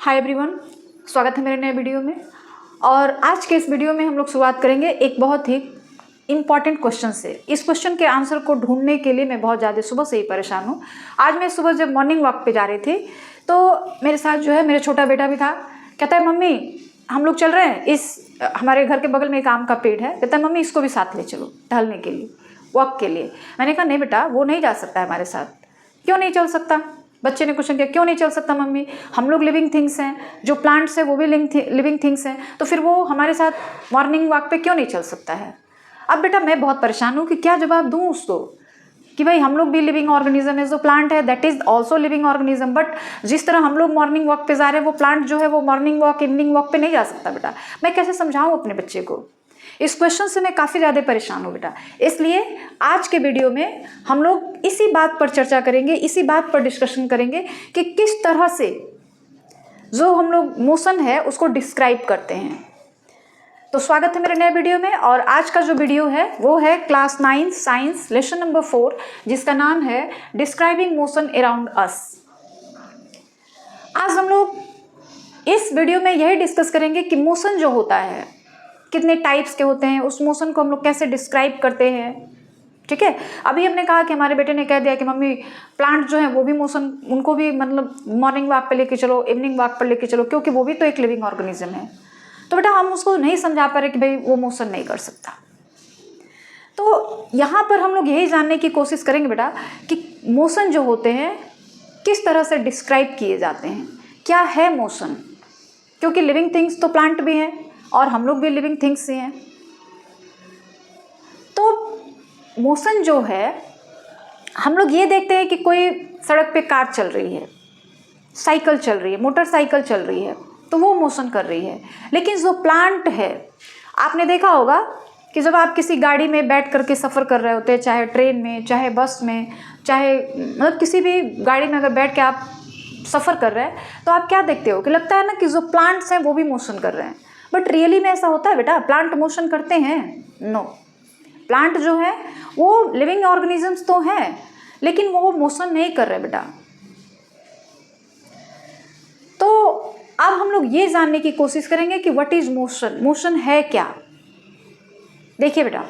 Hi everyone, स्वागत है मेरे नए वीडियो में। और आज के इस वीडियो में हम लोग शुरुआत करेंगे एक बहुत ही इम्पॉर्टेंट क्वेश्चन से। इस क्वेश्चन के आंसर को ढूंढने के लिए मैं बहुत ज़्यादा सुबह से ही परेशान हूँ। आज मैं सुबह जब मॉर्निंग वॉक पे जा रही थी तो मेरे साथ जो है मेरा छोटा बेटा भी था। कहता है मम्मी हम लोग चल रहे हैं, इस हमारे घर के बगल में एक आम का पेड़ है। कहता है मम्मी इसको भी साथ ले चलो टहलने के लिए, वॉक के लिए। मैंने कहा नहीं बेटा, वो नहीं जा सकता है हमारे साथ। क्यों नहीं चल सकता? बच्चे ने क्वेश्चन किया, क्यों नहीं चल सकता मम्मी? हम लोग लिविंग थिंग्स हैं, जो प्लांट्स हैं वो भी लिविंग थिंग्स हैं, तो फिर वो हमारे साथ मॉर्निंग वॉक पे क्यों नहीं चल सकता है? अब बेटा मैं बहुत परेशान हूँ कि क्या जवाब दूँ उसको कि भाई हम लोग भी लिविंग ऑर्गेनिज्म है, जो प्लांट है that is also living organism. But जिस तरह हम लोग मॉर्निंग वॉक पे जा रहे हैं वो प्लांट जो है वो मॉर्निंग वॉक इवनिंग वॉक पे नहीं जा सकता। बेटा मैं कैसे समझाऊँ अपने बच्चे को? इस क्वेश्चन से मैं काफ़ी ज़्यादा परेशान हूँ बेटा। इसलिए आज के वीडियो में हम लोग इसी बात पर चर्चा करेंगे, इसी बात पर डिस्कशन करेंगे कि किस तरह से जो हम लोग मोशन है उसको डिस्क्राइब करते हैं। तो स्वागत है मेरे नए वीडियो में। और आज का जो वीडियो है वो है क्लास 9 साइंस लेसन नंबर 4, जिसका नाम है डिस्क्राइबिंग मोशन अराउंड अस। आज हम लोग इस वीडियो में यही डिस्कस करेंगे कि मोशन जो होता है कितने टाइप्स के होते हैं, उस मोशन को हम लोग कैसे डिस्क्राइब करते हैं। ठीक है, अभी हमने कहा कि हमारे बेटे ने कह दिया कि मम्मी प्लांट जो है वो भी मोशन, उनको भी मतलब मॉर्निंग वॉक पे लेके चलो, इवनिंग वॉक पर लेके चलो, क्योंकि वो भी तो एक लिविंग ऑर्गेनिज्म है। तो बेटा हम उसको नहीं समझा पा रहे कि भाई वो मोशन नहीं कर सकता। तो यहाँ पर हम लोग यही जानने की कोशिश करेंगे बेटा कि मोशन जो होते हैं किस तरह से डिस्क्राइब किए जाते हैं, क्या है मोशन। क्योंकि लिविंग थिंग्स तो प्लांट भी हैं और हम लोग भी लिविंग थिंग्स ही हैं। तो मोशन जो है हम लोग ये देखते हैं कि कोई सड़क पे कार चल रही है, साइकिल चल रही है, मोटरसाइकिल चल रही है, तो वो मोशन कर रही है। लेकिन जो प्लांट है, आपने देखा होगा कि जब आप किसी गाड़ी में बैठ करके सफ़र कर रहे होते हैं, चाहे ट्रेन में, चाहे बस में, चाहे मतलब किसी भी गाड़ी में अगर बैठ के आप सफ़र कर रहे हैं, तो आप क्या देखते हो कि लगता है ना कि जो प्लांट्स हैं वो भी मोशन कर रहे हैं। बट रियली में ऐसा होता है बेटा? प्लांट मोशन करते हैं? नो। प्लांट जो है वो लिविंग ऑर्गेनिजम्स तो हैं, लेकिन वो मोशन नहीं कर रहे बेटा। तो अब हम लोग ये जानने की कोशिश करेंगे कि व्हाट इज मोशन, मोशन है क्या। देखिए बेटा,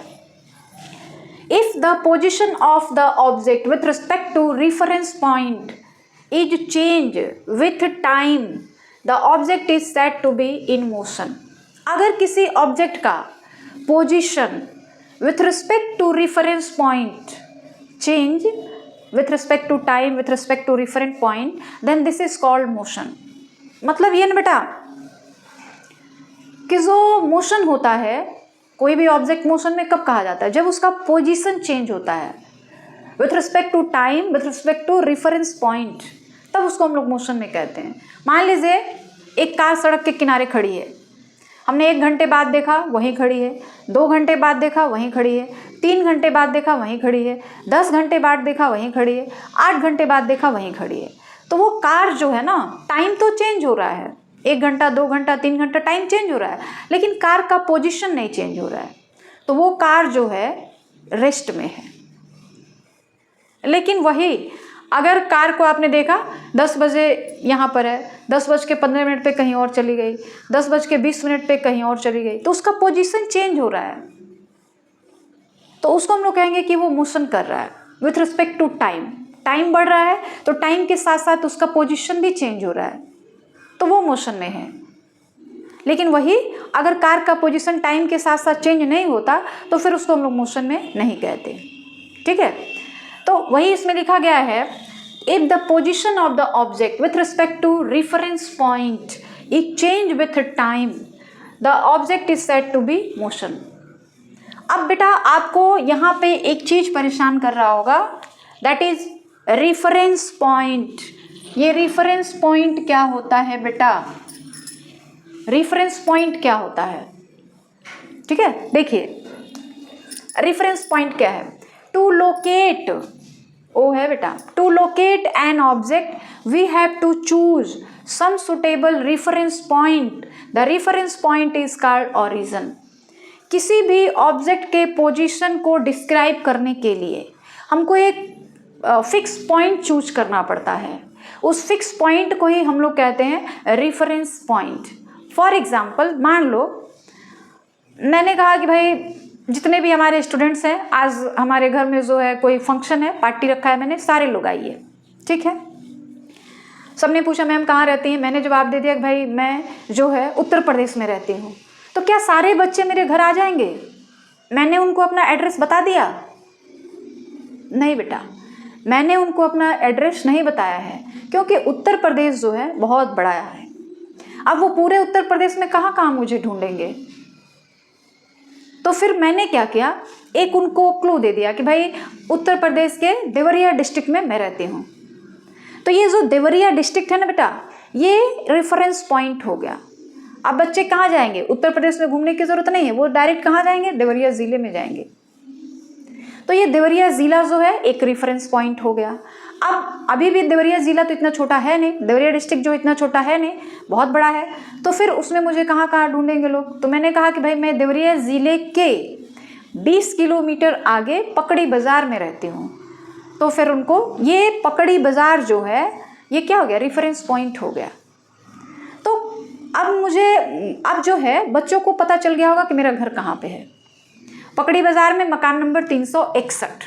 if the position of the object with respect to reference point is change with time, the object is said to be in motion. अगर किसी ऑब्जेक्ट का position with respect to reference point change with respect to time, with respect to referent point, then this is called motion. मतलब ये ना बेटा कि जो motion होता है, कोई भी ऑब्जेक्ट मोशन में कब कहा जाता है? जब उसका पोजीशन चेंज होता है with respect to time, with respect to reference point, तब उसको हम लोग मोशन में कहते हैं। मान लीजिए एक कार सड़क के किनारे खड़ी है, हमने 1 घंटे बाद देखा वहीं खड़ी है, 2 घंटे बाद देखा वहीं खड़ी है, 3 घंटे बाद देखा वहीं खड़ी है, 10 घंटे बाद देखा वहीं खड़ी है, 8 घंटे बाद देखा वहीं खड़ी है। तो वो कार जो है ना, टाइम तो चेंज हो रहा है, 1 घंटा 2 घंटा 3 घंटा टाइम चेंज हो रहा है, लेकिन कार का पोजीशन नहीं चेंज हो रहा है। तो वो कार जो है रेस्ट में है। लेकिन वही अगर कार को आपने देखा 10 बजे यहाँ पर है, 10:15 पे कहीं और चली गई, 10:20 पे कहीं और चली गई, तो उसका पोजीशन चेंज हो रहा है। तो उसको हम लोग कहेंगे कि वो मोशन कर रहा है with respect to time. Time बढ़ रहा है तो टाइम के साथ साथ उसका पोजीशन भी चेंज हो रहा है, तो वो मोशन में है। लेकिन वही अगर कार का पोजीशन टाइम के साथ साथ चेंज नहीं होता तो फिर उसको हम लोग मोशन में नहीं कहते। ठीक है, तो वही इसमें लिखा गया है, if the position of the object with respect to reference point is change with time, the object is said to be motion. अब बेटा आपको यहाँ पे एक चीज परेशान कर रहा होगा, दैट इज रेफरेंस पॉइंट। ये रेफरेंस पॉइंट क्या होता है बेटा? रेफरेंस पॉइंट क्या होता है? ठीक है, देखिए रेफरेंस पॉइंट क्या है? टू लोकेट, ओ है बेटा, to locate an object we have to choose some suitable reference point, the reference point is called origin. किसी भी ऑब्जेक्ट के पोजीशन को डिस्क्राइब करने के लिए हमको एक फिक्स पॉइंट चूज करना पड़ता है। उस फिक्स पॉइंट को ही हम लोग कहते हैं रेफरेंस पॉइंट। फॉर एग्जाम्पल, मान लो मैंने कहा कि भाई जितने भी हमारे स्टूडेंट्स हैं, आज हमारे घर में जो है कोई फंक्शन है, पार्टी रखा है मैंने, सारे लोग आइए, ठीक है। सबने पूछा मैम कहाँ रहती हैं, मैंने जवाब दे दिया कि भाई मैं जो है उत्तर प्रदेश में रहती हूँ। तो क्या सारे बच्चे मेरे घर आ जाएंगे? मैंने उनको अपना एड्रेस बता दिया? नहीं बेटा, मैंने उनको अपना एड्रेस नहीं बताया है, क्योंकि उत्तर प्रदेश जो है बहुत बड़ा है। अब वो पूरे उत्तर प्रदेश में कहाँ कहाँ मुझे ढूंढेंगे? तो फिर मैंने क्या किया, एक उनको क्लू दे दिया कि भाई उत्तर प्रदेश के देवरिया डिस्ट्रिक्ट में मैं रहती हूँ। तो ये जो देवरिया डिस्ट्रिक्ट है ना बेटा, ये रेफरेंस पॉइंट हो गया। अब बच्चे कहाँ जाएंगे? उत्तर प्रदेश में घूमने की जरूरत नहीं है, वो डायरेक्ट कहाँ जाएंगे? देवरिया जिले में जाएंगे। तो ये देवरिया जिला जो है एक रेफरेंस पॉइंट हो गया। अब अभी भी देवरिया जिला तो इतना छोटा है नहीं, देवरिया डिस्ट्रिक्ट जो इतना छोटा है नहीं, बहुत बड़ा है। तो फिर उसमें मुझे कहाँ कहाँ ढूंढेंगे लोग? तो मैंने कहा कि भाई मैं देवरिया जिले के 20 किलोमीटर आगे पकड़ी बाजार में रहती हूँ। तो फिर उनको ये पकड़ी बाजार जो है ये क्या हो गया? रेफरेंस पॉइंट हो गया। तो अब जो है बच्चों को पता चल गया होगा कि मेरा घर कहाँ पे है। पकड़ी बाजार में मकान नंबर 361।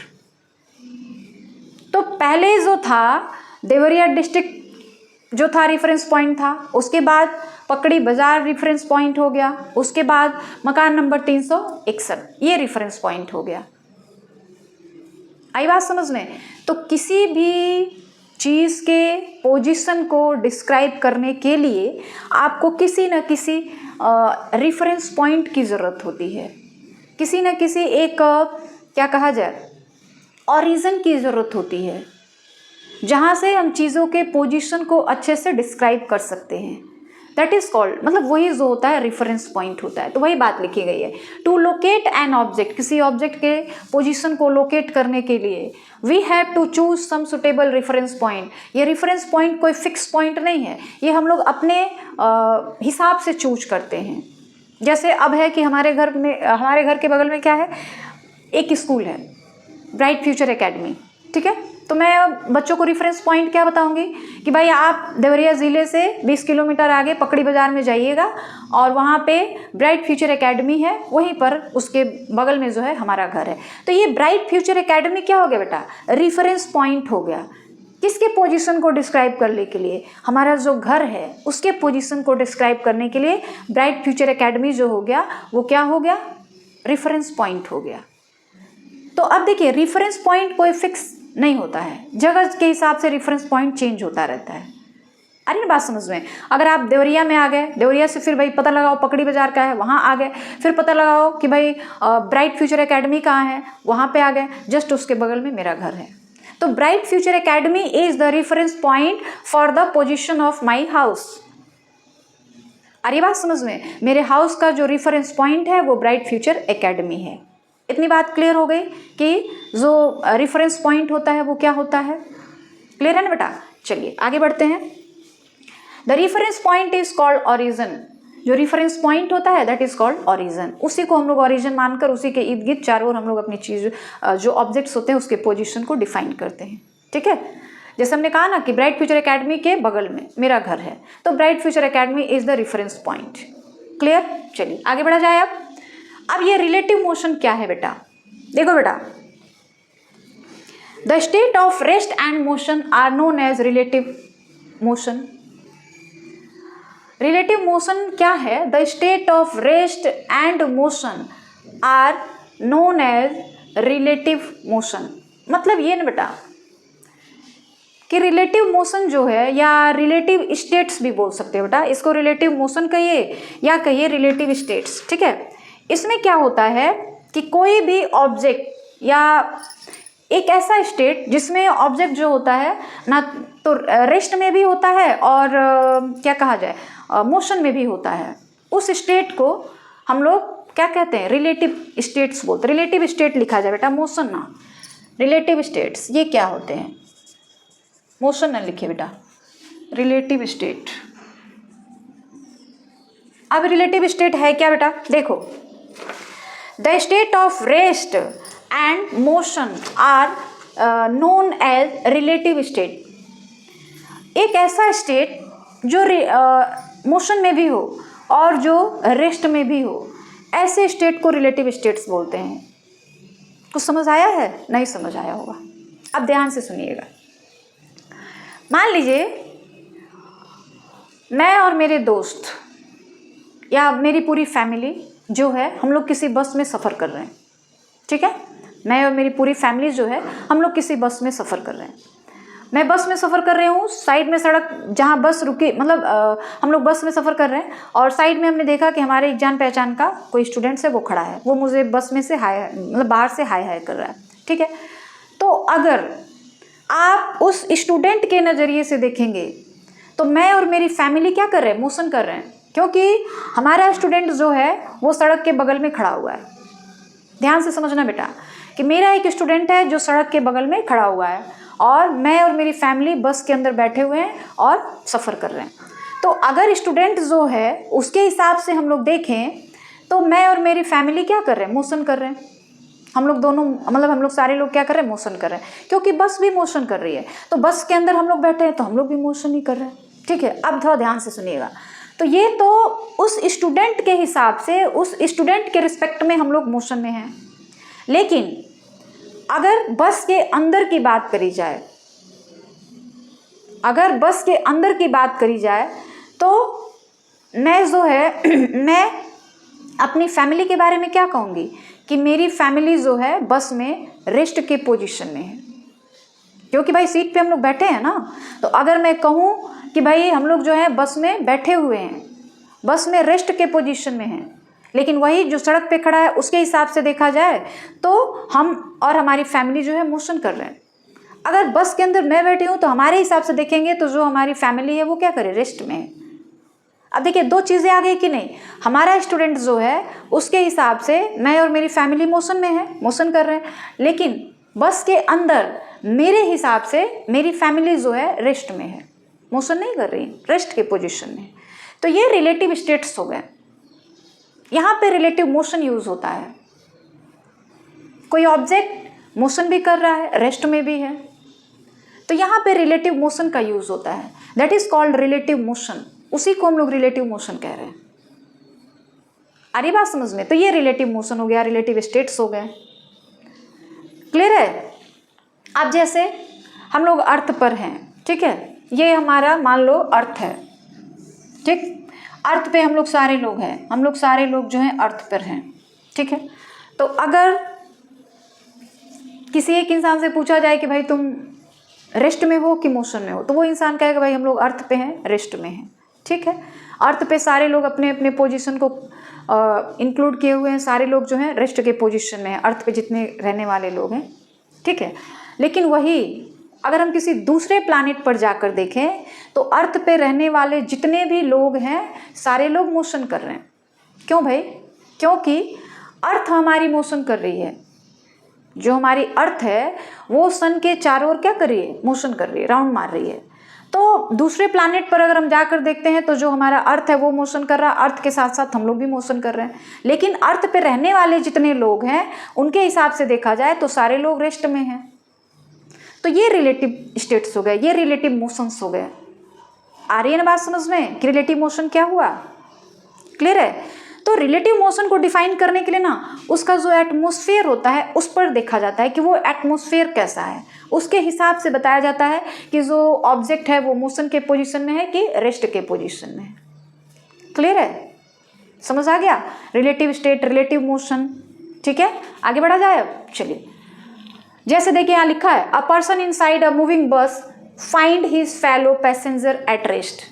तो पहले जो था देवरिया डिस्ट्रिक्ट जो था रेफरेंस पॉइंट था, उसके बाद पकड़ी बाजार रेफरेंस पॉइंट हो गया, उसके बाद मकान नंबर 361 ये रेफरेंस पॉइंट हो गया। आई बात समझ में? तो किसी भी चीज़ के पोजीशन को डिस्क्राइब करने के लिए आपको किसी न किसी रेफरेंस पॉइंट की ज़रूरत होती है, किसी न किसी एक क्या कहा जाए ओरिजिन की ज़रूरत होती है, जहाँ से हम चीज़ों के पोजीशन को अच्छे से डिस्क्राइब कर सकते हैं। दैट इज़ कॉल्ड, मतलब वही जो होता है रेफरेंस पॉइंट होता है। तो वही बात लिखी गई है, टू लोकेट एन ऑब्जेक्ट, किसी ऑब्जेक्ट के पोजीशन को लोकेट करने के लिए we have to choose some suitable reference point. ये रेफरेंस पॉइंट कोई फिक्स पॉइंट नहीं है, ये हम लोग अपने हिसाब से चूज करते हैं। जैसे अब है कि हमारे घर के बगल में क्या है, एक स्कूल है ब्राइट फ्यूचर एकेडमी, ठीक है। तो मैं बच्चों को रेफरेंस पॉइंट क्या बताऊंगी कि भाई आप देवरिया ज़िले से 20 किलोमीटर आगे पकड़ी बाजार में जाइएगा और वहाँ पे ब्राइट फ्यूचर एकेडमी है, वहीं पर उसके बगल में जो है हमारा घर है। तो ये ब्राइट फ्यूचर एकेडमी क्या हो गया बेटा? रेफरेंस पॉइंट हो गया। किसके पोजीशन को डिस्क्राइब करने के लिए? हमारा जो घर है उसके पोजीशन को डिस्क्राइब करने के लिए ब्राइट फ्यूचर एकेडमी जो हो गया वो क्या हो गया? रेफरेंस पॉइंट हो गया। तो अब देखिए रेफरेंस पॉइंट कोई फिक्स नहीं होता है, जगह के हिसाब से रेफरेंस पॉइंट चेंज होता रहता है। अरे बात समझ में? अगर आप देवरिया में आ गए, देवरिया से फिर भाई पता लगाओ पकड़ी बाजार का है, वहाँ आ गए, फिर पता लगाओ कि भाई ब्राइट फ्यूचर एकेडमी कहाँ है, वहाँ पे आ गए, जस्ट उसके बगल में मेरा घर है। तो bright future academy is the reference point for the position of my house. अरे बात समझ में? मेरे हाउस का जो रेफरेंस पॉइंट है वो ब्राइट फ्यूचर एकेडमी है। इतनी बात क्लियर हो गई कि जो रेफरेंस पॉइंट होता है वो क्या होता है? क्लियर है ना बेटा? चलिए आगे बढ़ते हैं। The reference point is called origin. जो रेफरेंस पॉइंट होता है दैट इज कॉल्ड ऑरिजिन। उसी को हम लोग ऑरिजिन मानकर उसी के इर्द गिर्द चारों ओर हम लोग अपनी चीज जो ऑब्जेक्ट्स होते हैं उसके पोजीशन को डिफाइन करते हैं, ठीक है। जैसे हमने कहा ना कि ब्राइट फ्यूचर एकेडमी के बगल में मेरा घर है, तो bright future academy is the reference point. Clear? चलिए आगे बढ़ा जाए। अब ये रिलेटिव मोशन क्या है बेटा? देखो बेटा, the state of rest and motion are known as relative motion. Relative motion क्या है? The state of rest and motion are known as relative motion. मतलब ये ना बेटा कि रिलेटिव मोशन जो है, या रिलेटिव स्टेट्स भी बोल सकते हो बेटा, इसको रिलेटिव मोशन कहिए या कहिए रिलेटिव स्टेट्स, ठीक है। इसमें क्या होता है कि कोई भी ऑब्जेक्ट या एक ऐसा स्टेट जिसमें ऑब्जेक्ट जो होता है ना तो रेस्ट में भी होता है और क्या कहा जाए मोशन में भी होता है, उस स्टेट को हम लोग क्या कहते हैं? रिलेटिव स्टेट्स बोलते हैं। रिलेटिव स्टेट लिखा जाए बेटा, मोशन ना। रिलेटिव स्टेट्स ये क्या होते हैं? मोशन ना लिखिए बेटा, रिलेटिव स्टेट। अब रिलेटिव स्टेट है क्या बेटा? देखो, the state of rest and motion are known as relative state. एक ऐसा स्टेट जो मोशन में भी हो और जो रेस्ट में भी हो, ऐसे स्टेट को रिलेटिव स्टेट्स बोलते हैं। कुछ समझ आया है? नहीं समझ आया होगा। अब ध्यान से सुनिएगा। मान लीजिए मैं और मेरे दोस्त या मेरी पूरी फैमिली जो है, हम लोग किसी बस में सफ़र कर रहे हैं। ठीक है, मैं और मेरी पूरी फैमिली जो है, हम लोग किसी बस में सफ़र कर रहे हैं। मैं बस में सफ़र कर रही हूँ, साइड में सड़क जहाँ बस रुकी, मतलब हम लोग बस में सफ़र कर रहे हैं और साइड में हमने देखा कि हमारे एक जान पहचान का कोई स्टूडेंट्स है, वो खड़ा है, वो मुझे बस में से हाय मतलब बाहर से हाय हाय कर रहा है। ठीक है, तो अगर आप उस स्टूडेंट के नज़रिए से देखेंगे तो मैं और मेरी फैमिली क्या कर रहे हैं? मोशन कर रहे हैं, क्योंकि हमारा स्टूडेंट जो है वो सड़क के बगल में खड़ा हुआ है। ध्यान से समझना बेटा कि मेरा एक स्टूडेंट है जो सड़क के बगल में खड़ा हुआ है और मैं और मेरी फैमिली बस के अंदर बैठे हुए हैं और सफ़र कर रहे हैं। तो अगर स्टूडेंट जो है उसके हिसाब से हम लोग देखें तो मैं और मेरी फैमिली क्या कर रहे हैं? मोशन कर रहे हैं। हम लोग दोनों, मतलब हम लोग सारे लोग क्या कर रहे हैं? मोशन कर रहे हैं, क्योंकि बस भी मोशन कर रही है। तो बस के अंदर हम लोग बैठे हैं तो हम लोग भी मोशन ही कर रहे हैं। ठीक है, अब थोड़ा ध्यान से सुनिएगा। तो ये तो उस स्टूडेंट के हिसाब से, उस स्टूडेंट के रिस्पेक्ट में हम लोग मोशन में हैं। लेकिन अगर बस के अंदर की बात करी जाए, अगर बस के अंदर की बात करी जाए तो मैं जो है मैं अपनी फैमिली के बारे में क्या कहूँगी कि मेरी फैमिली जो है बस में रेस्ट के पोजीशन में है, क्योंकि भाई सीट पे हम लोग बैठे हैं ना। तो अगर मैं कहूँ कि भाई हम लोग जो है बस में बैठे हुए हैं, बस में रेस्ट के पोजीशन में हैं, लेकिन वही जो सड़क पे खड़ा है उसके हिसाब से देखा जाए तो हम और हमारी फैमिली जो है मोशन कर रहे हैं। अगर बस के अंदर मैं बैठी हूँ तो हमारे हिसाब से देखेंगे तो जो हमारी फैमिली है वो क्या करे? रेस्ट में है। अब देखिए दो चीज़ें आ गई कि नहीं? हमारा स्टूडेंट जो है उसके हिसाब से मैं और मेरी फैमिली मोशन में है, मोशन कर रहे हैं, लेकिन बस के अंदर मेरे हिसाब से मेरी फैमिली जो है रेस्ट में है, मोशन नहीं कर रही, रेस्ट के पोजीशन में। तो ये रिलेटिव स्टेट्स हो गए। यहाँ पे रिलेटिव मोशन यूज होता है। कोई ऑब्जेक्ट मोशन भी कर रहा है, रेस्ट में भी है, तो यहाँ पे रिलेटिव मोशन का यूज होता है। That is called relative motion. उसी को हम लोग रिलेटिव मोशन कह रहे हैं। आ रही बात समझ में? तो ये रिलेटिव मोशन हो गया, रिलेटिव स्टेट्स हो गए। क्लियर है? अब जैसे हम लोग अर्थ पर हैं, ठीक है, ये हमारा मान लो अर्थ है, ठीक, अर्थ पे हम लोग सारे लोग हैं, हम लोग सारे लोग जो हैं अर्थ पर हैं, ठीक है। तो अगर किसी एक इंसान से पूछा जाए कि भाई तुम रेस्ट में हो कि मोशन में हो, तो वो इंसान कहेगा भाई हम लोग अर्थ पे हैं, रेस्ट में हैं, ठीक है। अर्थ पे सारे लोग अपने अपने पोजीशन को इंक्लूड किए हुए हैं, सारे लोग जो हैं रेस्ट के पोजीशन में हैं, अर्थ पे जितने रहने वाले लोग हैं, ठीक है। लेकिन वही अगर हम किसी दूसरे प्लैनेट पर जाकर देखें तो अर्थ पे रहने वाले जितने भी लोग हैं सारे लोग मोशन कर रहे हैं। क्यों भाई? क्योंकि अर्थ हमारी मोशन कर रही है। जो हमारी अर्थ है वो सन के चारों ओर क्या कर रही है? मोशन कर रही है, राउंड मार रही है। तो दूसरे प्लैनेट पर अगर हम जाकर देखते हैं तो जो हमारा अर्थ है वो मोशन कर रहा है, अर्थ के साथ साथ हम लोग भी मोशन कर रहे हैं। लेकिन अर्थ पे रहने वाले जितने लोग हैं उनके हिसाब से देखा जाए तो सारे लोग रेस्ट में हैं। तो ये रिलेटिव स्टेट्स हो गए, ये रिलेटिव मोशंस हो गए। आ रही है ना बात समझ में कि रिलेटिव मोशन क्या हुआ? क्लियर है? तो रिलेटिव मोशन को डिफाइन करने के लिए ना उसका जो एटमॉस्फेयर होता है उस पर देखा जाता है कि वो एटमॉस्फेयर कैसा है, उसके हिसाब से बताया जाता है कि जो ऑब्जेक्ट है वो मोशन के पोजीशन में है कि रेस्ट के पोजीशन में है। क्लियर है? समझ आ गया? रिलेटिव स्टेट, रिलेटिव मोशन, ठीक है। आगे बढ़ा जाए अब, चलिए। जैसे देखिए यहाँ लिखा है a person inside a moving बस find his fellow passenger at rest.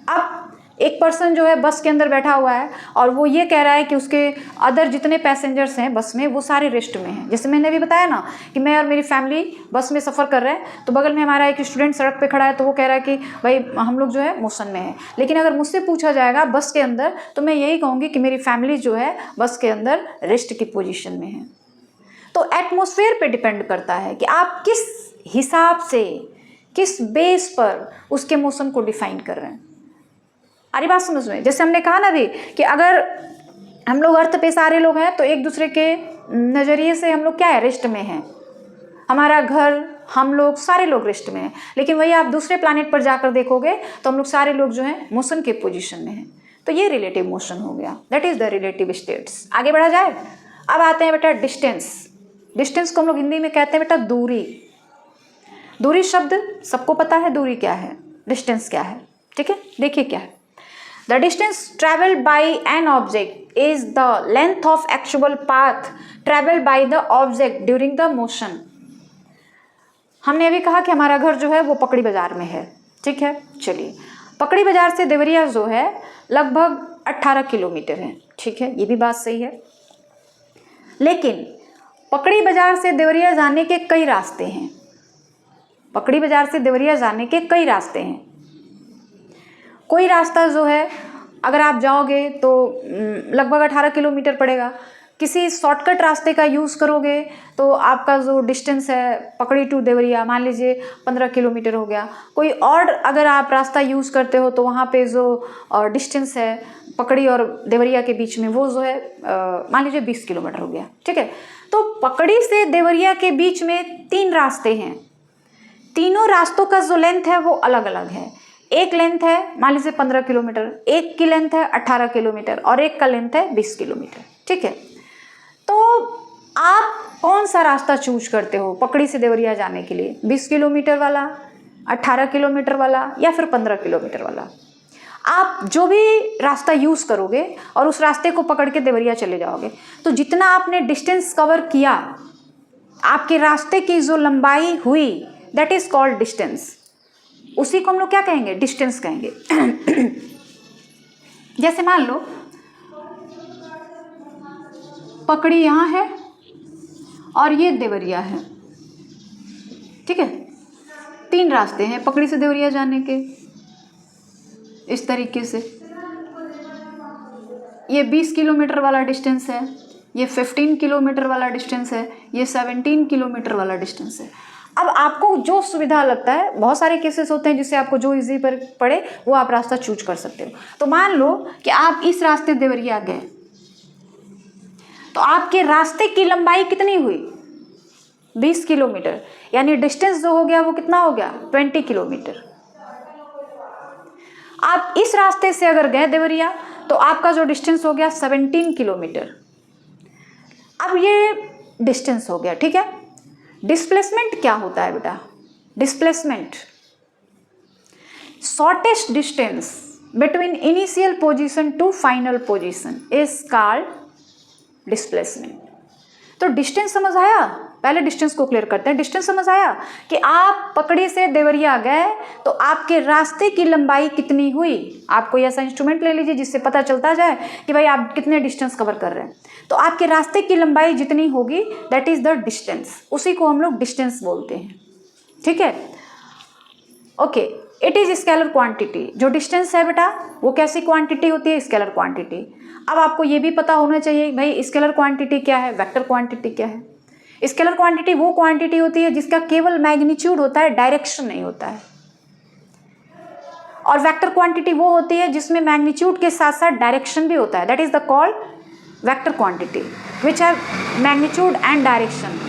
अब एक पर्सन जो है बस के अंदर बैठा हुआ है और वो ये कह रहा है कि उसके अदर जितने पैसेंजर्स हैं बस में वो सारे रेस्ट में हैं। जैसे मैंने अभी बताया ना कि मैं और मेरी फैमिली बस में सफ़र कर रहे हैं, तो बगल में हमारा एक स्टूडेंट सड़क पे खड़ा है, तो वो कह रहा है कि भाई हम लोग जो है मोशन में है। लेकिन अगर मुझसे पूछा जाएगा बस के अंदर तो मैं यही कहूँगी कि मेरी फैमिली जो है बस के अंदर रेस्ट की पोजिशन में है। तो एटमॉस्फेयर पे डिपेंड करता है कि आप किस हिसाब से, किस बेस पर उसके मोशन को डिफाइन कर रहे हैं। अरे बात समझ में? जैसे हमने कहा ना अभी कि अगर हम लोग अर्थ पे सारे लोग हैं तो एक दूसरे के नज़रिए से हम लोग क्या है? रेस्ट में हैं। हमारा घर, हम लोग, सारे लोग रेस्ट में हैं। लेकिन वही आप दूसरे प्लैनेट पर जाकर देखोगे तो हम लोग सारे लोग जो हैं मोशन के पोजीशन में हैं। तो ये रिलेटिव मोशन हो गया, that is the relative states. आगे बढ़ा जाए। अब आते हैं बेटा डिस्टेंस। डिस्टेंस को हम लोग हिंदी में कहते हैं बेटा दूरी। दूरी शब्द सबको पता है दूरी क्या है, डिस्टेंस क्या है, ठीक है। देखिए क्या है, the distance travelled by an object is the length of actual path travelled by the object during the motion. हमने अभी कहा कि हमारा घर जो है वो पकड़ी बाजार में है, ठीक है। चलिए, पकड़ी बाजार से देवरिया जो है लगभग 18 किलोमीटर है, ठीक है, ये भी बात सही है। लेकिन पकड़ी बाजार से देवरिया जाने के कई रास्ते हैं। पकड़ी बाजार से देवरिया जाने के कई रास्ते हैं। कोई रास्ता जो है अगर आप जाओगे तो लगभग 18 किलोमीटर पड़ेगा। किसी शॉर्टकट रास्ते का यूज़ करोगे तो आपका जो डिस्टेंस है पकड़ी टू देवरिया मान लीजिए 15 किलोमीटर हो गया। कोई और अगर आप रास्ता यूज़ करते हो तो वहाँ पे जो डिस्टेंस है पकड़ी और देवरिया के बीच में वो जो है मान लीजिए 20 किलोमीटर हो गया, ठीक है। तो पकड़ी से देवरिया के बीच में 3 रास्ते हैं। तीनों रास्तों का जो लेंथ है वो अलग अलग है। एक लेंथ है मान लीजिए 15 किलोमीटर, एक की लेंथ है 18 किलोमीटर और एक का लेंथ है 20 किलोमीटर, ठीक है। तो आप कौन सा रास्ता चूज करते हो पकड़ी से देवरिया जाने के लिए, 20 किलोमीटर वाला, 18 किलोमीटर वाला या फिर 15 किलोमीटर वाला? आप जो भी रास्ता यूज़ करोगे और उस रास्ते को पकड़ के देवरिया चले जाओगे तो जितना आपने डिस्टेंस कवर किया, आपके रास्ते की जो लंबाई हुई, दैट इज कॉल्ड डिस्टेंस। उसी को हम लोग क्या कहेंगे, डिस्टेंस कहेंगे। जैसे मान लो पकड़ी यहाँ है और ये देवरिया है, ठीक है। 3 रास्ते हैं पकड़ी से देवरिया जाने के, इस तरीके से। ये 20 किलोमीटर वाला डिस्टेंस है, ये 15 किलोमीटर वाला डिस्टेंस है, ये 17 किलोमीटर वाला डिस्टेंस है। अब आपको जो सुविधा लगता है, बहुत सारे केसेस होते हैं जिससे आपको जो इजी पर पड़े वो आप रास्ता चूज कर सकते हो। तो मान लो कि आप इस रास्ते देवरिया गए तो आपके रास्ते की लंबाई कितनी हुई, 20 किलोमीटर, यानी डिस्टेंस जो हो गया वो कितना हो गया, 20 किलोमीटर। आप इस रास्ते से अगर गए देवरिया तो आपका जो डिस्टेंस हो गया 17 किलोमीटर। अब ये डिस्टेंस हो गया, ठीक है। डिस्प्लेसमेंट क्या होता है बेटा, displacement shortest distance between initial position to final position is called displacement. तो डिस्टेंस समझ आया, पहले डिस्टेंस को क्लियर करते हैं। डिस्टेंस समझ आया कि आप पकड़ी से देवरिया गए तो आपके रास्ते की लंबाई कितनी हुई। आप कोई ऐसा इंस्ट्रूमेंट ले लीजिए जिससे पता चलता जाए कि भाई आप कितने डिस्टेंस कवर कर रहे हैं। तो आपके रास्ते की लंबाई जितनी होगी दैट इज द डिस्टेंस, उसी को हम लोग डिस्टेंस बोलते हैं, ठीक है। Okay, it is scalar quantity. जो डिस्टेंस है बेटा वो कैसी क्वांटिटी होती है, स्केलर क्वांटिटी। अब आपको ये भी पता होना चाहिए भाई स्केलर क्वांटिटी क्या है, वेक्टर क्वांटिटी क्या है। स्केलर क्वांटिटी वो क्वांटिटी होती है जिसका केवल मैग्नीट्यूड होता है, डायरेक्शन नहीं होता है। और वेक्टर क्वांटिटी वो होती है जिसमें मैग्नीट्यूड के साथ साथ डायरेक्शन भी होता है, that is the called vector quantity which have magnitude and direction,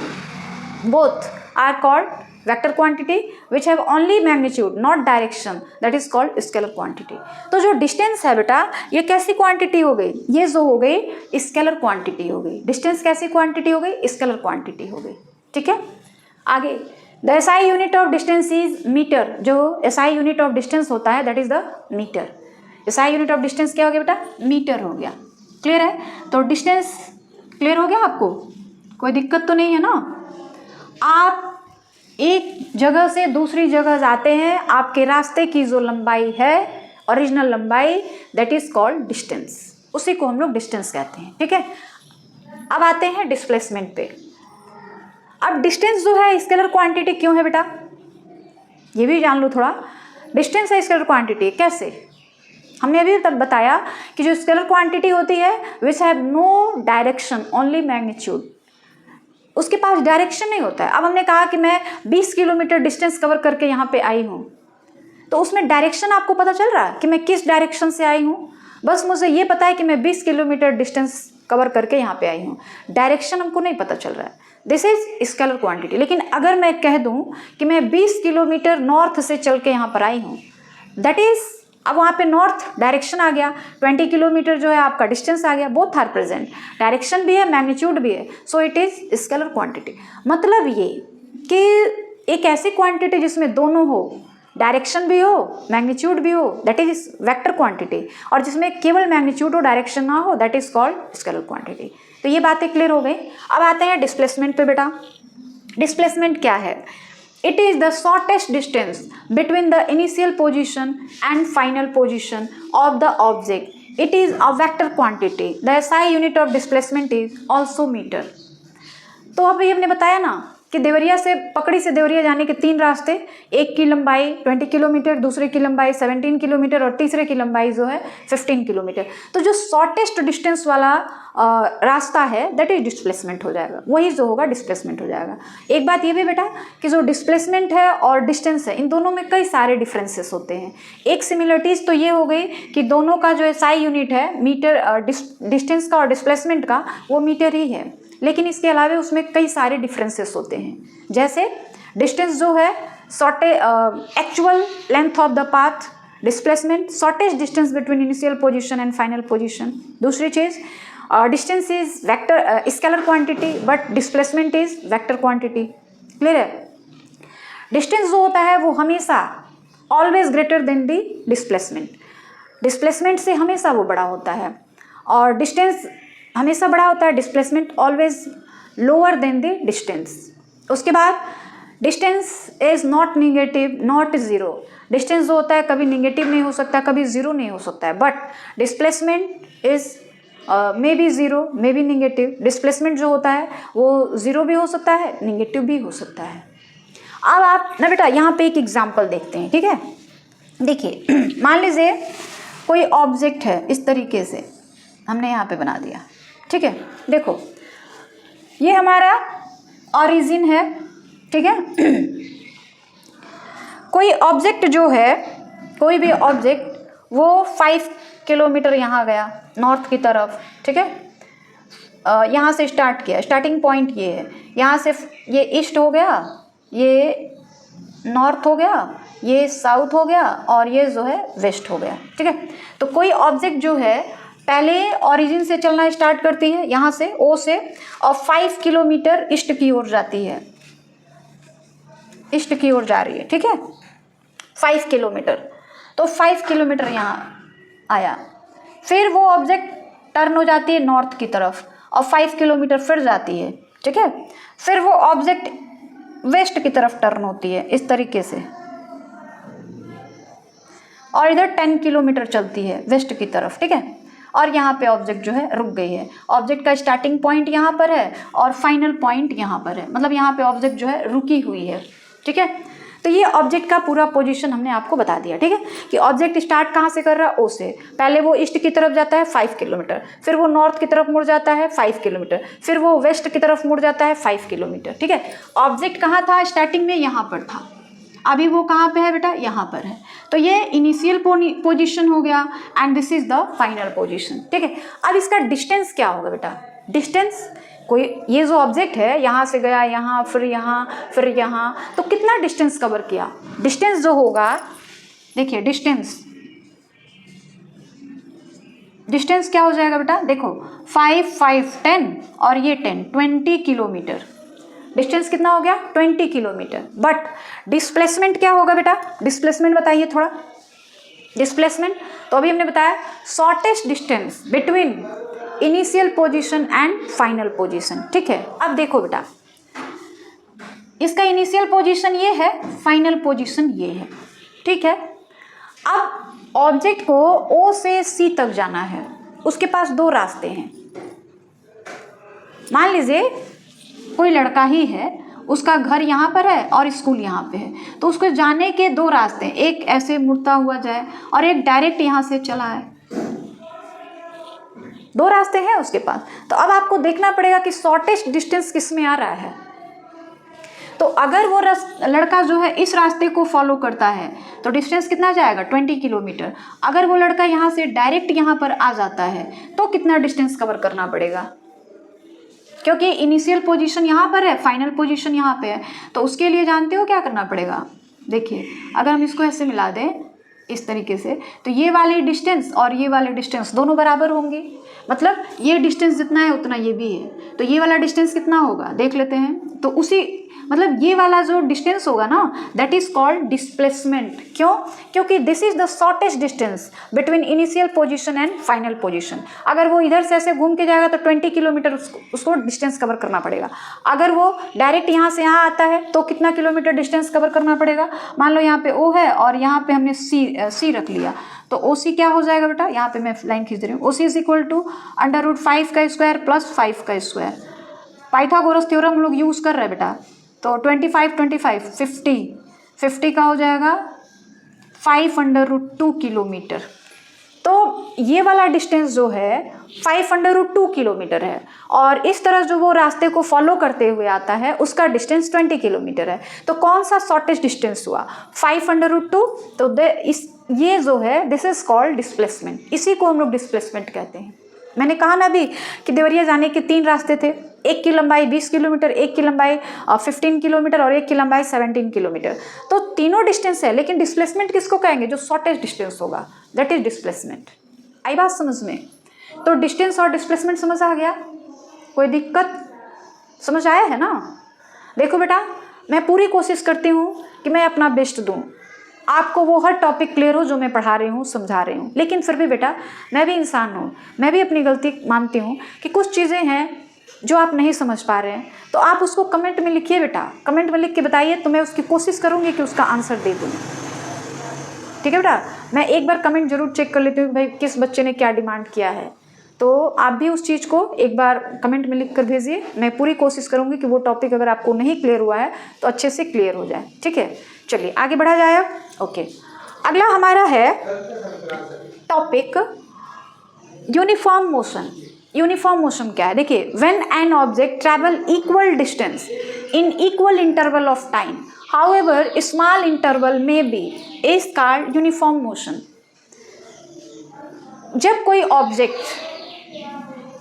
both are called vector quantity which have only magnitude not direction, that is called scalar quantity. तो जो डिस्टेंस है बेटा ये कैसी क्वांटिटी हो गई, ये जो हो गई स्केलर क्वांटिटी हो गई। डिस्टेंस कैसी क्वांटिटी हो गई, स्केलर क्वांटिटी हो गई, ठीक है। आगे the SI unit of distance is metre. जो एसआई यूनिट ऑफ डिस्टेंस होता है that is the metre. SI unit of distance क्या हो गया बेटा, मीटर हो गया। क्लियर है, तो डिस्टेंस क्लियर हो गया आपको, कोई दिक्कत तो नहीं है ना। आप एक जगह से दूसरी जगह जाते हैं, आपके रास्ते की जो लंबाई है ओरिजिनल लंबाई दैट इज कॉल्ड डिस्टेंस, उसी को हम लोग डिस्टेंस कहते हैं, ठीक है। अब आते हैं डिस्प्लेसमेंट पे। अब डिस्टेंस जो है स्केलर क्वांटिटी क्यों है बेटा, ये भी जान लो थोड़ा। डिस्टेंस है स्केलर क्वांटिटी कैसे, हमने अभी तक बताया कि जो स्केलर क्वांटिटी होती है which have no direction only magnitude, उसके पास डायरेक्शन नहीं होता है। अब हमने कहा कि मैं 20 किलोमीटर डिस्टेंस कवर करके यहाँ पे आई हूँ, तो उसमें डायरेक्शन आपको पता चल रहा है कि मैं किस डायरेक्शन से आई हूँ, बस मुझे ये पता है कि मैं 20 किलोमीटर डिस्टेंस कवर करके यहाँ पे आई हूँ, डायरेक्शन हमको नहीं पता चल रहा है। This is scalar quantity. लेकिन अगर मैं कह दूं कि मैं 20 किलोमीटर नॉर्थ से चल के यहाँ पर आई हूँ, दैट इज, अब वहाँ पे नॉर्थ डायरेक्शन आ गया, 20 किलोमीटर जो है आपका डिस्टेंस आ गया, बोथ आर प्रेजेंट, डायरेक्शन भी है, मैग्नीट्यूड भी है, so it is scalar quantity. मतलब ये कि एक ऐसी क्वांटिटी जिसमें दोनों हो, डायरेक्शन भी हो, मैग्नीट्यूड भी हो, दैट इज वेक्टर क्वांटिटी, और जिसमें केवल मैग्नीट्यूड और डायरेक्शन ना हो, that is called scalar quantity. तो ये बातें क्लियर हो गई। अब आते हैं डिस्प्लेसमेंट पे बेटा। डिस्प्लेसमेंट क्या है? It is the shortest distance between the initial position and final position of the object. It is a vector quantity. The SI unit of displacement is also metre. तो अभी हमने बताया ना कि देवरिया से, पकड़ी से देवरिया जाने के 3 रास्ते, एक की लंबाई 20 किलोमीटर, दूसरे की लंबाई 17 किलोमीटर और तीसरे की लंबाई जो है 15 किलोमीटर। तो जो शॉर्टेस्ट डिस्टेंस वाला रास्ता है दैट इज डिस्प्लेसमेंट हो जाएगा, वही जो होगा डिस्प्लेसमेंट हो जाएगा। एक बात ये भी बेटा कि जो डिस्प्लेसमेंट है और डिस्टेंस है, इन दोनों में कई सारे डिफरेंसेस होते हैं। एक सिमिलरिटीज़ तो ये हो गई कि दोनों का जो SI यूनिट है मीटर, डिस्टेंस का और डिस्प्लेसमेंट का, वो मीटर ही है, लेकिन इसके अलावा उसमें कई सारे डिफरेंसेस होते हैं। जैसे डिस्टेंस जो है actual length of the path, displacement shortest distance between initial position and final position. दूसरी चीज़, distance is vector scalar quantity but displacement is vector quantity. Clear है? डिस्टेंस जो होता है वो हमेशा always greater than the displacement, displacement से हमेशा वो बड़ा होता है, और डिस्टेंस हमेशा बड़ा होता है, displacement always lower than the distance. उसके बाद distance is not negative not zero. Distance जो होता है कभी निगेटिव नहीं हो सकता, कभी ज़ीरो नहीं हो सकता है, but displacement is may be zero may be negative. Displacement जो होता है वो ज़ीरो भी हो सकता है, निगेटिव भी हो सकता है। अब आप ना बेटा यहाँ पे एक एग्जाम्पल देखते हैं, ठीक है? देखिए, मान लीजिए कोई ऑब्जेक्ट है, इस तरीके से हमने यहाँ पे बना दिया, ठीक है? देखो, ये हमारा ऑरिजिन है, ठीक है? कोई ऑब्जेक्ट जो है, कोई भी ऑब्जेक्ट, वो 5 किलोमीटर यहाँ गया नॉर्थ की तरफ, ठीक है? यहाँ से स्टार्ट किया, स्टार्टिंग पॉइंट ये है, यहाँ से ये ईस्ट हो गया, ये नॉर्थ हो गया, ये साउथ हो गया, और ये जो है वेस्ट हो गया, ठीक है? तो कोई ऑब्जेक्ट जो है पहले ओरिजिन से चलना स्टार्ट करती है, यहाँ से ओ से, और 5 किलोमीटर ईस्ट की ओर जाती है, ईस्ट की ओर जा रही है, ठीक है? 5 किलोमीटर, तो 5 किलोमीटर यहाँ आया, फिर वो ऑब्जेक्ट टर्न हो जाती है नॉर्थ की तरफ और 5 किलोमीटर फिर जाती है, ठीक है? फिर वो ऑब्जेक्ट वेस्ट की तरफ टर्न होती है इस तरीके से, और इधर 10 किलोमीटर चलती है वेस्ट की तरफ, ठीक है? और यहाँ पे ऑब्जेक्ट जो है रुक गई है। ऑब्जेक्ट का स्टार्टिंग पॉइंट यहाँ पर है और फाइनल पॉइंट यहाँ पर है, मतलब यहाँ पे ऑब्जेक्ट जो है रुकी हुई है, ठीक है? तो ये ऑब्जेक्ट का पूरा पोजीशन हमने आपको बता दिया, ठीक है? कि ऑब्जेक्ट स्टार्ट कहाँ से कर रहा है? ओ से। पहले वो ईस्ट की तरफ जाता है 5 किलोमीटर, फिर वो नॉर्थ की तरफ मुड़ जाता है 5 किलोमीटर, फिर वो वेस्ट की तरफ मुड़ जाता है 5 किलोमीटर, ठीक है? ऑब्जेक्ट कहाँ था स्टार्टिंग में? यहाँ पर था, अभी वो कहाँ पे है बेटा? यहाँ पर है। तो ये इनिशियल पोजीशन हो गया and this is the final position, ठीक है? अब इसका डिस्टेंस क्या होगा बेटा? डिस्टेंस, कोई ये जो ऑब्जेक्ट है यहाँ से गया यहाँ, फिर यहाँ, फिर यहाँ, तो कितना डिस्टेंस कवर किया? डिस्टेंस जो होगा, देखिए डिस्टेंस क्या हो जाएगा बेटा? देखो 5 5 10 और ये 10 20 किलोमीटर। डिस्टेंस कितना हो गया? 20 किलोमीटर। बट डिस्प्लेसमेंट क्या होगा बेटा? डिस्प्लेसमेंट बताइए थोड़ा। डिस्प्लेसमेंट तो अभी हमने बताया shortest distance between initial position and final position, ठीक है? अब देखो बेटा, इसका इनिशियल पोजीशन ये है, फाइनल पोजीशन ये है, ठीक है? अब ऑब्जेक्ट को ओ से सी तक जाना है, उसके पास 2 रास्ते हैं। मान लीजिए कोई लड़का ही है, उसका घर यहाँ पर है और स्कूल यहाँ पे है, तो उसको जाने के 2 रास्ते हैं, एक ऐसे मुड़ता हुआ जाए और एक डायरेक्ट यहाँ से चला है। 2 रास्ते हैं उसके पास। तो अब आपको देखना पड़ेगा कि शॉर्टेस्ट डिस्टेंस किस में आ रहा है। तो अगर वो लड़का जो है इस रास्ते को फॉलो करता है तो डिस्टेंस कितना जाएगा? 20 किलोमीटर। अगर वो लड़का यहाँ से डायरेक्ट यहाँ पर आ जाता है तो कितना डिस्टेंस कवर करना पड़ेगा? क्योंकि इनिशियल पोजीशन यहाँ पर है, फाइनल पोजीशन यहाँ पे है। तो उसके लिए जानते हो क्या करना पड़ेगा, देखिए अगर हम इसको ऐसे मिला दें इस तरीके से, तो ये वाली डिस्टेंस और ये वाली डिस्टेंस दोनों बराबर होंगी, मतलब ये डिस्टेंस जितना है उतना ये भी है। तो ये वाला डिस्टेंस कितना होगा देख लेते हैं। तो उसी मतलब ये वाला जो डिस्टेंस होगा ना, दैट इज कॉल्ड डिस्प्लेसमेंट। क्यों? क्योंकि this is the shortest distance between initial position and final position. अगर वो इधर से ऐसे घूम के जाएगा तो 20 किलोमीटर उसको डिस्टेंस कवर करना पड़ेगा। अगर वो डायरेक्ट यहाँ से यहाँ आता है तो कितना किलोमीटर डिस्टेंस कवर करना पड़ेगा। मान लो यहाँ पे O है और यहाँ पे हमने C रख लिया, तो OC क्या हो जाएगा बेटा, यहाँ पे मैं लाइन खींच रही हूँ, OC इज इक्वल टू √5 का स्क्वायर प्लस 5 का स्क्वायर। पाइथागोरस थ्योरम हम लोग यूज़ कर रहे हैं बेटा। तो 25 50 का हो जाएगा 5√2 किलोमीटर। तो ये वाला डिस्टेंस जो है 5√2 किलोमीटर है, और इस तरह जो वो रास्ते को फॉलो करते हुए आता है उसका डिस्टेंस 20 किलोमीटर है। तो कौन सा शॉर्टेस्ट डिस्टेंस हुआ, 5√2। तो ये जो है दिस इज कॉल्ड डिस्प्लेसमेंट, इसी को हम लोग डिस्प्लेसमेंट कहते हैं। मैंने कहा ना अभी कि देवरिया जाने के 3 रास्ते थे, एक की लंबाई 20 किलोमीटर, एक की लंबाई 15 किलोमीटर और एक की लंबाई 17 किलोमीटर। तो तीनों डिस्टेंस है, लेकिन डिस्प्लेसमेंट किसको कहेंगे, जो शॉर्टेस्ट डिस्टेंस होगा, दैट इज डिस्प्लेसमेंट। आई बात समझ में? तो डिस्टेंस और डिस्प्लेसमेंट समझ आ गया, कोई दिक्कत समझ आया है ना? देखो बेटा, मैं पूरी कोशिश करती हूँ कि मैं अपना बेस्ट दूँ, आपको वो हर टॉपिक क्लियर हो जो मैं पढ़ा रही हूँ, समझा रही हूँ। लेकिन फिर भी बेटा मैं भी इंसान हूँ, मैं भी अपनी गलती मानती हूँ कि कुछ चीज़ें हैं जो आप नहीं समझ पा रहे हैं, तो आप उसको कमेंट में लिखिए बेटा, कमेंट में लिख के बताइए, तो मैं उसकी कोशिश करूँगी कि उसका आंसर दे दूँ। ठीक है बेटा, मैं एक बार कमेंट जरूर चेक कर लेती हूँ भाई किस बच्चे ने क्या डिमांड किया है। तो आप भी उस चीज़ को एक बार कमेंट में लिख कर भेजिए, मैं पूरी कोशिश करूँगी कि वो टॉपिक अगर आपको नहीं क्लियर हुआ है तो अच्छे से क्लियर हो जाए। ठीक है, चलिए आगे बढ़ा जाए अब। ओके, अगला हमारा है topic uniform motion. Uniform motion क्या है, देखिए, when an object travel equal distance in equal interval of time, however small interval में be, is called uniform motion. जब कोई object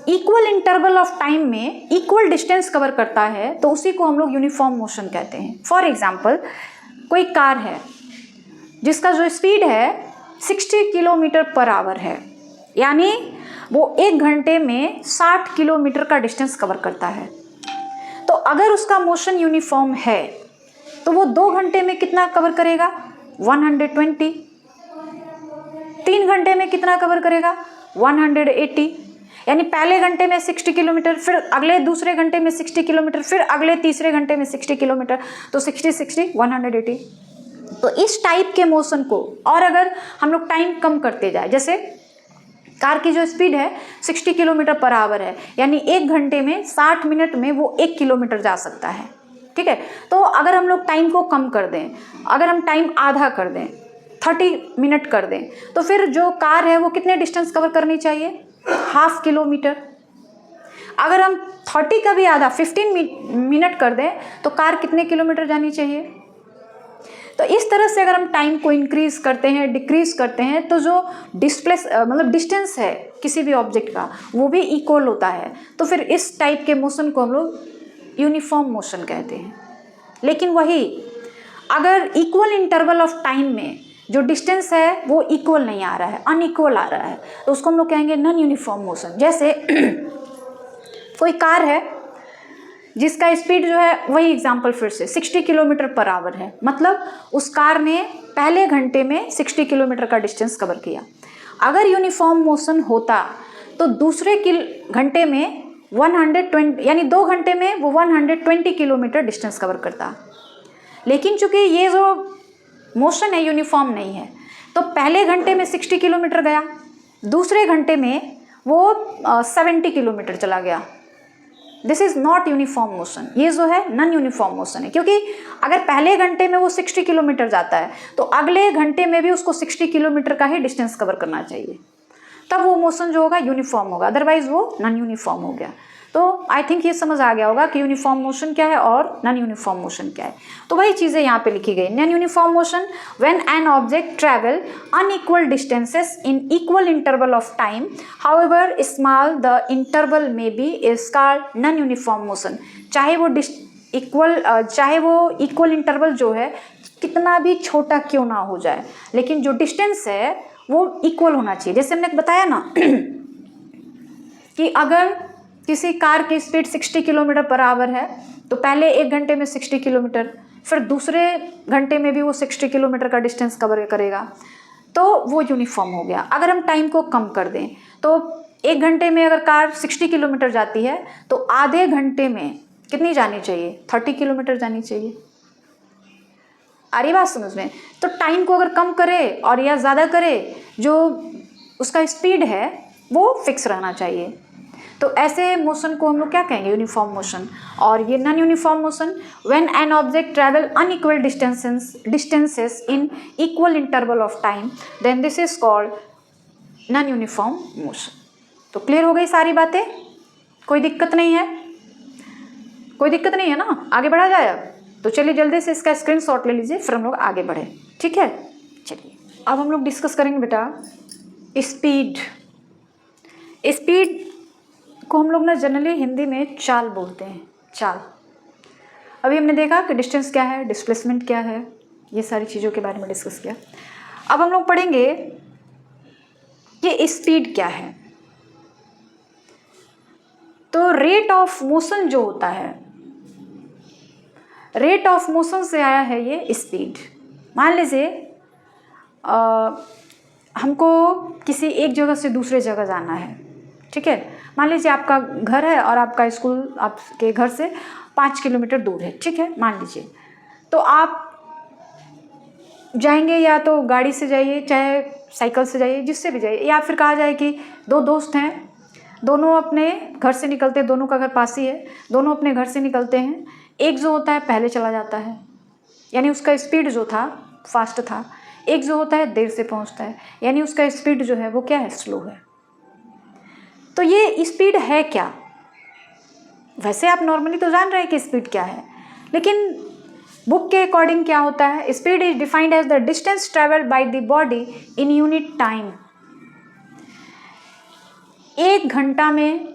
equal interval of time में इक्वल डिस्टेंस कवर करता है तो उसी को हम लोग यूनिफॉर्म मोशन कहते हैं। फॉर एग्जाम्पल, कोई कार है जिसका जो स्पीड है 60 किलोमीटर पर आवर है, यानी वो 1 घंटे में 60 किलोमीटर का डिस्टेंस कवर करता है। तो अगर उसका मोशन यूनिफॉर्म है तो वो 2 घंटे में कितना कवर करेगा, 120। 3 घंटे में कितना कवर करेगा, 180। यानी पहले घंटे में 60 किलोमीटर, फिर अगले दूसरे घंटे में 60 किलोमीटर, फिर अगले तीसरे घंटे में 60 किलोमीटर, तो 60 180। तो इस टाइप के मोशन को, और अगर हम लोग टाइम कम करते जाए, जैसे कार की जो स्पीड है 60 किलोमीटर पर आवर है, यानी 1 घंटे में 60 मिनट में वो 1 किलोमीटर जा सकता है। ठीक है, तो अगर हम लोग टाइम को कम कर दें, अगर हम टाइम आधा कर दें, 30 मिनट कर दें, तो फिर जो कार है वो कितने डिस्टेंस कवर करनी चाहिए, ½ किलोमीटर। अगर हम 30 का भी आधा 15 मिनट कर दें तो कार कितने किलोमीटर जानी चाहिए। तो इस तरह से अगर हम टाइम को इंक्रीज करते हैं, डिक्रीज करते हैं, तो जो मतलब डिस्टेंस है किसी भी ऑब्जेक्ट का वो भी इक्वल होता है। तो फिर इस टाइप के मोशन को हम लोग यूनिफॉर्म मोशन कहते हैं। लेकिन वही अगर इक्वल इंटरवल ऑफ टाइम में जो डिस्टेंस है वो इक्वल नहीं आ रहा है, अनइक्वल आ रहा है, तो उसको हम लोग कहेंगे नॉन यूनिफॉर्म मोशन। जैसे कोई कार है जिसका स्पीड जो है, वही एग्जांपल फिर से 60 किलोमीटर पर आवर है, मतलब उस कार ने पहले घंटे में 60 किलोमीटर का डिस्टेंस कवर किया। अगर यूनिफॉर्म मोशन होता तो दूसरे घंटे में 120, यानी 2 घंटे में वो 120 किलोमीटर डिस्टेंस कवर करता। लेकिन चूंकि ये जो मोशन है यूनिफॉर्म नहीं है, तो पहले घंटे में 60 किलोमीटर गया, दूसरे घंटे में वो 70 किलोमीटर चला गया। This is not uniform motion, ये जो है नॉन यूनिफॉर्म मोशन है। क्योंकि अगर पहले घंटे में वो 60 किलोमीटर जाता है तो अगले घंटे में भी उसको 60 किलोमीटर का ही डिस्टेंस कवर करना चाहिए, तब वो मोशन जो होगा यूनिफॉर्म होगा, अदरवाइज वो नॉन यूनिफॉर्म हो गया। तो आई थिंक ये समझ आ गया होगा कि यूनिफॉर्म मोशन क्या है और नॉन यूनिफॉर्म मोशन क्या है। तो वही चीज़ें यहाँ पे लिखी गई। Non uniform motion when an object travel unequal distances in equal interval of time however small the interval में be is called non uniform motion. चाहे वो इक्वल इंटरवल जो है कितना भी छोटा क्यों ना हो जाए, लेकिन जो डिस्टेंस है वो इक्वल होना चाहिए। जैसे हमने बताया ना कि अगर किसी कार की स्पीड 60 किलोमीटर पर आवर है तो पहले 1 घंटे में 60 किलोमीटर, फिर दूसरे घंटे में भी वो 60 किलोमीटर का डिस्टेंस कवर करेगा, तो वो यूनिफॉर्म हो गया। अगर हम टाइम को कम कर दें तो 1 घंटे में अगर कार 60 किलोमीटर जाती है तो आधे घंटे में कितनी जानी चाहिए? 30 किलोमीटर जानी चाहिए। आ रही बात समझ में? तो टाइम को अगर कम करे और या ज़्यादा करे, जो उसका स्पीड है वो फिक्स रहना चाहिए। तो ऐसे मोशन को हम लोग क्या कहेंगे? Uniform motion. और ये non uniform motion when an object travel unequal distances in equal interval of time then this is called non uniform motion. तो क्लियर हो गई सारी बातें? कोई दिक्कत नहीं है? कोई दिक्कत नहीं है ना? आगे बढ़ा जाए अब? तो चलिए जल्दी से इसका स्क्रीनशॉट ले लीजिए, फिर हम लोग आगे बढ़े। ठीक है, चलिए अब हम लोग डिस्कस करेंगे बेटा स्पीड। स्पीड को हम लोग ना जनरली हिंदी में चाल बोलते हैं, चाल। अभी हमने देखा कि डिस्टेंस क्या है, डिस्प्लेसमेंट क्या है, ये सारी चीज़ों के बारे में डिस्कस किया। अब हम लोग पढ़ेंगे कि स्पीड क्या है। तो रेट ऑफ मोशन जो होता है, रेट ऑफ मोशन से आया है ये स्पीड। मान लीजिए हमको किसी एक जगह से दूसरे जगह जाना है, ठीक है। मान लीजिए आपका घर है और आपका स्कूल आपके घर से 5 किलोमीटर दूर है, ठीक है, मान लीजिए। तो आप जाएंगे या तो गाड़ी से जाइए, चाहे साइकिल से जाइए, जिससे भी जाइए, या फिर कहा जाए कि 2 दोस्त हैं, दोनों अपने घर से निकलते हैं, दोनों का घर पास ही है, दोनों अपने घर से निकलते हैं। एक जो होता है पहले चला जाता है, यानी उसका स्पीड जो था फास्ट था। एक जो होता है देर से पहुंचता है, यानी उसका स्पीड जो है वो क्या है? स्लो है। तो ये स्पीड है क्या? वैसे आप नॉर्मली तो जान रहे हैं कि स्पीड क्या है, लेकिन बुक के अकॉर्डिंग क्या होता है? Speed is defined as the distance travelled by the body in unit time. 1 घंटा में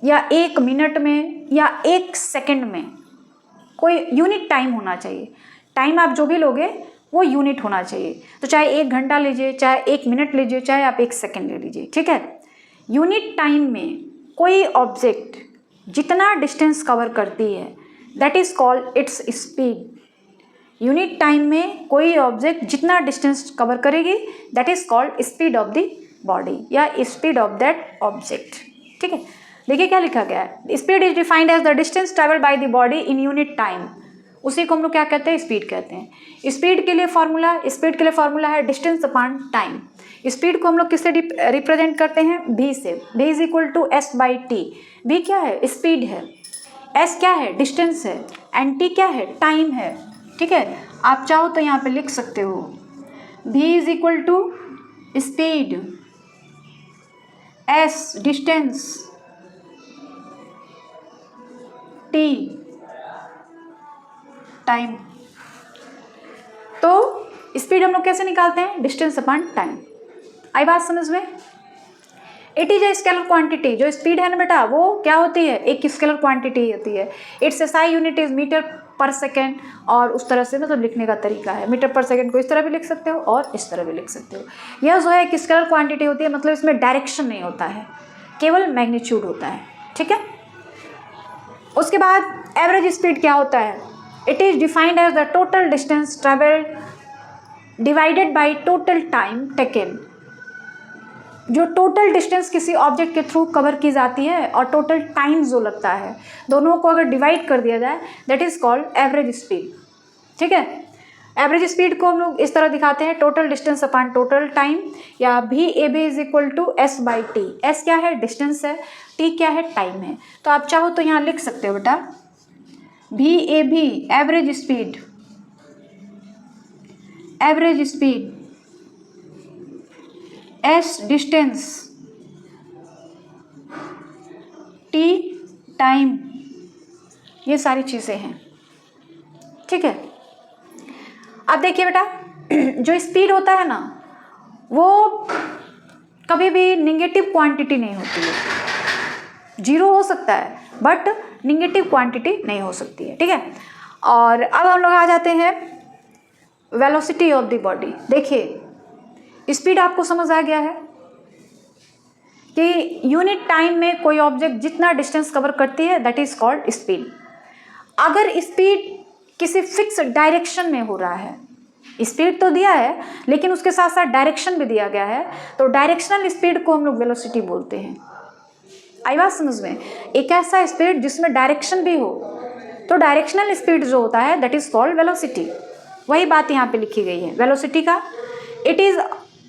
या 1 मिनट में या 1 सेकंड में कोई यूनिट टाइम होना चाहिए। टाइम आप जो भी लोगे वो यूनिट होना चाहिए। तो चाहे 1 घंटा लीजिए, चाहे 1 मिनट लीजिए, चाहे आप 1 सेकंड ले लीजिए, ठीक है। यूनिट टाइम में कोई ऑब्जेक्ट जितना डिस्टेंस कवर करती है that is called its speed. Unit time में कोई ऑब्जेक्ट जितना डिस्टेंस कवर करेगी that is called speed of the body या स्पीड ऑफ दैट ऑब्जेक्ट, ठीक है। देखिए क्या लिखा गया है, speed is defined as the distance travel by the body in unit time. उसी को हम लोग क्या कहते हैं? स्पीड कहते हैं। स्पीड के लिए फॉर्मूला है डिस्टेंस अपॉन टाइम। स्पीड को हम लोग किससे रिप्रेजेंट करते हैं? v से। v is equal to s by t. v क्या है? स्पीड है। s क्या है? डिस्टेंस है। एंड t क्या है? टाइम है, ठीक है। आप चाहो तो यहाँ पे लिख सकते हो v is equal to speed, s distance, t time. तो स्पीड हम लोग कैसे निकालते हैं? Distance upon time. आई बात समझ में? It is a scalar quantity. जो स्पीड है ना बेटा वो क्या होती है? एक स्केलर क्वांटिटी होती है। Its SI unit is metre per second. और उस तरह से मतलब लिखने का तरीका है, मीटर पर सेकेंड को इस तरह भी लिख सकते हो और इस तरह भी लिख सकते हो। यह जो है एक स्केलर क्वांटिटी होती है, मतलब इसमें डायरेक्शन नहीं होता है, केवल मैग्नीट्यूड होता है, ठीक है। उसके बाद एवरेज स्पीड क्या होता है? It is defined as the total distance travelled divided by total time taken. जो टोटल डिस्टेंस किसी ऑब्जेक्ट के थ्रू कवर की जाती है और टोटल टाइम जो लगता है, दोनों को अगर डिवाइड कर दिया जाए that is called average speed, ठीक है। एवरेज स्पीड को हम लोग इस तरह दिखाते हैं, total distance upon total time, या v a b is equal to s by t. S क्या है? डिस्टेंस है। टी क्या है? टाइम है। तो आप चाहो तो यहाँ लिख सकते हो बेटा भी ए भी average speed, S distance, T time, ये सारी चीज़ें हैं। ठीक है, अब देखिए बेटा, जो स्पीड होता है ना वो कभी भी निगेटिव क्वांटिटी नहीं होती है। जीरो हो सकता है बट निगेटिव क्वांटिटी नहीं हो सकती है। ठीक है, और अब हम लोग आ जाते हैं वेलोसिटी ऑफ द बॉडी। देखिए स्पीड आपको समझ आ गया है कि यूनिट टाइम में कोई ऑब्जेक्ट जितना डिस्टेंस कवर करती है दैट इज कॉल्ड स्पीड। अगर स्पीड किसी फिक्स डायरेक्शन में हो रहा है, स्पीड तो दिया है लेकिन उसके साथ साथ डायरेक्शन भी दिया गया है, तो डायरेक्शनल स्पीड को हम लोग वेलोसिटी बोलते हैं। आई बात समझ में? एक ऐसा स्पीड जिसमें डायरेक्शन भी हो, तो डायरेक्शनल स्पीड जो होता है दैट इज कॉल्ड वेलोसिटी। वही बात यहाँ पे लिखी गई है वेलोसिटी का। It is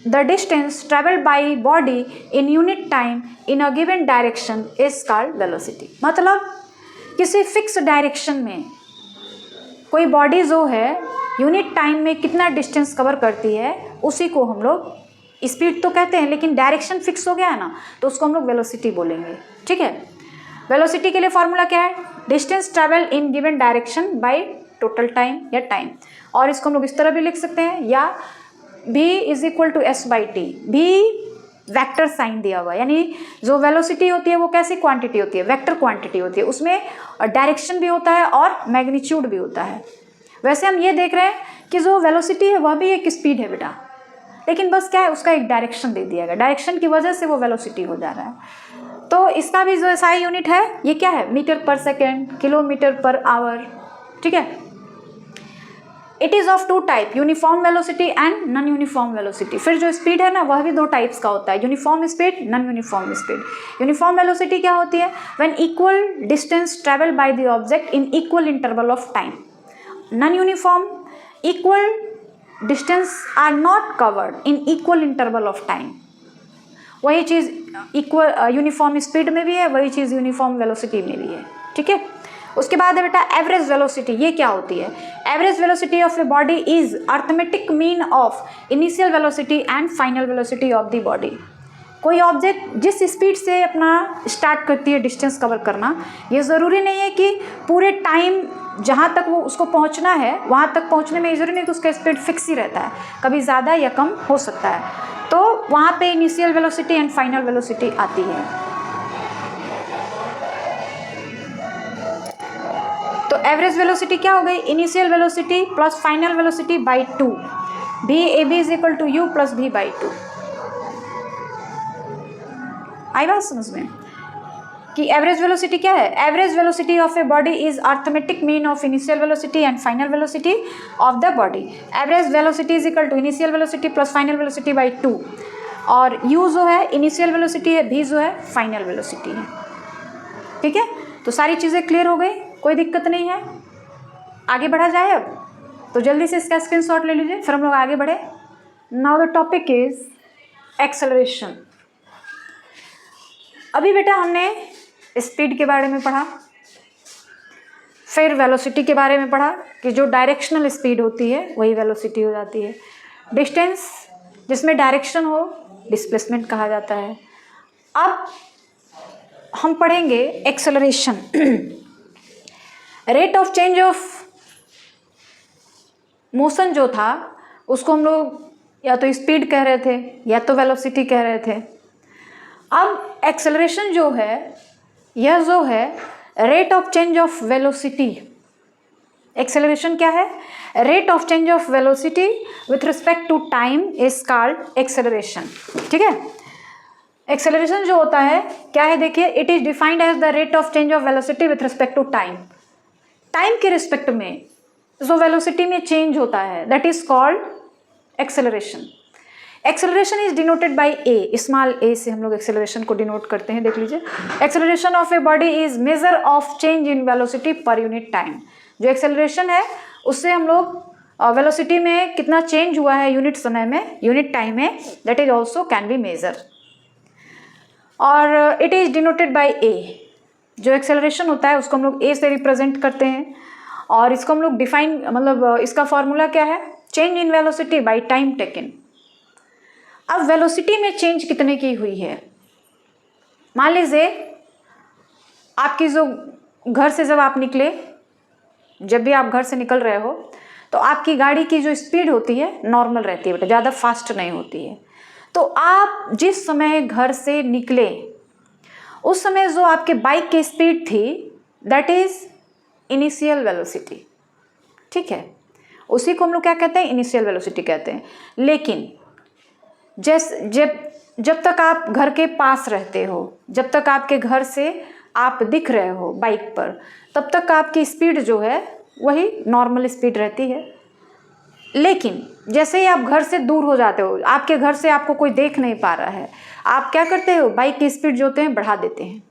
the distance travelled by body in unit time in a given direction is called velocity. मतलब किसी फिक्स डायरेक्शन में कोई बॉडी जो है यूनिट टाइम में कितना डिस्टेंस कवर करती है उसी को हम लोग स्पीड तो कहते हैं, लेकिन डायरेक्शन फिक्स हो गया है ना तो उसको हम लोग वेलोसिटी बोलेंगे। ठीक है, वेलोसिटी के लिए फॉर्मूला क्या है? Distance travel in given direction by total time या टाइम। और इसको हम लोग इस तरह भी लिख सकते हैं, या v is equal to s by t. V vector sign दिया हुआ है, यानी जो वेलोसिटी होती है वो कैसी क्वांटिटी होती है? वेक्टर क्वांटिटी होती है, उसमें डायरेक्शन भी होता है और मैग्नीट्यूड भी होता है। वैसे हम ये देख रहे हैं कि जो वेलोसिटी है वह भी एक स्पीड है बेटा, लेकिन बस क्या है उसका एक डायरेक्शन दे दिया गया, डायरेक्शन की वजह से वो वेलोसिटी हो जा रहा है। तो इसका भी जो SI यूनिट है ये क्या है? मीटर पर सेकेंड, किलोमीटर पर आवर। ठीक है, it is of two type, uniform velocity and non uniform velocity. फिर जो स्पीड है ना वह भी दो टाइप्स का होता है, uniform speed, non uniform speed. Uniform velocity क्या होती है? When equal distance travel by the object in equal interval of time. Non uniform, equal distance are not covered in equal interval of time. वही चीज़ equal uniform speed में भी है, वही चीज़ uniform velocity में भी है। ठीक है, उसके बाद है बेटा एवरेज वेलोसिटी। ये क्या होती है? Average velocity of a body is arithmetic mean of initial velocity and final velocity of the body. कोई ऑब्जेक्ट जिस स्पीड से अपना स्टार्ट करती है डिस्टेंस कवर करना, ये ज़रूरी नहीं है कि पूरे टाइम जहाँ तक वो उसको पहुँचना है वहाँ तक पहुँचने में ज़रूरी नहीं कि उसका स्पीड फिक्स ही रहता है, कभी ज़्यादा या कम हो सकता है। तो वहाँ पे initial velocity and final velocity आती है। तो एवरेज वेलोसिटी क्या हो गई? Initial velocity plus final velocity by 2। V a b is equal to u plus v by 2। आई बात समझ में कि एवरेज वेलोसिटी क्या है? Average velocity of a body is arithmetic mean of initial velocity and final velocity of the body. Average velocity is equal to initial velocity plus final velocity by 2। और u जो है initial velocity है, v जो है final velocity है। ठीक है, तो सारी चीज़ें क्लियर हो गई, कोई दिक्कत नहीं है। आगे बढ़ा जाए अब, तो जल्दी से इसका स्क्रीनशॉट ले लीजिए, फिर हम लोग आगे बढ़े। Now the topic is acceleration. अभी बेटा हमने स्पीड के बारे में पढ़ा, फिर वेलोसिटी के बारे में पढ़ा कि जो डायरेक्शनल स्पीड होती है वही वेलोसिटी हो जाती है। डिस्टेंस जिसमें डायरेक्शन हो डिस्प्लेसमेंट कहा जाता है। अब हम पढ़ेंगे acceleration. Rate of change of motion जो था उसको हम लोग या तो स्पीड कह रहे थे या तो वेलोसिटी कह रहे थे। अब एक्सेलरेशन जो है यह जो है rate of change of velocity. Acceleration क्या है? Rate of change of velocity with respect to time is called acceleration. ठीक है, एक्सेलरेशन जो होता है क्या है? देखिए, it is defined as the rate of change of velocity with respect to time. Time के रिस्पेक्ट में जो वेलोसिटी में चेंज होता है that is called acceleration. Acceleration is denoted by A, small A से हम लोग एक्सेलरेशन को डिनोट करते हैं। देख लीजिए, acceleration of a body is measure of change in velocity per unit time. जो एक्सेलरेशन है उससे हम लोग वेलोसिटी में कितना चेंज हुआ है यूनिट समय में, यूनिट टाइम में, that is also can be measure. और it is denoted by a. जो एक्सेलरेशन होता है उसको हम लोग ए से रिप्रेजेंट करते हैं। और इसको हम लोग डिफाइन, मतलब इसका फॉर्मूला क्या है? Change in velocity by time taken. अब वेलोसिटी में चेंज कितने की हुई है? मान लीजिए आपकी जो घर से जब आप निकले, जब भी आप घर से निकल रहे हो तो आपकी गाड़ी की जो स्पीड होती है नॉर्मल रहती है बेटा, ज़्यादा फास्ट नहीं होती है। तो आप जिस समय घर से निकले उस समय जो आपके बाइक की स्पीड थी दैट इज इनिशियल वेलोसिटी, ठीक है, उसी को हम लोग क्या कहते हैं, इनिशियल वेलोसिटी कहते हैं। लेकिन जब तक आप घर के पास रहते हो, जब तक आपके घर से आप दिख रहे हो बाइक पर, तब तक आपकी स्पीड जो है वही नॉर्मल स्पीड रहती है। लेकिन जैसे ही आप घर से दूर हो जाते हो, आपके घर से आपको कोई देख नहीं पा रहा है, आप क्या करते हो, बाइक की स्पीड जो होते हैं बढ़ा देते हैं।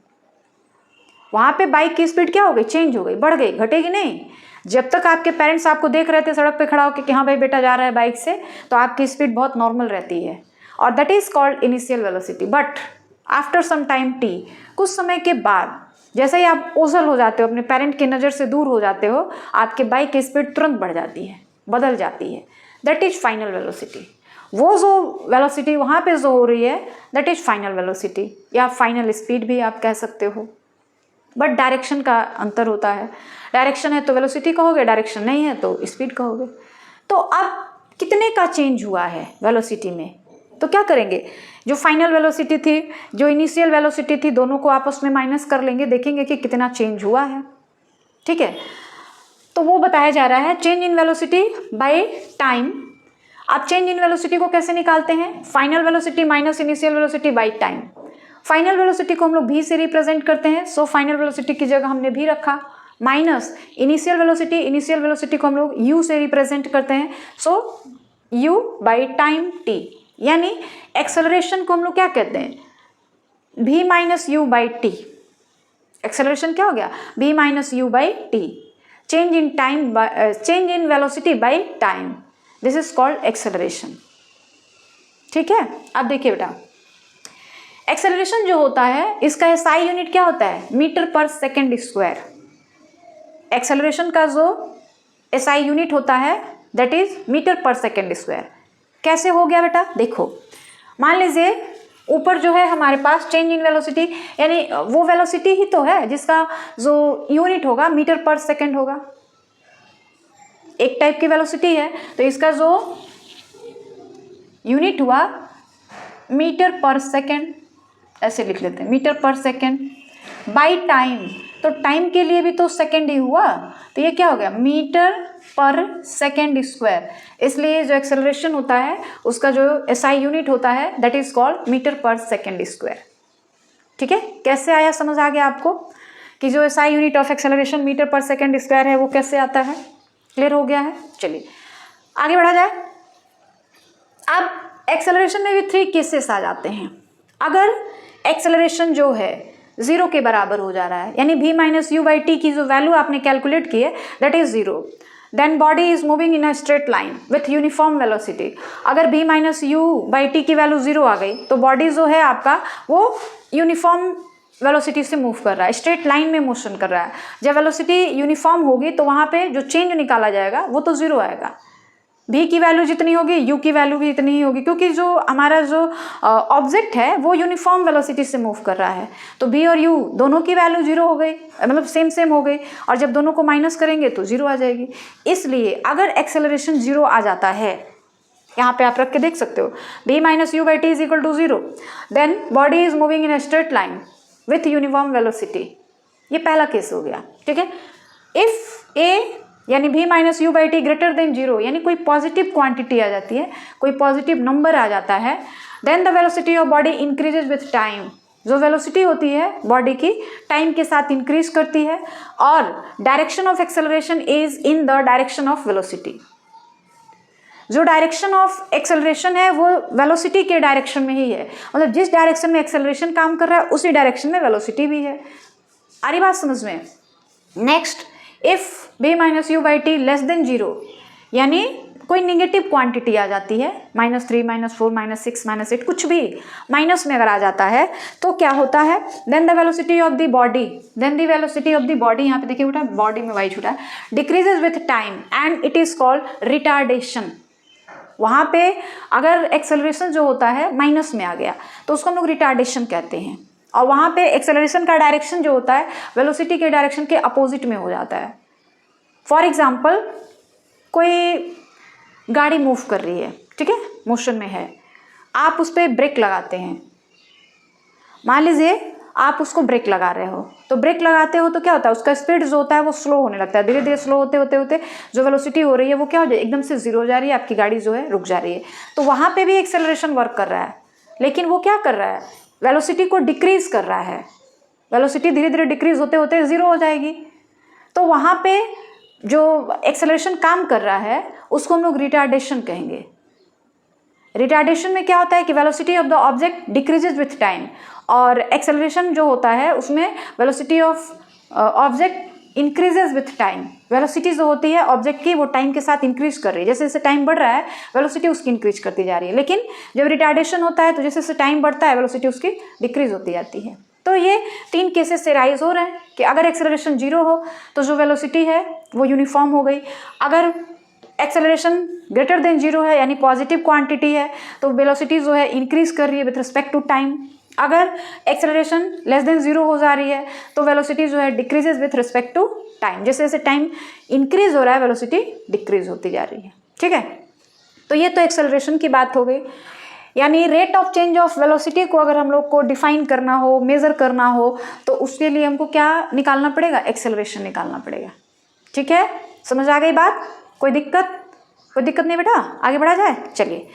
वहाँ पे बाइक की स्पीड क्या हो गई, चेंज हो गई, बढ़ गई, घटेगी नहीं। जब तक आपके पेरेंट्स आपको देख रहे थे सड़क पे खड़ा होकर कि हाँ भाई बेटा जा रहा है बाइक से, तो आपकी स्पीड बहुत नॉर्मल रहती है और that is called initial velocity. But after some time t, कुछ समय के बाद जैसे ही आप ओझल हो जाते हो, अपने पेरेंट की नज़र से दूर हो जाते हो, आपके बाइक की स्पीड तुरंत बढ़ जाती है, बदल जाती है। That is final velocity. वो जो वेलोसिटी वहाँ पे जो हो रही है दैट इज फाइनल वेलोसिटी या फाइनल स्पीड भी आप कह सकते हो। बट डायरेक्शन का अंतर होता है, डायरेक्शन है तो वेलोसिटी कहोगे, डायरेक्शन नहीं है तो स्पीड कहोगे। तो अब कितने का चेंज हुआ है वेलोसिटी में, तो क्या करेंगे, जो फाइनल वेलोसिटी थी, जो इनिशियल वेलोसिटी थी, दोनों को आपस में माइनस कर लेंगे, देखेंगे कि कितना चेंज हुआ है, ठीक है। तो वो बताया जा रहा है change in velocity by time. आप चेंज इन वेलोसिटी को कैसे निकालते हैं, final velocity minus initial velocity by time. Final velocity को हम लोग v से रिप्रेजेंट करते हैं, सो फाइनल वेलोसिटी की जगह हमने v रखा, minus initial velocity, initial velocity को हम लोग u से रिप्रेजेंट करते हैं, सो u बाई टाइम t। यानी एक्सेलरेशन को हम लोग क्या कहते हैं, v minus u by T. Acceleration क्या हो गया, v minus u by T. Change in time, change in velocity by time, this is called acceleration, ठीक है। अब देखिए बेटा, एक्सेलरेशन जो होता है इसका SI यूनिट क्या होता है, metre per second square. Acceleration का जो SI यूनिट होता है that is metre per second square. कैसे हो गया बेटा, देखो मान लीजिए ऊपर जो है हमारे पास चेंज इन वेलोसिटी, यानी वो वेलोसिटी ही तो है जिसका जो यूनिट होगा मीटर पर सेकेंड होगा, एक टाइप की वेलोसिटी है तो इसका जो यूनिट हुआ मीटर पर सेकेंड, ऐसे लिख लेते हैं metre per second by time. तो टाइम के लिए भी तो सेकेंड ही हुआ, तो ये क्या हो गया, मीटर पर सेकेंड स्क्वायर। इसलिए जो एक्सेलरेशन होता है उसका जो SI यूनिट होता है that is called metre per second square, ठीक है। कैसे आया, समझ आ गया आपको कि जो SI unit of acceleration metre per second square है वो कैसे आता है, क्लियर हो गया है। चलिए आगे बढ़ा जाए। अब एक्सेलरेशन में भी 3 केसेस आ जाते हैं। अगर एक्सेलरेशन जो है 0 के बराबर हो जा रहा है, यानी v minus u by t की जो वैल्यू आपने कैलकुलेट की है that is 0, then body is moving in a straight line with uniform velocity. अगर v minus u by t की वैल्यू 0 आ गई तो बॉडी जो है आपका वो यूनिफॉर्म वेलोसिटी से मूव कर रहा है, स्ट्रेट लाइन में मोशन कर रहा है। जब वेलोसिटी यूनिफॉर्म होगी तो वहाँ पे जो चेंज निकाला जाएगा वो तो 0 आएगा। v की वैल्यू जितनी होगी u की वैल्यू भी इतनी ही होगी, क्योंकि जो हमारा जो ऑब्जेक्ट है वो यूनिफॉर्म वेलोसिटी से मूव कर रहा है। तो v और u दोनों की वैल्यू 0 हो गई, मतलब सेम हो गई, और जब दोनों को माइनस करेंगे तो 0 आ जाएगी। इसलिए अगर एक्सेलरेशन 0 आ जाता है, यहाँ पे आप रख के देख सकते हो, v minus u by t is equal to 0, then body is moving in a straight line with uniform velocity. ये पहला केस हो गया, ठीक है। इफ a यानी v minus u by t greater than 0, यानी कोई पॉजिटिव क्वांटिटी आ जाती है, कोई पॉजिटिव नंबर आ जाता है, then the velocity of body increases with time. जो वेलोसिटी होती है बॉडी की टाइम के साथ इंक्रीज करती है, और direction of acceleration is in the direction of velocity. जो डायरेक्शन ऑफ एक्सेलरेशन है वो वेलोसिटी के डायरेक्शन में ही है, मतलब जिस डायरेक्शन में एक्सेलरेशन काम कर रहा है उसी डायरेक्शन में वेलोसिटी भी है। आ रही बात समझ में। Next, if v minus u by T less than 0, यानी कोई निगेटिव क्वांटिटी आ जाती है, -3, -4, -6, -8, कुछ भी माइनस में अगर आ जाता है तो क्या होता है, then the velocity of the body, then the velocity of the body, यहाँ पे देखिए बेटा बॉडी में वाई छूटा है, decreases with time and it is called retardation. वहाँ पे अगर एक्सेलरेशन जो होता है माइनस में आ गया तो उसको हम लोग रिटार्डेशन कहते हैं। और वहाँ पे एक्सेलरेशन का डायरेक्शन जो होता है वेलोसिटी के डायरेक्शन के अपोजिट में हो जाता है। फॉर एग्जाम्पल कोई गाड़ी मूव कर रही है, ठीक है, मोशन में है, आप उस पर ब्रेक लगाते हैं। मान लीजिए आप उसको ब्रेक लगा रहे हो, तो ब्रेक लगाते हो तो क्या होता है, उसका स्पीड जो होता है वो स्लो होने लगता है। धीरे धीरे स्लो होते होते होते जो वेलोसिटी हो रही है वो क्या हो जाए, एकदम से जीरो हो जा रही है, आपकी गाड़ी जो है रुक जा रही है। तो वहाँ पे भी एक्सेलरेशन वर्क कर रहा है, लेकिन वो क्या कर रहा है, वेलोसिटी को डिक्रीज कर रहा है। वेलोसिटी धीरे धीरे डिक्रीज होते होते जीरो हो जाएगी। तो वहाँ पे जो एक्सेलरेशन काम कर रहा है उसको हम लोग रिटार्डेशन कहेंगे। रिटार्डेशन में क्या होता है कि velocity of the object decreases with time, और एक्सेलरेशन जो होता है उसमें velocity of object increases with time. Velocity जो होती है ऑब्जेक्ट की वो टाइम के साथ इंक्रीज कर रही है, जैसे जैसे टाइम बढ़ रहा है वेलोसिटी उसकी इंक्रीज करती जा रही है। लेकिन जब रिटार्डेशन होता है तो जैसे जैसे टाइम बढ़ता है वेलोसिटी उसकी डिक्रीज होती जाती है। तो ये 3 केसेस से राइज हो रहे हैं कि अगर एक्सेलरेशन 0 हो तो जो वेलोसिटी है वो यूनिफॉर्म हो गई, अगर एक्सेलरेशन ग्रेटर देन 0 है यानी पॉजिटिव क्वांटिटी है तो वेलोसिटी जो है इंक्रीज कर रही है विथ रिस्पेक्ट टू टाइम। अगर एक्सेलरेशन लेस देन 0 हो जा रही है तो वेलोसिटी जो है decreases with respect to time. जैसे जैसे टाइम इंक्रीज हो रहा है वेलोसिटी डिक्रीज होती जा रही है, ठीक है। तो ये तो एक्सेलरेशन की बात हो गई। यानी rate of change of velocity को अगर हम लोग को डिफाइन करना हो, मेजर करना हो, तो उसके लिए हमको क्या निकालना पड़ेगा, एक्सेलरेशन निकालना पड़ेगा, ठीक है। समझ आ गई बात, कोई दिक्कत नहीं बेटा, आगे बढ़ा जाए। चलिए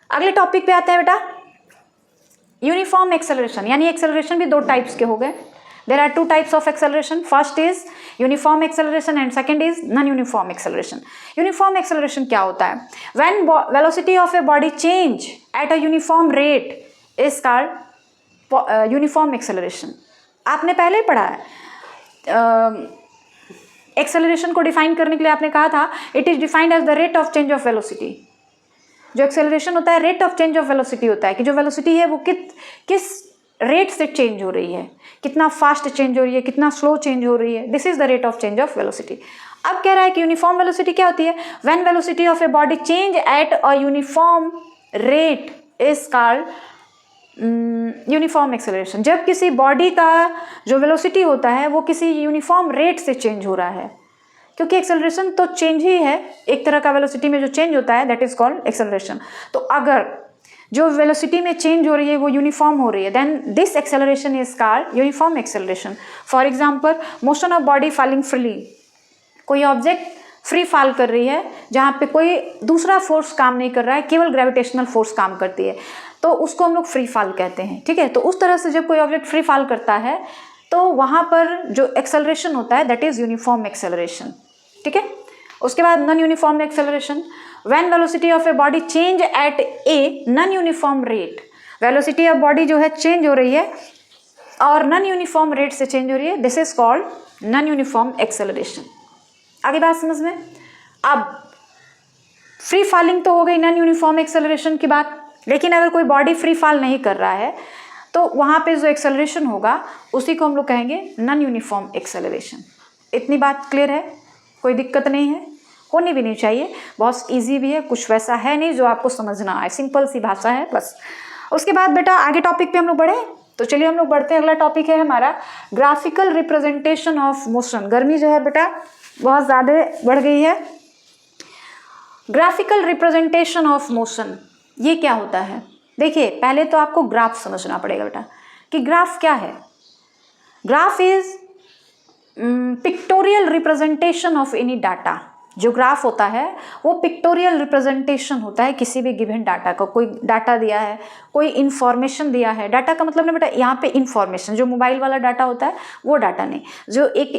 अगले टॉपिक पे आते हैं बेटा, यूनिफॉर्म एक्सेलरेशन। यानी एक्सेलरेशन भी 2 टाइप्स के हो गए। There are 2 types of acceleration, first is uniform acceleration and second is non uniform acceleration. Uniform acceleration क्या होता है, when velocity of a body change at a uniform rate is called uniform acceleration. आपने पहले ही पढ़ा है, acceleration को define करने के लिए आपने कहा था it is defined as the rate of change of velocity. जो एक्सेलरेशन होता है rate of change of velocity होता है कि जो वेलोसिटी है वो किस रेट से चेंज हो रही है, कितना फास्ट चेंज हो रही है, कितना स्लो चेंज हो रही है, this is the rate of change of velocity. अब कह रहा है कि यूनिफॉर्म वेलोसिटी क्या होती है, when velocity of a body change at a uniform rate is called uniform acceleration. जब किसी बॉडी का जो वेलोसिटी होता है वो किसी यूनिफॉर्म रेट से चेंज हो रहा है, क्योंकि एक्सेलरेशन तो चेंज ही है, एक तरह का वेलोसिटी में जो चेंज होता है दैट इज कॉल्ड एक्सेलरेशन। तो अगर जो वेलोसिटी में चेंज हो रही है वो यूनिफॉर्म हो रही है then this acceleration is called uniform acceleration. For example motion of body falling freely, कोई ऑब्जेक्ट फ्री फॉल कर रही है जहाँ पे कोई दूसरा फोर्स काम नहीं कर रहा है, केवल ग्रेविटेशनल फोर्स काम करती है, तो उसको हम लोग फ्री फॉल कहते हैं, ठीक है। तो उस तरह से जब कोई ऑब्जेक्ट फ्री फॉल करता है तो वहाँ पर जो एक्सेलरेशन होता है दैट इज यूनिफॉर्म एक्सेलरेशन, ठीक है। उसके बाद non uniform acceleration, when velocity of a body change eight a non uniform rate. Velocity of body जो है चेंज हो रही है और नॉन यूनिफॉर्म रेट से चेंज हो रही है, this is called non uniform acceleration. आगे बात समझ में। अब फ्री फॉलिंग तो हो गई नॉन यूनिफॉर्म एक्सेलरेशन की बात, लेकिन अगर कोई बॉडी फ्री फॉल नहीं कर रहा है तो वहाँ पे जो एक्सेलरेशन होगा उसी को हम लोग कहेंगे नॉन यूनिफॉर्म एक्सेलरेशन। इतनी बात क्लियर है, कोई दिक्कत नहीं है, होनी भी नहीं चाहिए, बहुत इजी भी है, कुछ वैसा है नहीं जो आपको समझना आए, सिंपल सी भाषा है बस। उसके बाद बेटा आगे टॉपिक पे हम लोग बढ़े, तो चलिए हम लोग बढ़ते हैं। अगला टॉपिक है हमारा ग्राफिकल रिप्रेजेंटेशन ऑफ मोशन। गर्मी जो है बेटा बहुत ज़्यादा बढ़ गई है। ग्राफिकल रिप्रेजेंटेशन ऑफ मोशन ये क्या होता है, देखिए पहले तो आपको ग्राफ समझना पड़ेगा बेटा कि ग्राफ क्या है। Graph is pictorial representation of any data. जो ग्राफ होता है वो पिक्टोरियल रिप्रेजेंटेशन होता है किसी भी गिवन डाटा का। कोई डाटा दिया है, कोई इन्फॉर्मेशन दिया है, डाटा का मतलब ना बेटा यहाँ पे इन्फॉर्मेशन, जो मोबाइल वाला डाटा होता है वो डाटा नहीं, जो एक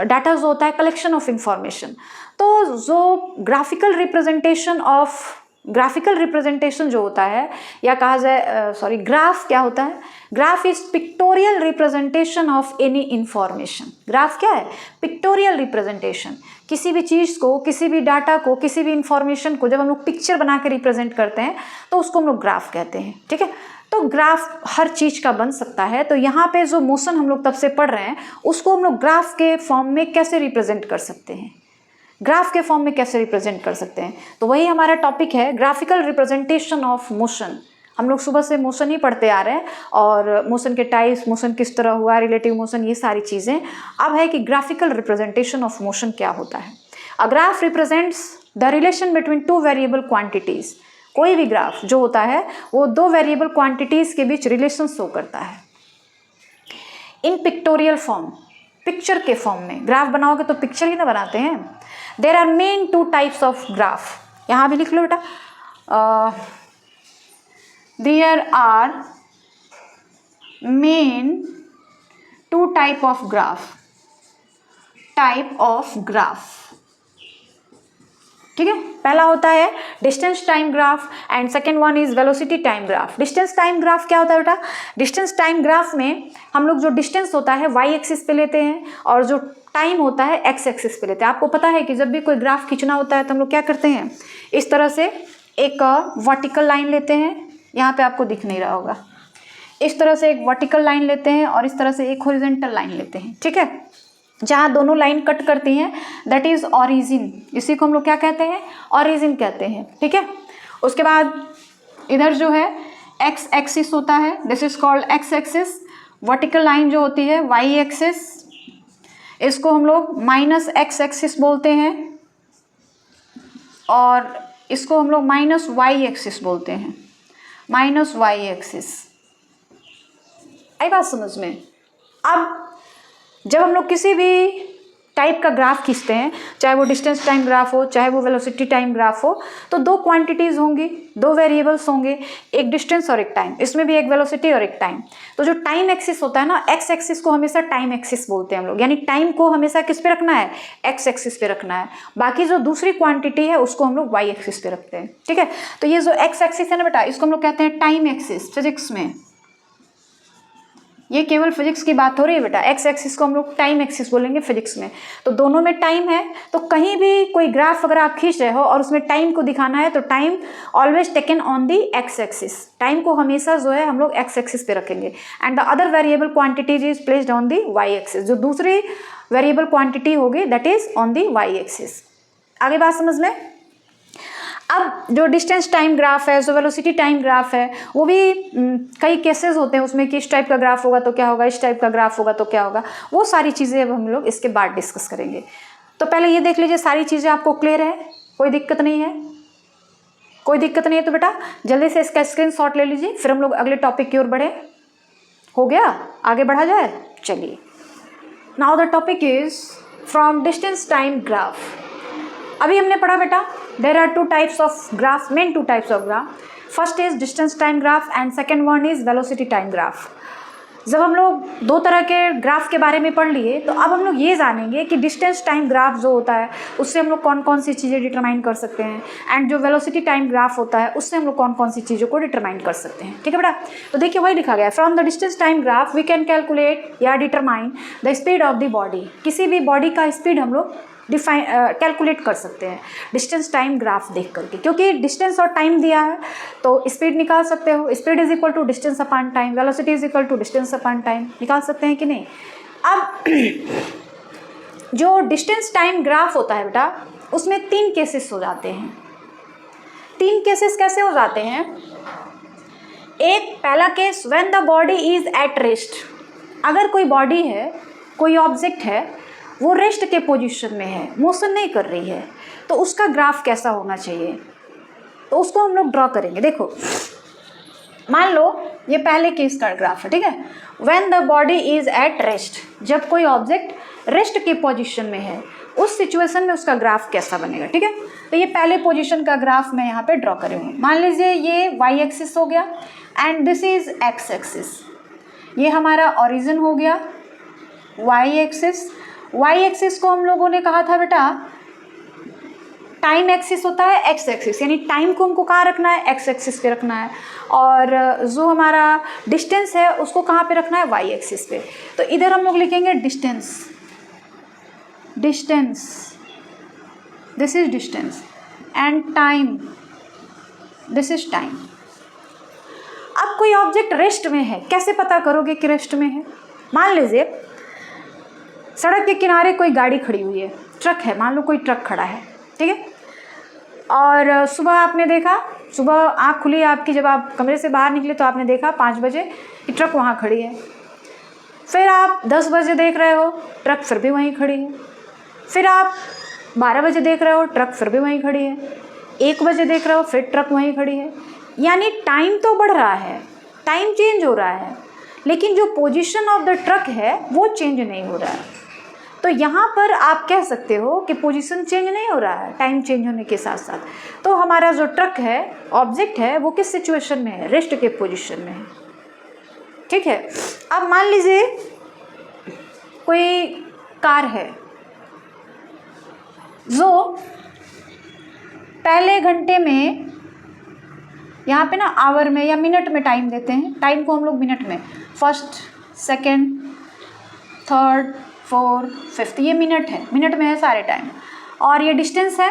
डाटा जो होता है कलेक्शन ऑफ इंफॉर्मेशन। तो जो ग्राफिकल रिप्रेजेंटेशन जो होता है, या कहा जाए ग्राफ क्या होता है, graph is pictorial representation of any information. Graph क्या है, पिक्टोरियल रिप्रेजेंटेशन। किसी भी चीज़ को, किसी भी डाटा को, किसी भी इंफॉर्मेशन को जब हम लोग पिक्चर बना के रिप्रेजेंट करते हैं तो उसको हम लोग ग्राफ कहते हैं, ठीक है। तो ग्राफ हर चीज़ का बन सकता है। तो यहाँ पे जो मोशन हम लोग तब से पढ़ रहे हैं उसको हम लोग ग्राफ के फॉर्म में कैसे रिप्रेजेंट कर सकते हैं, ग्राफ के फॉर्म में कैसे रिप्रेजेंट कर सकते हैं। तो वही हमारा टॉपिक है ग्राफिकल रिप्रेजेंटेशन ऑफ मोशन। हम लोग सुबह से मोशन ही पढ़ते आ रहे हैं, और मोशन के टाइप्स, मोशन किस तरह हुआ, रिलेटिव मोशन, ये सारी चीज़ें। अब है कि ग्राफिकल रिप्रेजेंटेशन ऑफ मोशन क्या होता है। A graph represents the relation between two variable quantities. कोई भी ग्राफ जो होता है वो दो वेरिएबल क्वांटिटीज़ के बीच रिलेशन शो करता है। इन पिक्टोरियल फॉर्म, पिक्चर के फॉर्म में ग्राफ बनाओगे तो पिक्चर ही ना बनाते हैं। There are main two types of graph, यहाँ भी लिख लो बेटा। There are main two type of graph, ठीक है। पहला होता है distance time graph and second one is velocity time graph. Distance time graph क्या होता है बेटा? डिस्टेंस टाइम ग्राफ में हम लोग जो डिस्टेंस होता है वाई एक्सिस पे लेते हैं और जो टाइम होता है एक्स एक्सिस पे लेते हैं। आपको पता है कि जब भी कोई ग्राफ खींचना होता है तो हम लोग क्या करते हैं, इस तरह से एक वर्टिकल लाइन लेते हैं, यहाँ पे आपको दिख नहीं रहा होगा, इस तरह से एक वर्टिकल लाइन लेते हैं और इस तरह से एक हॉरिजॉन्टल लाइन लेते हैं, ठीक है। जहाँ दोनों लाइन कट करती हैं दैट इज ऑरिजिन, इसी को हम लोग क्या कहते हैं, ऑरिजिन कहते हैं, ठीक है। उसके बाद इधर जो है एक्स एक्सिस होता है, this is called x axis. Vertical line जो होती है वाई एक्सिस, इसको हम लोग माइनस एक्स एक्सिस बोलते हैं, और इसको हम लोग माइनस वाई एक्सिस बोलते हैं, माइनस वाई एक्सिस। आई बात समझ में? अब जब हम लोग किसी भी टाइप का ग्राफ खींचते हैं, चाहे वो डिस्टेंस टाइम ग्राफ हो, चाहे वो वेलोसिटी टाइम ग्राफ हो, तो दो क्वांटिटीज़ होंगी, दो वेरिएबल्स होंगे, एक डिस्टेंस और एक टाइम। इसमें भी एक वेलोसिटी और एक टाइम। तो जो टाइम एक्सिस होता है ना, एक्स एक्सिस को हमेशा टाइम एक्सिस बोलते हैं हम लोग, यानी टाइम को हमेशा किस पे रखना है, एक्स एक्सिस पे रखना है। बाकी जो दूसरी क्वांटिटी है उसको हम लोग वाई एक्सिस पे रखते हैं, ठीक है। तो ये जो एक्स एक्सिस है ना बेटा, इसको हम लोग कहते हैं टाइम एक्सिस फिजिक्स में। ये केवल फिजिक्स की बात हो रही है बेटा, एक्स एक्सिस को हम लोग टाइम एक्सिस बोलेंगे फिजिक्स में। तो दोनों में टाइम है, तो कहीं भी कोई ग्राफ अगर आप खींच रहे हो और उसमें टाइम को दिखाना है तो time always taken on the x axis. Time को हमेशा जो है हम लोग एक्स एक्सिस पे रखेंगे and the other variable quantities is placed on the Y axis. जो दूसरी वेरिएबल क्वांटिटी होगी that is on the Y axis. आगे बात समझ में? अब जो डिस्टेंस टाइम ग्राफ है, जो वेलोसिटी टाइम ग्राफ है, वो भी कई केसेस होते हैं उसमें कि इस टाइप का ग्राफ होगा तो क्या होगा, इस टाइप का ग्राफ होगा तो क्या होगा। वो सारी चीज़ें अब हम लोग इसके बाद डिस्कस करेंगे। तो पहले ये देख लीजिए सारी चीज़ें आपको क्लियर है, कोई दिक्कत नहीं है? कोई दिक्कत नहीं है तो बेटा जल्दी से इसका स्क्रीनशॉट ले लीजिए, फिर हम लोग अगले टॉपिक की ओर बढ़े। हो गया? आगे बढ़ा जाए? चलिए। Now the topic is from distance time graph. अभी हमने पढ़ा बेटा there are two types of graph, main two types of graph. First is distance time graph and second one is velocity time graph. जब हम लोग दो तरह के ग्राफ के बारे में पढ़ लिए तो अब हम लोग ये जानेंगे कि डिस्टेंस टाइम ग्राफ जो होता है उससे हम लोग कौन कौन सी चीज़ें डिटरमाइन कर सकते हैं, एंड जो वेलोसिटी टाइम ग्राफ होता है उससे हम लोग कौन कौन सी चीज़ों को डिटरमाइन कर सकते हैं, ठीक है बेटा। तो देखिए वही लिखा गया है, from the distance time graph we can calculate या determine the speed of the body. किसी भी बॉडी का स्पीड हम लोग कैलकुलेट कर सकते हैं डिस्टेंस टाइम ग्राफ देख करके, क्योंकि डिस्टेंस और टाइम दिया है तो स्पीड निकाल सकते हो। Speed is equal to distance upon time, velocity is equal to distance upon time, निकाल सकते हैं कि नहीं। अब जो डिस्टेंस टाइम ग्राफ होता है बेटा उसमें तीन केसेस हो जाते हैं। तीन केसेस कैसे हो जाते हैं? एक पहला case when the body is at rest. अगर कोई बॉडी है, कोई ऑब्जेक्ट है, वो रेस्ट के पोजीशन में है, मोशन नहीं कर रही है, तो उसका ग्राफ कैसा होना चाहिए, तो उसको हम लोग ड्रॉ करेंगे। देखो मान लो ये पहले केस का ग्राफ है, ठीक है। When the body is at rest, जब कोई ऑब्जेक्ट रेस्ट के पोजीशन में है उस सिचुएशन में उसका ग्राफ कैसा बनेगा, ठीक है। तो ये पहले पोजीशन का ग्राफ मैं यहाँ पे ड्रॉ करूँगी। मान लीजिए ये वाई एक्सिस हो गया and this is X axis, ये हमारा ओरिजिन हो गया वाई एक्सिस। वाई एक्सिस को हम लोगों ने कहा था बेटा टाइम एक्सिस होता है एक्स एक्सिस, यानी टाइम को हमको कहाँ रखना है, एक्स एक्सिस पे रखना है, और जो हमारा डिस्टेंस है उसको कहाँ पे रखना है, वाई एक्सिस पे। तो इधर हम लोग लिखेंगे distance, distance, this is distance, and time, this is time. अब कोई ऑब्जेक्ट रेस्ट में है, कैसे पता करोगे कि रेस्ट में है? मान लीजिए सड़क के किनारे कोई गाड़ी खड़ी हुई है, ट्रक है, मान लो कोई ट्रक खड़ा है, ठीक है। और सुबह आपने देखा सुबह आँख खुली आपकी, जब आप कमरे से बाहर निकले तो आपने देखा 5 बजे कि ट्रक वहाँ खड़ी है। फिर आप 10 बजे देख रहे हो, ट्रक फिर भी वहीं खड़ी है। फिर आप 12 बजे देख रहे हो, ट्रक फिर भी वहीं खड़ी है। 1 बजे देख रहे हो, फिर ट्रक वहीं खड़ी है। यानी टाइम तो बढ़ रहा है, टाइम चेंज हो रहा है, लेकिन जो पोजीशन ऑफ द ट्रक है वो चेंज नहीं हो रहा है। तो यहाँ पर आप कह सकते हो कि पोजीशन चेंज नहीं हो रहा है टाइम चेंज होने के साथ साथ। तो हमारा जो ट्रक है, ऑब्जेक्ट है, वो किस सिचुएशन में है? रेस्ट के पोजीशन में है। ठीक है। अब मान लीजिए कोई कार है जो पहले घंटे में, यहाँ पे ना आवर में या मिनट में टाइम देते हैं, टाइम को हम लोग मिनट में, first, second, third, fourth, fifth, ये मिनट है, मिनट में है सारे टाइम। और ये डिस्टेंस है,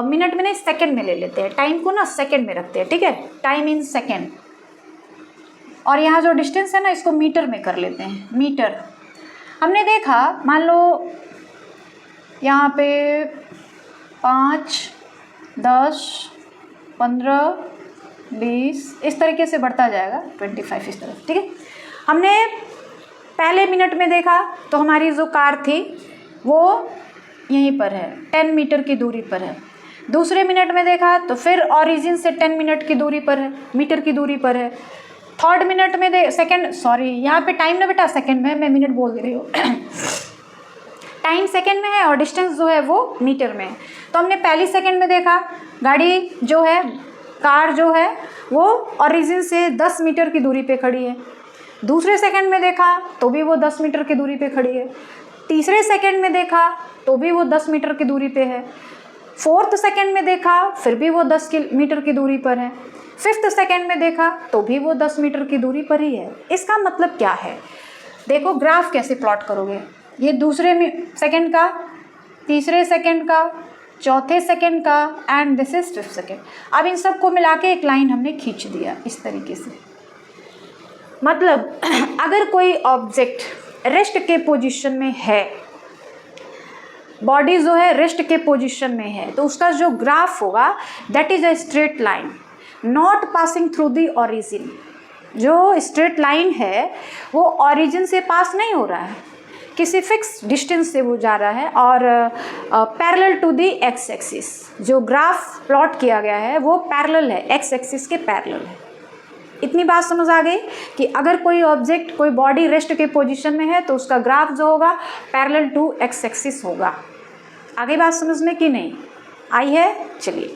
मिनट में नहीं सेकंड में ले लेते हैं, टाइम को ना सेकंड में रखते हैं। ठीक है, टाइम इन सेकंड। और यहाँ जो डिस्टेंस है ना, इसको मीटर में कर लेते हैं, मीटर। हमने देखा, मान लो यहाँ पे 5, 10, 15, 20 इस तरीके से बढ़ता जाएगा, 25 इस तरह। ठीक है, हमने पहले मिनट में देखा तो हमारी जो कार थी वो यहीं पर है, 10 मीटर की दूरी पर है। दूसरे मिनट में देखा तो फिर ओरिजिन से 10 मिनट की दूरी पर है, मीटर की दूरी पर है। थर्ड मिनट में सेकंड, सॉरी यहाँ पे टाइम ना बेटा सेकंड में, मैं मिनट बोल दे रही हूँ। टाइम सेकंड में है और डिस्टेंस जो है वो मीटर में है। तो हमने पहली सेकंड में देखा गाड़ी जो है, कार जो है वो ओरिजिन से 10 मीटर की दूरी पे खड़ी है। दूसरे सेकंड में देखा तो भी वो 10 मीटर की दूरी पे खड़ी है। तीसरे सेकंड में देखा तो भी वो 10 मीटर की दूरी पे है। फोर्थ सेकंड में देखा फिर भी वो 10 मीटर की दूरी पर है। फिफ्थ सेकंड में देखा तो भी वो 10 मीटर की दूरी पर ही है। इसका मतलब क्या है? देखो ग्राफ कैसे प्लॉट करोगे, ये दूसरे सेकंड का, तीसरे सेकंड का, चौथे सेकंड का, and this is fifth second. अब इन सबको मिला के एक लाइन हमने खींच दिया इस तरीके से। मतलब अगर कोई ऑब्जेक्ट रेस्ट के पोजीशन में है, बॉडी जो है रेस्ट के पोजीशन में है, तो उसका जो ग्राफ होगा that is a straight line not passing through the origin. जो स्ट्रेट लाइन है वो ओरिजिन से पास नहीं हो रहा है, किसी फिक्स डिस्टेंस से वो जा रहा है और parallel to the X axis. जो ग्राफ प्लॉट किया गया है वो पैरेलल है, एक्स एक्सिस के पैरेलल है। इतनी बात समझ आ गई कि अगर कोई ऑब्जेक्ट, कोई बॉडी रेस्ट के पोजीशन में है तो उसका ग्राफ जो होगा पैरेलल टू एक्स एक्सिस होगा। आगे बात समझ में कि नहीं आई है? चलिए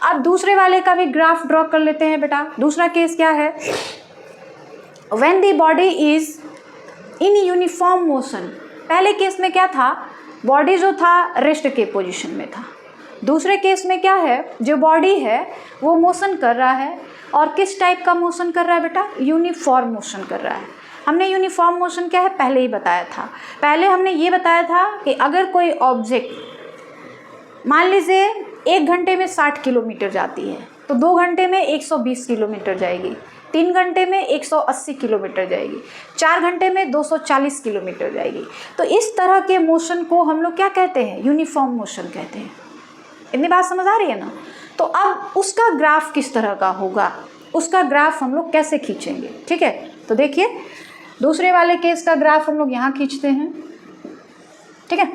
अब दूसरे वाले का भी ग्राफ ड्रॉ कर लेते हैं बेटा। दूसरा केस क्या है? When the body is in uniform motion. पहले केस में क्या था? बॉडी जो था रेस्ट के पोजीशन में था। दूसरे केस में क्या है? जो बॉडी है वो मोशन कर रहा है, और किस टाइप का मोशन कर रहा है बेटा? यूनिफॉर्म मोशन कर रहा है। हमने यूनिफॉर्म मोशन क्या है पहले ही बताया था। पहले हमने ये बताया था कि अगर कोई ऑब्जेक्ट मान लीजिए 1 घंटे में 60 किलोमीटर जाती है तो 2 घंटे में 120 किलोमीटर जाएगी, 3 घंटे में 180 किलोमीटर जाएगी, 4 घंटे में 240 किलोमीटर जाएगी। तो इस तरह के मोशन को हम लोग क्या कहते हैं? यूनिफॉर्म मोशन कहते हैं। इतनी बात समझ आ रही है ना? तो अब उसका ग्राफ किस तरह का होगा, उसका ग्राफ हम लोग कैसे खींचेंगे? ठीक है, तो देखिए दूसरे वाले केस का ग्राफ हम लोग यहाँ खींचते हैं। ठीक है,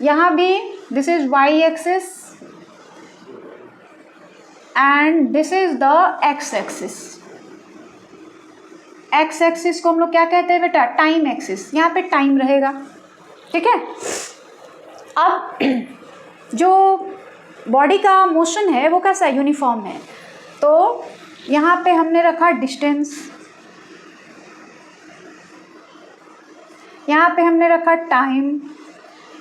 यहाँ भी this is Y axis and this is the X axis. X axis को हम लोग क्या कहते हैं बेटा? Time axis. यहाँ पे टाइम रहेगा। ठीक है, अब जो बॉडी का मोशन है वो कैसा है? यूनिफॉर्म है। तो यहाँ पे हमने रखा डिस्टेंस, यहाँ पे हमने रखा टाइम,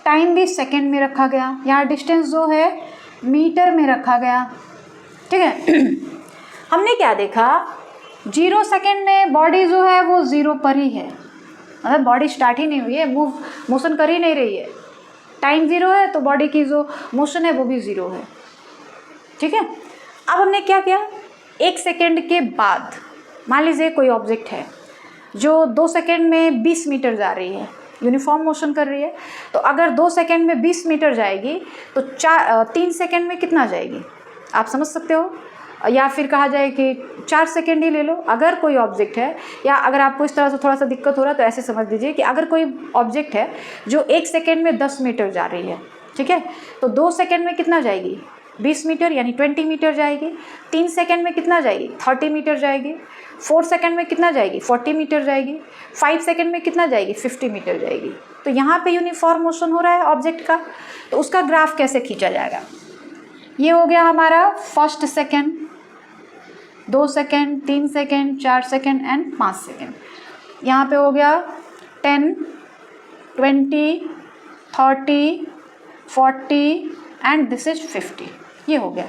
टाइम भी सेकंड में रखा गया, यहाँ डिस्टेंस जो है मीटर में रखा गया। ठीक है, हमने क्या देखा? 0 सेकंड में बॉडी जो है वो 0 पर ही है, मतलब बॉडी स्टार्ट ही नहीं हुई है, मोशन कर ही नहीं रही है। टाइम 0 है तो बॉडी की जो मोशन है वो भी 0 है। ठीक है, अब हमने क्या किया? 1 सेकंड के बाद मान लीजिए कोई ऑब्जेक्ट है जो 2 सेकंड में 20 मीटर जा रही है, यूनिफॉर्म मोशन कर रही है। तो अगर 2 सेकंड में 20 मीटर जाएगी तो 3 सेकंड में कितना जाएगी? आप समझ सकते हो, या फिर कहा जाए कि 4 सेकेंड ही ले लो। अगर कोई ऑब्जेक्ट है, या अगर आपको इस तरह से थोड़ा सा दिक्कत हो रहा है तो ऐसे समझ लीजिए कि अगर कोई ऑब्जेक्ट है जो 1 सेकेंड में 10 मीटर जा रही है, ठीक है, तो 2 सेकेंड में कितना जाएगी, 20 मीटर यानी 20 मीटर जाएगी। 3 सेकेंड में कितना जाएगी, 30 मीटर जाएगी। 4 सेकेंड में कितना जाएगी, 40 मीटर जाएगी। 5 सेकेंड में कितना जाएगी, 50 मीटर जाएगी। तो यहाँ पे यूनिफॉर्म मोशन हो रहा है ऑब्जेक्ट का, तो उसका ग्राफ कैसे खींचा जाएगा। ये हो गया हमारा first second, 2 second, 3 second, 4 second and 5 second. यहाँ पे हो गया 10, 20, 30, 40 एंड दिस इज 50। ये हो गया।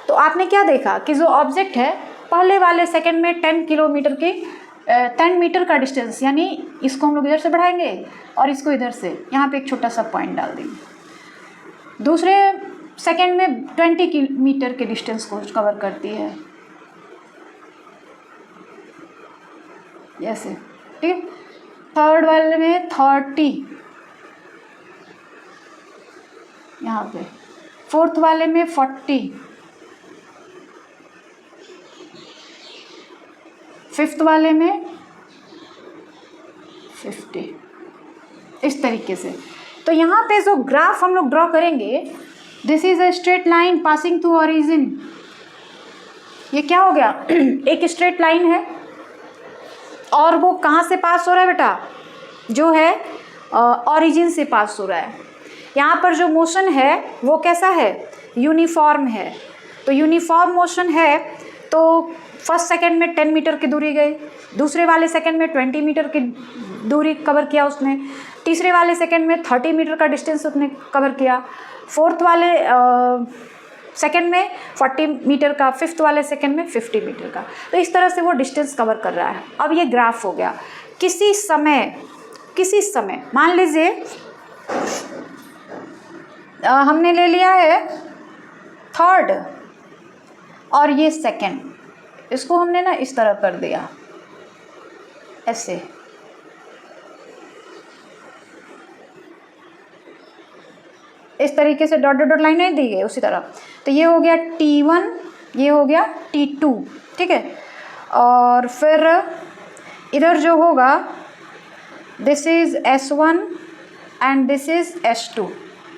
तो आपने क्या देखा कि जो ऑब्जेक्ट है पहले वाले सेकंड में 10 किलोमीटर की 10 मीटर का डिस्टेंस, यानी इसको हम लोग इधर से बढ़ाएंगे और इसको इधर से यहाँ पे एक छोटा सा पॉइंट डाल देंगे। दूसरे सेकंड में 20 मीटर के डिस्टेंस को कवर करती है, ऐसे, ठीक है। थर्ड वाले में 30 यहाँ पे, फोर्थ वाले में 40, फिफ्थ वाले में 50, इस तरीके से। तो यहाँ पे जो ग्राफ हम लोग ड्रॉ करेंगे, this is a straight line passing through origin. ये क्या हो गया, एक स्ट्रेट लाइन है और वो कहाँ से पास हो रहा है बेटा, जो है ओरिजिन से पास हो रहा है। यहाँ पर जो मोशन है वो कैसा है, यूनिफॉर्म है। तो यूनिफॉर्म मोशन है तो फर्स्ट सेकंड में 10 मीटर की दूरी गई, दूसरे वाले सेकंड में 20 मीटर की दूरी कवर किया उसने, तीसरे वाले सेकंड में 30 मीटर का डिस्टेंस उसने कवर किया, फोर्थ वाले सेकंड में 40 मीटर का, फिफ्थ वाले सेकंड में 50 मीटर का। तो इस तरह से वो डिस्टेंस कवर कर रहा है। अब ये ग्राफ हो गया। किसी समय मान लीजिए हमने ले लिया है थर्ड और ये सेकंड, इसको हमने ना इस तरह कर दिया, ऐसे, इस तरीके से डॉट डॉट डॉट लाइन नहीं दी गई उसी तरह। तो ये हो गया T1, ये हो गया T2, ठीक है। और फिर इधर जो होगा this is S1 and this is S2।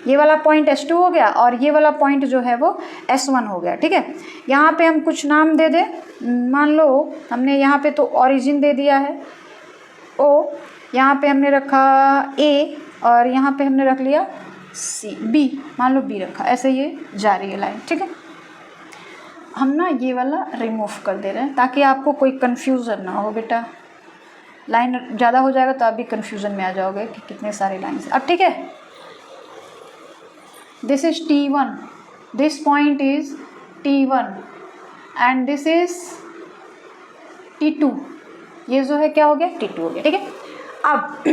ये वाला पॉइंट S2 हो गया और ये वाला पॉइंट जो है वो S1 हो गया, ठीक है। यहाँ पे हम कुछ नाम दे दें, मान लो हमने यहाँ पे तो ओरिजिन दे दिया है O, यहाँ पे हमने रखा A और यहाँ पे हमने रख लिया C, B, मान लो B रखा, ऐसे ये जा रही है लाइन, ठीक है। हम ना ये वाला रिमूव कर दे रहे हैं ताकि आपको कोई कन्फ्यूज़न ना हो बेटा। लाइन ज़्यादा हो जाएगा तो आप भी कन्फ्यूज़न में आ जाओगे कि कितने सारे लाइन अब, ठीक है। This is T1, this point is T1 and this is T2। ये जो है क्या हो गया, T2 हो गया, ठीक है। अब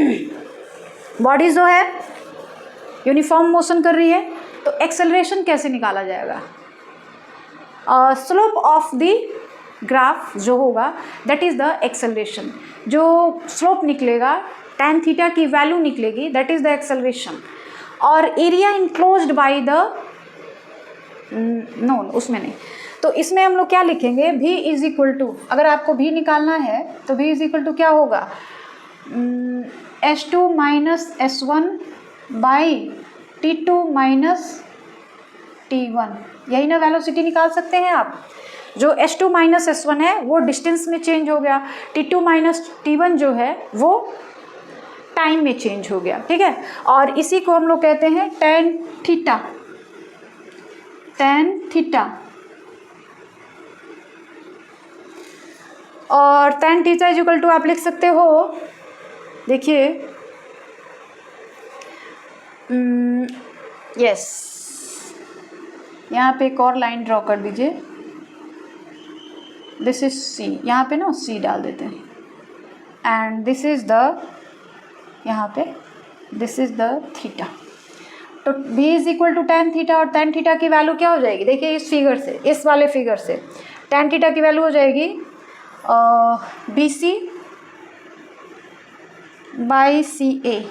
बॉडी जो है यूनिफॉर्म मोशन कर रही है, तो एक्सेलरेशन कैसे निकाला जाएगा। स्लोप ऑफ द ग्राफ जो होगा दैट इज़ द एक्सेलरेशन। जो स्लोप निकलेगा, tan थीटा की वैल्यू निकलेगी, दैट इज़ द एक्सेलरेशन। और area enclosed by the no, उसमें नहीं, तो इसमें हम लोग क्या लिखेंगे, v इज इक्वल टू, अगर आपको v निकालना है तो v इज इक्वल टू क्या होगा, S2 minus S1 by T2 minus T1। यही ना वेलोसिटी निकाल सकते हैं आप। जो S2 माइनस S1 है वो डिस्टेंस में चेंज हो गया, T2 माइनस T1 जो है वो टाइम में चेंज हो गया, ठीक है। और इसी को हम लोग कहते हैं tan थीटा, tan थीटा। और tan theta is equal to आप लिख सकते हो, देखिए, यस, यहाँ पे एक और लाइन ड्रॉ कर दीजिए, दिस इज C, यहाँ पे ना C डाल देते हैं, एंड दिस इज द, यहाँ पे दिस इज द थीटा। तो b is equal to tan theta, और tan थीटा की वैल्यू क्या हो जाएगी, देखिए इस फिगर से, इस वाले फिगर से tan थीटा की वैल्यू हो जाएगी BC बाई CA।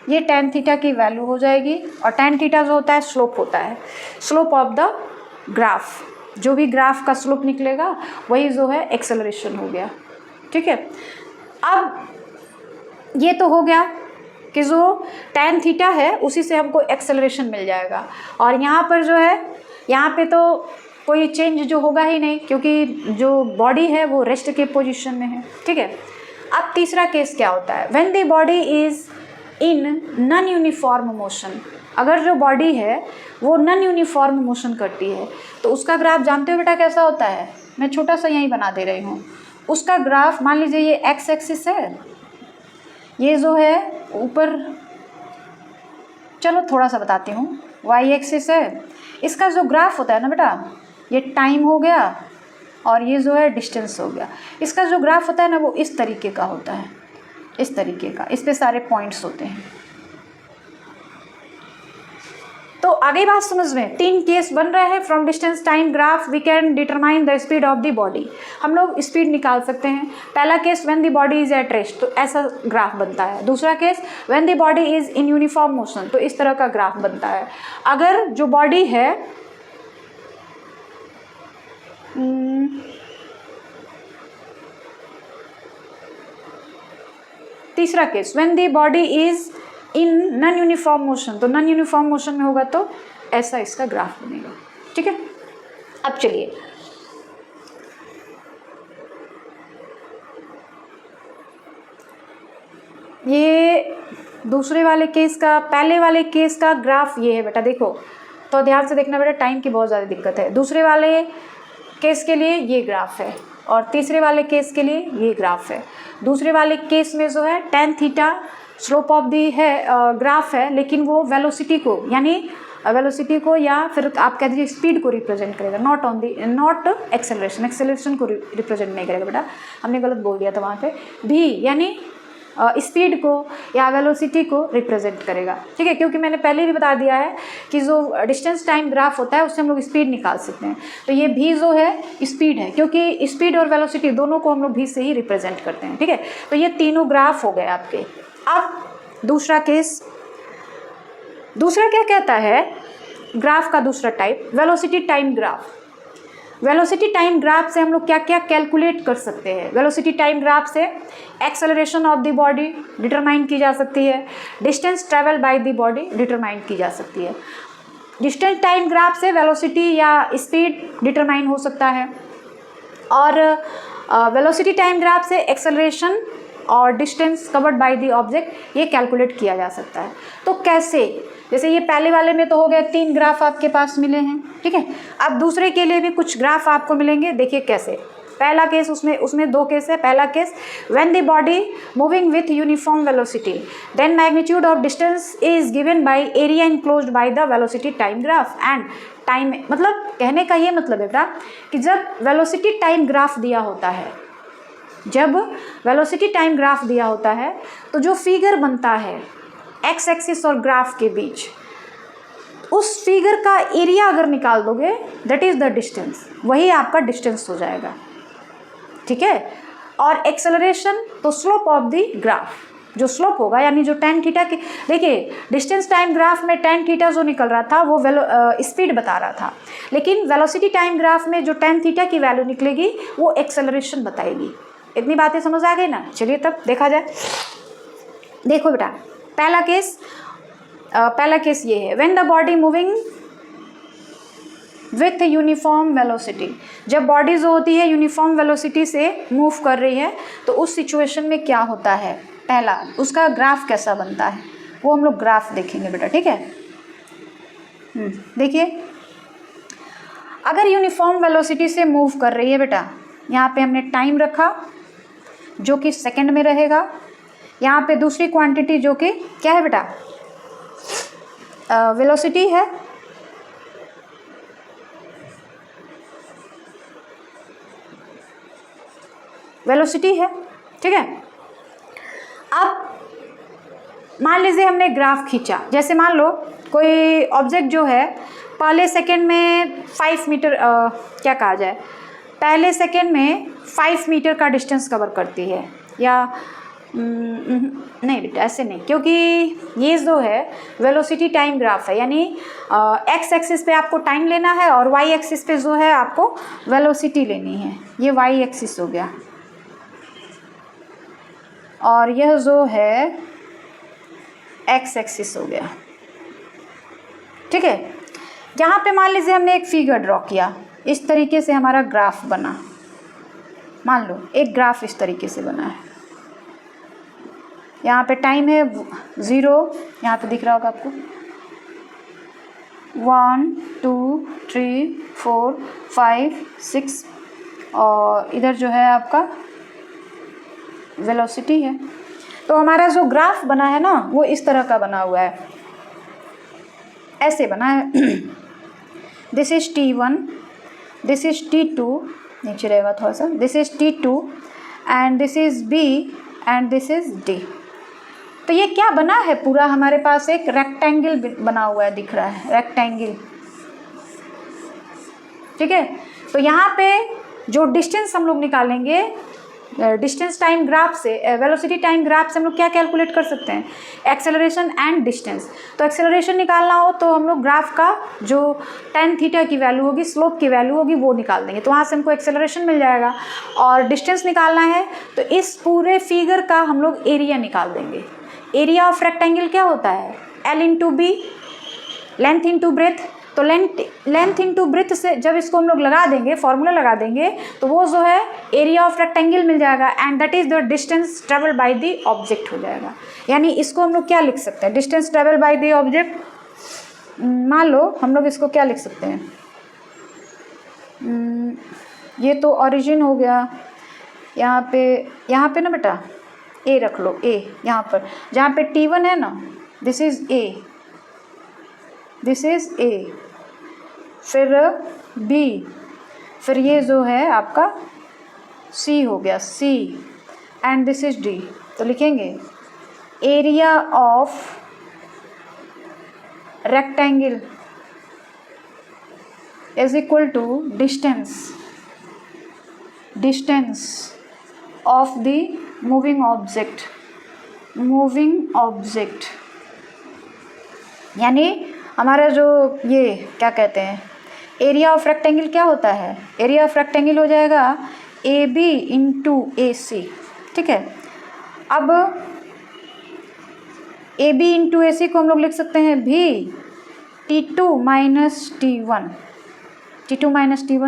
ये tan थीटा की वैल्यू हो जाएगी। और tan थीटा जो होता है स्लोप होता है, स्लोप ऑफ द ग्राफ जो भी ग्राफ का स्लोप निकलेगा वही जो है एक्सेलरेशन हो गया। ठीक है, अब ये तो हो गया कि जो tan थीटा है उसी से हमको एक्सेलरेशन मिल जाएगा, और यहाँ पर जो है यहाँ पे तो कोई चेंज जो होगा ही नहीं क्योंकि जो बॉडी है वो रेस्ट के पोजीशन में है। ठीक है, अब तीसरा केस क्या होता है, when the body is in non uniform motion. अगर जो बॉडी है वो नॉन यूनिफॉर्म मोशन करती है तो उसका ग्राफ जानते हो बेटा कैसा होता है, मैं छोटा सा यहीं बना दे रही हूँ। उसका ग्राफ मान लीजिए ये एक्स एक्सिस है, ये जो है ऊपर, चलो थोड़ा सा बताती हूँ, वाई एक्सिस है। इसका जो ग्राफ होता है ना बेटा, ये टाइम हो गया और ये जो है डिस्टेंस हो गया। इसका जो ग्राफ होता है ना वो इस तरीके का होता है, इस तरीके का, इस पे सारे पॉइंट्स होते हैं। तो आगे बात समझ में, 3 केस बन रहे हैं। From distance time graph we can determine the speed of the body. हम लोग स्पीड निकाल सकते हैं। पहला case when the body is at rest, तो ऐसा ग्राफ बनता है। दूसरा case when the body is in uniform motion, तो इस तरह का ग्राफ बनता है। अगर जो बॉडी है तीसरा case when the body is in non uniform motion, तो नॉन यूनिफॉर्म मोशन में होगा तो ऐसा इसका ग्राफ बनेगा। ठीक है, अब चलिए ये दूसरे वाले केस का, पहले वाले केस का ग्राफ ये है बेटा, देखो तो ध्यान से देखना बेटा, टाइम की बहुत ज़्यादा दिक्कत है। दूसरे वाले केस के लिए ये ग्राफ है और तीसरे वाले केस के लिए ये ग्राफ है। दूसरे वाले केस में जो है tan theta slope of the है ग्राफ है, लेकिन वो वेलोसिटी को, यानी वेलोसिटी को या फिर आप कह दीजिए स्पीड को रिप्रेजेंट करेगा, नॉट एक्सेलरेशन, एक्सेलरेशन को रिप्रेजेंट नहीं करेगा बेटा, हमने गलत बोल दिया था वहाँ पे। भी यानी स्पीड को या वेलोसिटी को रिप्रेजेंट करेगा। ठीक है, क्योंकि मैंने पहले भी बता दिया है कि जो डिस्टेंस टाइम ग्राफ होता है उससे हम लोग स्पीड निकाल सकते हैं। तो ये भी जो है स्पीड है, क्योंकि स्पीड और वेलोसिटी दोनों को हम लोग भी से ही रिप्रेजेंट करते हैं। ठीक है, तो ये तीनों ग्राफ हो गए आपके। अब दूसरा केस, दूसरा क्या कहता है ग्राफ का दूसरा type, velocity time graph. Velocity time graph से हम लोग क्या क्या कैलकुलेट कर सकते हैं। वेलोसिटी टाइम ग्राफ से acceleration of the body determine की जा सकती है, distance travel by the body determine की जा सकती है। डिस्टेंस टाइम ग्राफ से वेलोसिटी या स्पीड डिटरमाइन हो सकता है, और वेलोसिटी टाइम ग्राफ से एक्सेलरेशन और distance covered by the object ये कैलकुलेट किया जा सकता है। तो कैसे, जैसे ये पहले वाले में तो हो गया 3 ग्राफ आपके पास मिले हैं। ठीक है, अब दूसरे के लिए भी कुछ ग्राफ आपको मिलेंगे, देखिए कैसे। पहला केस, उसमें 2 केस है। पहला case when the body moving with uniform velocity then magnitude of distance is given by area enclosed by the velocity time graph and time, मतलब कहने का ये मतलब है बेटा कि जब वेलोसिटी टाइम ग्राफ दिया होता है, जब वेलोसिटी टाइम ग्राफ दिया होता है तो जो फिगर बनता है एक्स एक्सिस और ग्राफ के बीच, उस फिगर का एरिया अगर निकाल दोगे दैट इज द डिस्टेंस, वही आपका डिस्टेंस हो जाएगा। ठीक है, और एक्सेलरेशन तो स्लोप ऑफ द ग्राफ, जो स्लोप होगा यानी जो tan थीटा की, देखिए डिस्टेंस टाइम ग्राफ में tan थीटा जो निकल रहा था वो स्पीड बता रहा था, लेकिन वेलोसिटी टाइम ग्राफ में जो tan थीटा की वैल्यू निकलेगी वो एक्सेलरेशन बताएगी। इतनी बातें समझ आ गई ना। चलिए तब देखा जाए। देखो बेटा, पहला केस ये है when the body moving with uniform velocity, जब बॉडी जो होती है यूनिफॉर्म वेलोसिटी से मूव कर रही है तो उस सिचुएशन में क्या होता है, पहला उसका ग्राफ कैसा बनता है वो हम लोग ग्राफ देखेंगे बेटा। ठीक है, देखिए अगर यूनिफॉर्म वेलोसिटी से मूव कर रही है बेटा, यहाँ पे हमने टाइम रखा जो कि सेकंड में रहेगा, यहाँ पे दूसरी क्वांटिटी जो कि क्या है बेटा, वेलोसिटी है, वेलोसिटी है। ठीक है, अब मान लीजिए हमने ग्राफ खींचा, जैसे मान लो कोई ऑब्जेक्ट जो है पहले सेकंड में 5 मीटर क्या कहा जाए, पहले सेकंड में 5 मीटर का डिस्टेंस कवर करती है, या नहीं बेटा ऐसे नहीं, क्योंकि ये जो है वेलोसिटी टाइम ग्राफ है, यानी एक्स एक्सिस पे आपको टाइम लेना है और वाई एक्सिस पे जो है आपको वेलोसिटी लेनी है। ये वाई एक्सिस हो गया और यह जो है एक्स एक्सिस हो गया। ठीक है, यहाँ पे मान लीजिए हमने एक फिगर ड्रॉ किया, इस तरीके से हमारा ग्राफ बना। मान लो एक ग्राफ इस तरीके से बना है, यहाँ पे टाइम है 0, यहाँ पे दिख रहा होगा आपको 1 2 3 4 5 6 और इधर जो है आपका वेलोसिटी है। तो हमारा जो ग्राफ बना है ना वो इस तरह का बना हुआ है, ऐसे बना है। This is T1, this is T2, नीचे रहेगा थोड़ा सा, this is T2 and this is B and this is D। तो ये क्या बना है, पूरा हमारे पास एक रेक्टेंगल बना हुआ है, दिख रहा है रेक्टेंगल। ठीक है, तो यहाँ पे जो डिस्टेंस हम लोग निकालेंगे, डिस्टेंस टाइम ग्राफ से, वेलोसिटी टाइम ग्राफ से हम लोग क्या कैलकुलेट कर सकते हैं, एक्सेलरेशन एंड डिस्टेंस। तो एक्सेलरेशन निकालना हो तो हम लोग ग्राफ का जो tan थीटा की वैल्यू होगी, स्लोप की वैल्यू होगी, वो निकाल देंगे, तो वहाँ से हमको एक्सेलरेशन मिल जाएगा। और डिस्टेंस निकालना है तो इस पूरे फिगर का हम लोग एरिया निकाल देंगे। एरिया ऑफ रेक्टेंगल क्या होता है, L into B, length into breadth. तो लेंथ इंटू ब्रेथ से जब इसको हम लोग लगा देंगे, फॉर्मूला लगा देंगे, तो वो जो है एरिया ऑफ रेक्टेंगल मिल जाएगा and that is the distance travel by the object हो जाएगा। यानी इसको हम लोग क्या लिख सकते हैं, distance travel by the object, मान लो हम लोग इसको क्या लिख सकते हैं, ये तो ओरिजिन हो गया, यहाँ पे ना बेटा ए रख लो, ए यहाँ पर जहाँ पे T1 है ना, this is a, this is a, फिर B, फिर ये जो है आपका C हो गया, C and this is D। तो लिखेंगे area of rectangle is equal to distance of the moving object. यानी हमारा जो ये क्या कहते हैं, एरिया ऑफ रेक्टेंगल क्या होता है, एरिया ऑफ रेक्टेंगल हो जाएगा AB इंटू AC। ठीक है, अब AB इंटू AC को हम लोग लिख सकते हैं भी T2 माइनस T1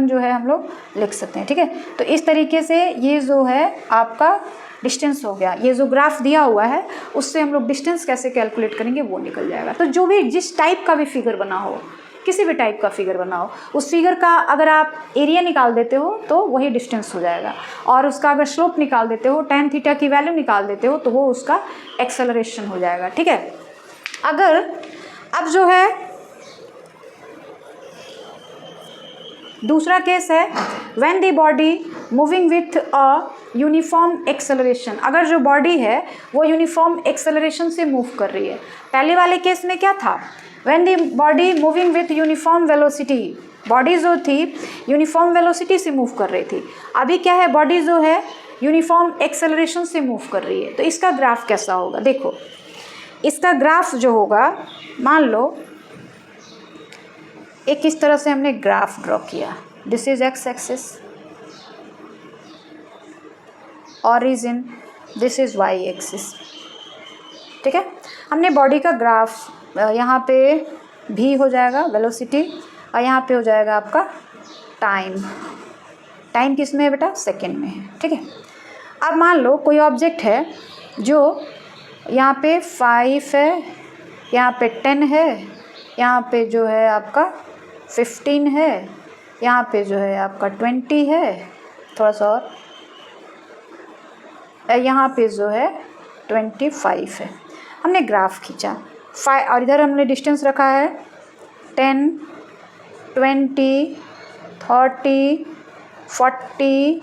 जो है हम लोग लिख सकते हैं। ठीक है, तो इस तरीके से ये जो है आपका डिस्टेंस हो गया। ये जो ग्राफ दिया हुआ है उससे हम लोग डिस्टेंस कैसे कैलकुलेट करेंगे वो निकल जाएगा। तो जो भी जिस टाइप का भी फिगर बना हो, किसी भी टाइप का फिगर बना हो, उस फिगर का अगर आप एरिया निकाल देते हो तो वही डिस्टेंस हो जाएगा, और उसका अगर स्लोप निकाल देते हो, tan थीटा की वैल्यू निकाल देते हो, तो वो उसका एक्सेलरेशन हो जाएगा। ठीक है, अगर अब जो है दूसरा केस है when the body moving with a uniform acceleration. अगर जो बॉडी है वो यूनिफॉर्म एक्सेलरेशन से मूव कर रही है। पहले वाले केस में क्या था, when the body moving with uniform velocity, body जो थी यूनिफॉर्म वेलोसिटी से मूव कर रही थी। अभी क्या है, बॉडी जो है यूनिफॉर्म एक्सेलरेशन से मूव कर रही है। तो इसका ग्राफ कैसा होगा, देखो इसका ग्राफ जो होगा, मान लो एक इस तरह से हमने ग्राफ ड्रॉ किया, this is X axis, origin, this is Y axis. ठीक है, हमने बॉडी का ग्राफ यहाँ पे भी हो जाएगा वेलोसिटी, और यहाँ पे हो जाएगा आपका टाइम किस में है बेटा, सेकेंड में है। ठीक है, अब मान लो कोई ऑब्जेक्ट है जो यहाँ पे 5 है, यहाँ पे 10 है, यहाँ पे जो है आपका 15 है, यहाँ पे जो है आपका 20 है, थोड़ा सा और, यहाँ पे जो है 25 है। हमने ग्राफ खींचा 5, और इधर हमने डिस्टेंस रखा है 10, 20, 30, 40,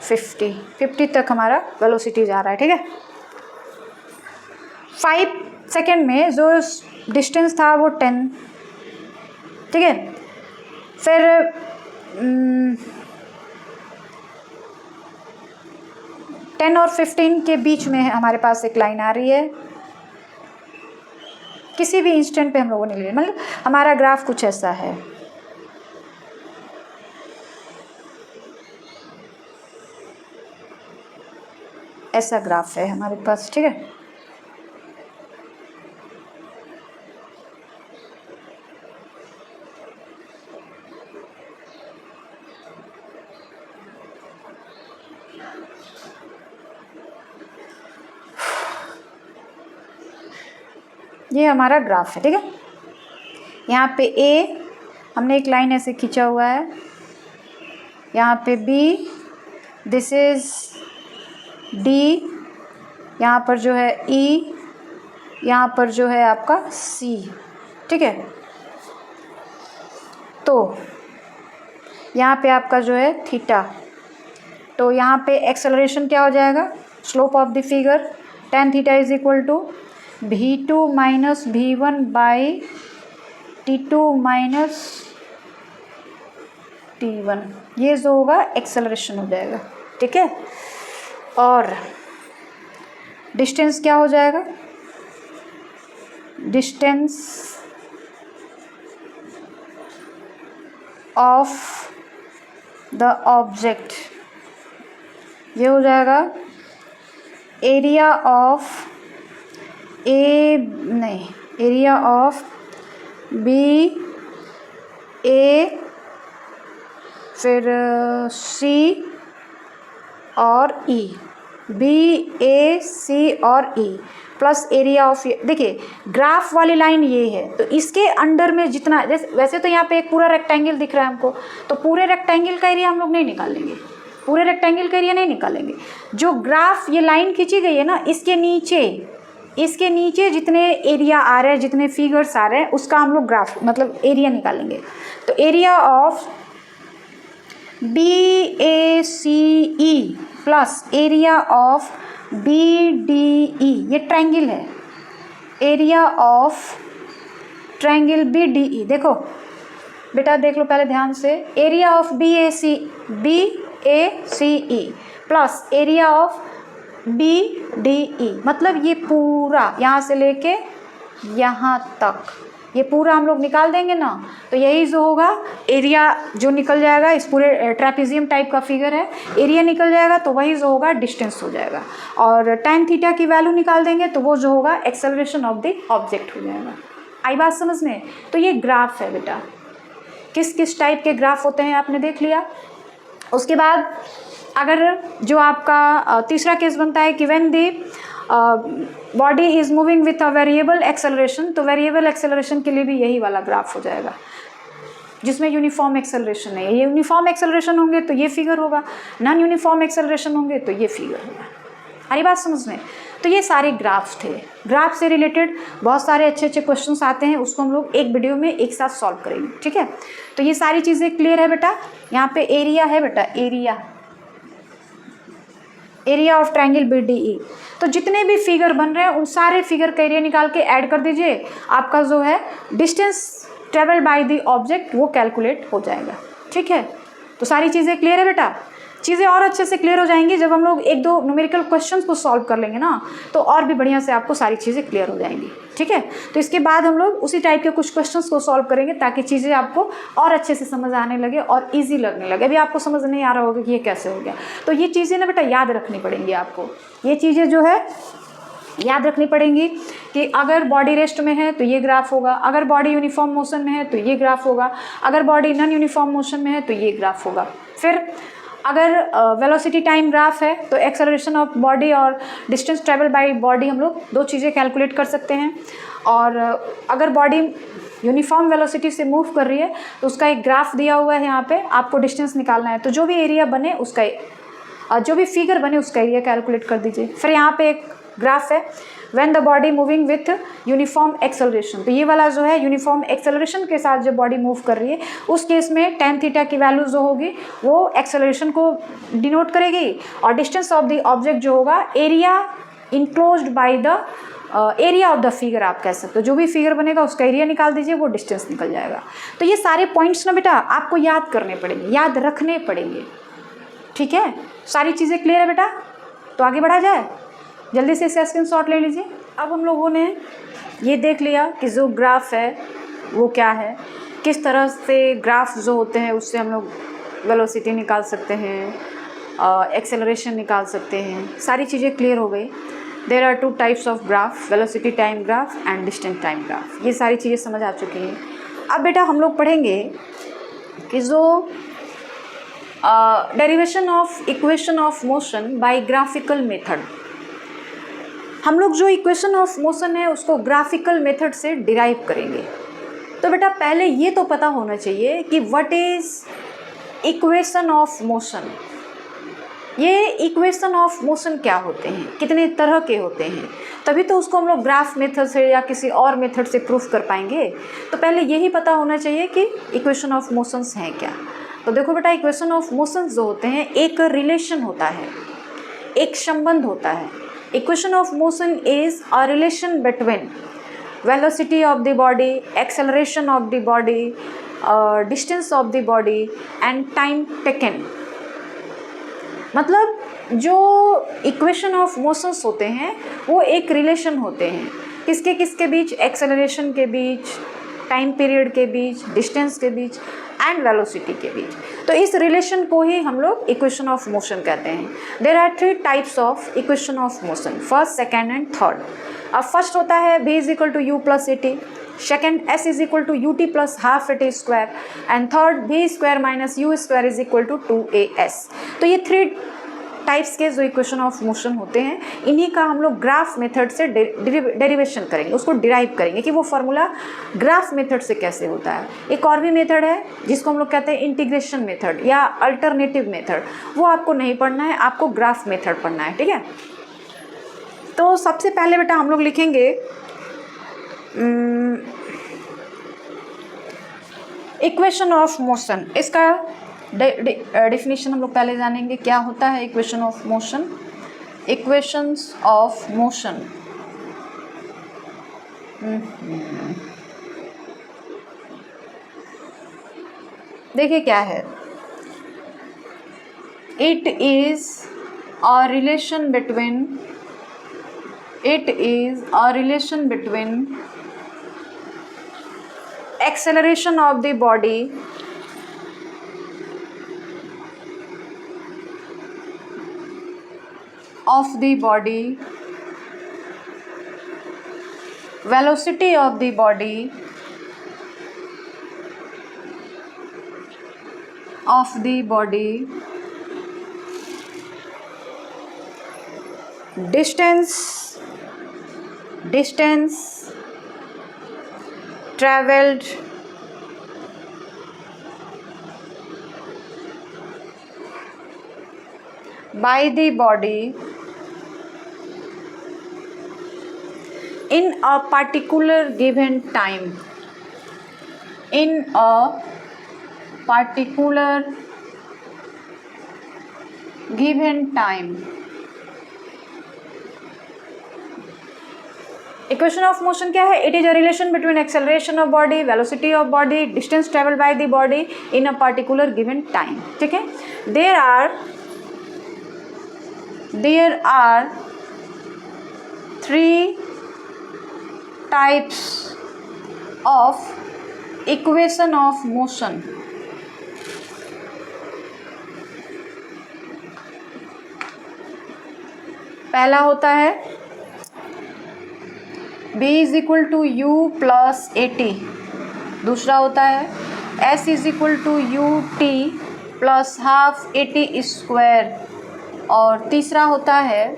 50 तक हमारा वेलोसिटी जा रहा है। ठीक है, 5 सेकेंड में जो डिस्टेंस था वो 10। ठीक है, फिर 10 और 15 के बीच में हमारे पास एक लाइन आ रही है, किसी भी इंस्टेंट पे हम लोगों ने ले, मतलब हमारा ग्राफ कुछ ऐसा है। ऐसा ग्राफ है हमारे पास, ठीक है। ये हमारा ग्राफ है, ठीक है। यहाँ पे ए हमने एक लाइन ऐसे खींचा हुआ है, यहाँ पे बी, दिस इज डी, यहाँ पर जो है ई, यहाँ पर जो है आपका सी, ठीक है। तो यहाँ पे आपका जो है थीटा, तो यहाँ पे एक्सेलरेशन क्या हो जाएगा, slope of the figure tan theta is equal to v2 minus v1 by t2 minus t1, ये जो होगा एक्सेलरेशन हो जाएगा, ठीक है। और डिस्टेंस क्या हो जाएगा, डिस्टेंस ऑफ द ऑब्जेक्ट, ये हो जाएगा area of area of B A, फिर सी और ई, बी ए सी और ई प्लस एरिया ऑफ, देखिए ग्राफ वाली लाइन ये है, तो इसके अंडर में जितना, जैसे वैसे तो यहाँ पे एक पूरा रेक्टेंगल दिख रहा है हमको, तो पूरे रेक्टेंगल का एरिया हम लोग नहीं निकालेंगे, पूरे रेक्टेंगल का एरिया नहीं निकालेंगे। जो ग्राफ ये लाइन खींची गई है ना, इसके नीचे जितने एरिया आ रहे हैं, जितने फिगर्स आ रहे हैं, उसका हम लोग ग्राफ मतलब एरिया निकालेंगे। तो area of B A C E plus area of B D E, ये ट्रायंगल है, area of triangle B D E, देखो बेटा देख लो पहले ध्यान से, area of B A C E plus area of B D E, मतलब ये पूरा यहाँ से लेके यहाँ तक, ये पूरा हम लोग निकाल देंगे ना, तो यही जो होगा एरिया जो निकल जाएगा, इस पूरे ट्रेपेजियम टाइप का फिगर है, एरिया निकल जाएगा, तो वही जो होगा डिस्टेंस हो जाएगा। और tan थीटा की वैल्यू निकाल देंगे तो वो जो होगा एक्सेलरेशन ऑफ द ऑब्जेक्ट हो जाएगा। आई बात समझ में? तो ये ग्राफ है बेटा, किस किस टाइप के ग्राफ होते हैं आपने देख लिया। उसके बाद अगर जो आपका तीसरा केस बनता है कि when the body is moving with a variable acceleration, तो वेरिएबल एक्सेलरेशन के लिए भी यही वाला ग्राफ हो जाएगा जिसमें यूनिफॉर्म एक्सेलरेशन है। ये यूनिफॉर्म एक्सेलरेशन होंगे तो ये फिगर होगा, नॉन यूनिफॉर्म एक्सेलरेशन होंगे तो ये फिगर होगा। अरे बात समझ में? तो ये सारे ग्राफ्स थे। ग्राफ से रिलेटेड बहुत सारे अच्छे अच्छे क्वेश्चंस आते हैं, उसको हम लोग एक वीडियो में एक साथ सॉल्व करेंगे, ठीक है। तो ये सारी चीज़ें क्लियर है बेटा। यहाँ पे एरिया है बेटा, area of triangle B D E. तो जितने भी फिगर बन रहे हैं उन सारे फिगर का एरिया निकाल के ऐड कर दीजिए, आपका जो है distance travel by the object वो कैलकुलेट हो जाएगा, ठीक है। तो सारी चीज़ें क्लियर है बेटा। चीज़ें और अच्छे से क्लियर हो जाएंगी जब हम लोग एक दो न्यूमेरिकल क्वेश्चंस को सॉल्व कर लेंगे ना, तो और भी बढ़िया से आपको सारी चीज़ें क्लियर हो जाएंगी, ठीक है। तो इसके बाद हम लोग उसी टाइप के कुछ क्वेश्चंस को सॉल्व करेंगे ताकि चीज़ें आपको और अच्छे से समझ आने लगे और ईजी लगने लगे। अभी आपको समझ नहीं आ रहा होगा कि ये कैसे हो गया, तो ये चीज़ें ना बेटा याद रखनी पड़ेंगी आपको। ये चीज़ें जो है याद रखनी पड़ेंगी कि अगर बॉडी रेस्ट में है तो ये ग्राफ होगा, अगर बॉडी यूनिफॉर्म मोशन में है तो ये ग्राफ होगा, अगर बॉडी नॉन यूनिफॉर्म मोशन में है तो ये ग्राफ होगा। फिर अगर वेलोसिटी टाइम ग्राफ है तो एक्सेलरेशन ऑफ बॉडी और डिस्टेंस ट्रेवल बाय बॉडी हम लोग दो चीज़ें कैलकुलेट कर सकते हैं। और अगर बॉडी यूनिफॉर्म वेलोसिटी से मूव कर रही है तो उसका एक ग्राफ दिया हुआ है, यहाँ पे आपको डिस्टेंस निकालना है। तो जो भी एरिया बने उसका जो भी फिगर बने उसका एरिया कैलकुलेट कर दीजिए। फिर यहाँ पे एक ग्राफ है when the body moving with uniform acceleration, तो ये वाला जो है यूनिफॉर्म एक्सेलरेशन के साथ जब बॉडी मूव कर रही है उस केस में tan थीटा की वैल्यू जो होगी वो एक्सेलरेशन को डिनोट करेगी, और डिस्टेंस ऑफ द ऑब्जेक्ट जो होगा area enclosed by the area of the figure आप कह सकते हो। जो भी फिगर बनेगा उसका एरिया निकाल दीजिए, वो डिस्टेंस निकल जाएगा। तो ये सारे पॉइंट्स ना बेटा आपको याद करने पड़ेंगे, याद रखने पड़ेंगे, ठीक है। सारी चीज़ें क्लियर है बेटा? तो आगे बढ़ा जाए, जल्दी से इसका स्क्रीनशॉट ले लीजिए। अब हम लोगों ने ये देख लिया कि जो ग्राफ है वो क्या है, किस तरह से ग्राफ जो होते हैं उससे हम लोग वेलोसिटी निकाल सकते हैं, एक्सेलरेशन निकाल सकते हैं, सारी चीज़ें क्लियर हो गई। There are 2 types of graph, velocity time graph and distance time graph, ये सारी चीज़ें समझ आ चुकी हैं। अब बेटा हम लोग पढ़ेंगे कि जो derivation of equation of motion by graphical method, हम लोग जो इक्वेशन ऑफ मोशन है उसको ग्राफिकल मेथड से डिराइव करेंगे। तो बेटा पहले ये तो पता होना चाहिए कि what is equation of motion, ये इक्वेशन ऑफ मोशन क्या होते हैं, कितने तरह के होते हैं, तभी तो उसको हम लोग ग्राफ मेथड से या किसी और मेथड से प्रूफ कर पाएंगे। तो पहले यही पता होना चाहिए कि इक्वेशन ऑफ मोशंस हैं क्या। तो देखो बेटा, इक्वेशन ऑफ मोशंस जो होते हैं एक रिलेशन होता है, एक संबंध होता है। Equation of motion is a relation between velocity of the body, acceleration of the body, distance of the body and time taken. मतलब जो इक्वेशन ऑफ मोशंस होते हैं वो एक रिलेशन होते हैं, किसके किसके बीच, एक्सेलरेशन के बीच, टाइम पीरियड के बीच, डिस्टेंस के बीच एंड वेलोसिटी के बीच। तो इस रिलेशन को ही हम लोग इक्वेशन ऑफ मोशन कहते हैं। There are 3 types of equation of motion, first, second and third. अब फर्स्ट होता है v is equal to u plus a t, second s is equal to u t plus half A T square and third v square minus you square is equal to 2as। तो ये 3 types के जो equation of motion होते हैं, इन्हीं का हम लोग ग्राफ मेथड से डेरिवेशन करेंगे, उसको डिराइव करेंगे कि वो फार्मूला ग्राफ मेथड से कैसे होता है। एक और भी मेथड है जिसको हम लोग कहते हैं इंटीग्रेशन मेथड या अल्टरनेटिव मेथड, वो आपको नहीं पढ़ना है, आपको ग्राफ मेथड पढ़ना है, ठीक है। तो सबसे पहले बेटा हम लोग लिखेंगे इक्वेशन ऑफ मोशन। इसका डेफिनेशन हम लोग पहले जानेंगे, क्या होता है equation of motion. Equations of motion, देखिए क्या है, it is a relation between acceleration of the body velocity of the body distance traveled by the body in a particular given time, equation of motion क्या है, it is a relation between acceleration of body, velocity of body, distance travel by the body in a particular given time, ठीक है। There are 3 types of equation of motion. पहला होता है b is equal to u plus a t, दूसरा होता है s is equal to u t plus half A T square, और तीसरा होता है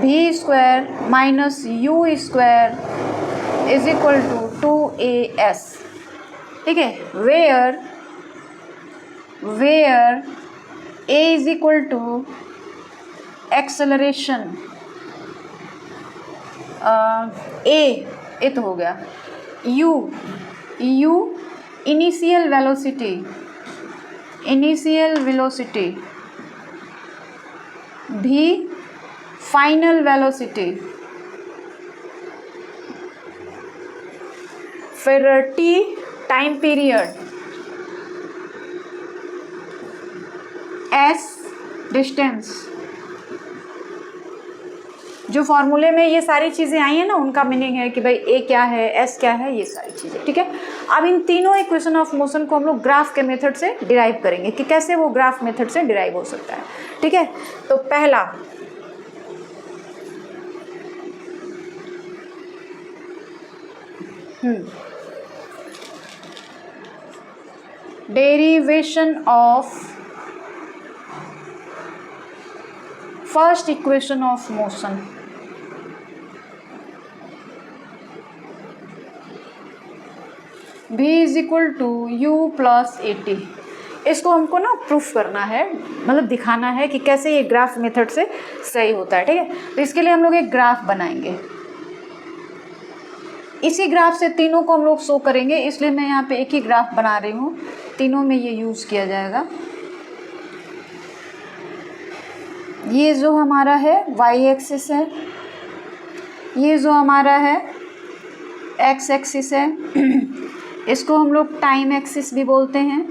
v square minus you square is equal to 2as, ठीक है। Where a is equal to acceleration, A तो हो गया, U initial velocity, V final velocity, फिर T time period, S distance जो फॉर्मूले में ये सारी चीज़ें आई हैं ना, उनका मीनिंग है कि भाई ए क्या है, एस क्या है, ये सारी चीज़ें, ठीक है। अब इन तीनों इक्वेशन ऑफ मोशन को हम लोग ग्राफ के मेथड से डिराइव करेंगे कि कैसे वो ग्राफ मेथड से डिराइव हो सकता है, ठीक है। तो पहला derivation of first equation of motion, v is equal to u plus a t. इसको हमको ना प्रूफ करना है, मतलब दिखाना है कि कैसे ये ग्राफ मेथड से सही होता है, ठीक है। तो इसके लिए हम लोग एक ग्राफ बनाएंगे, इसी ग्राफ से तीनों को हम लोग शो करेंगे, इसलिए मैं यहाँ पे एक ही ग्राफ बना रही हूँ, तीनों में ये यूज़ किया जाएगा। ये जो हमारा है वाई एक्सिस है, ये जो हमारा है एक्स एक्सिस है, इसको हम लोग टाइम एक्सिस भी बोलते हैं।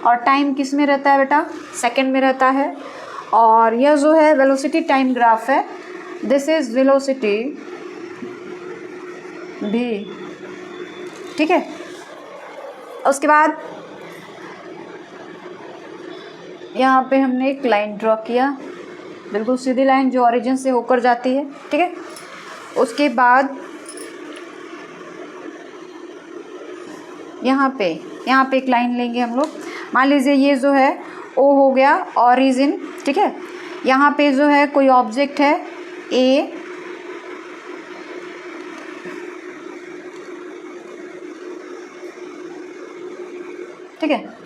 और टाइम किस में रहता है बेटा, सेकंड में रहता है। और यह जो है वेलोसिटी टाइम ग्राफ है, दिस इज वेलोसिटी भी, ठीक है। उसके बाद यहाँ पे हमने एक लाइन ड्रॉ किया, बिल्कुल सीधी लाइन जो ओरिजिन से होकर जाती है, ठीक है। उसके बाद यहाँ पे एक लाइन लेंगे हम लोग, मान लीजिए ये जो है ओ हो गया ओरिजिन, ठीक है। यहाँ पे जो है कोई ऑब्जेक्ट है ए, ठीक है।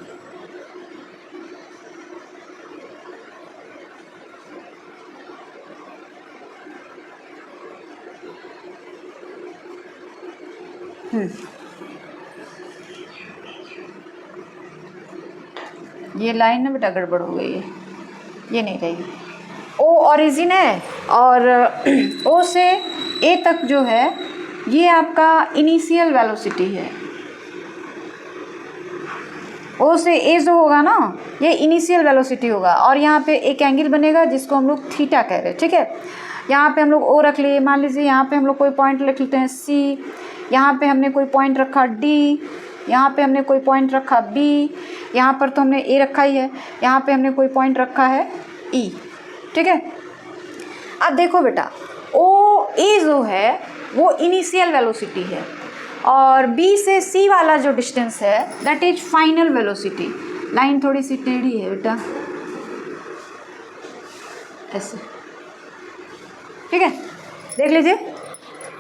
ये लाइन ना बेटा गड़बड़ हो गई है, ये नहीं रहेगी। ओ ओरिजिन है और ओ से ए तक जो है ये आपका इनिशियल वेलोसिटी है। ओ से ए जो होगा ना, ये इनिशियल वेलोसिटी होगा। और यहाँ पे एक एंगल बनेगा जिसको हम लोग थीटा कह रहे हैं, ठीक है। यहाँ पे हम लोग ओ रख लिए, मान लीजिए यहाँ पे हम लोग कोई पॉइंट रख लेते हैं सी, यहाँ पे हमने कोई पॉइंट रखा डी, यहाँ पे हमने कोई पॉइंट रखा बी, यहाँ पर तो हमने ए रखा ही है, यहाँ पे हमने कोई पॉइंट रखा है ई, ठीक है। अब देखो बेटा, ओ ए जो है वो इनिशियल वेलोसिटी है और बी से सी वाला जो डिस्टेंस है that is final velocity. Line थोड़ी सी टेढ़ी है बेटा, ऐसे, ठीक है। देख लीजिए,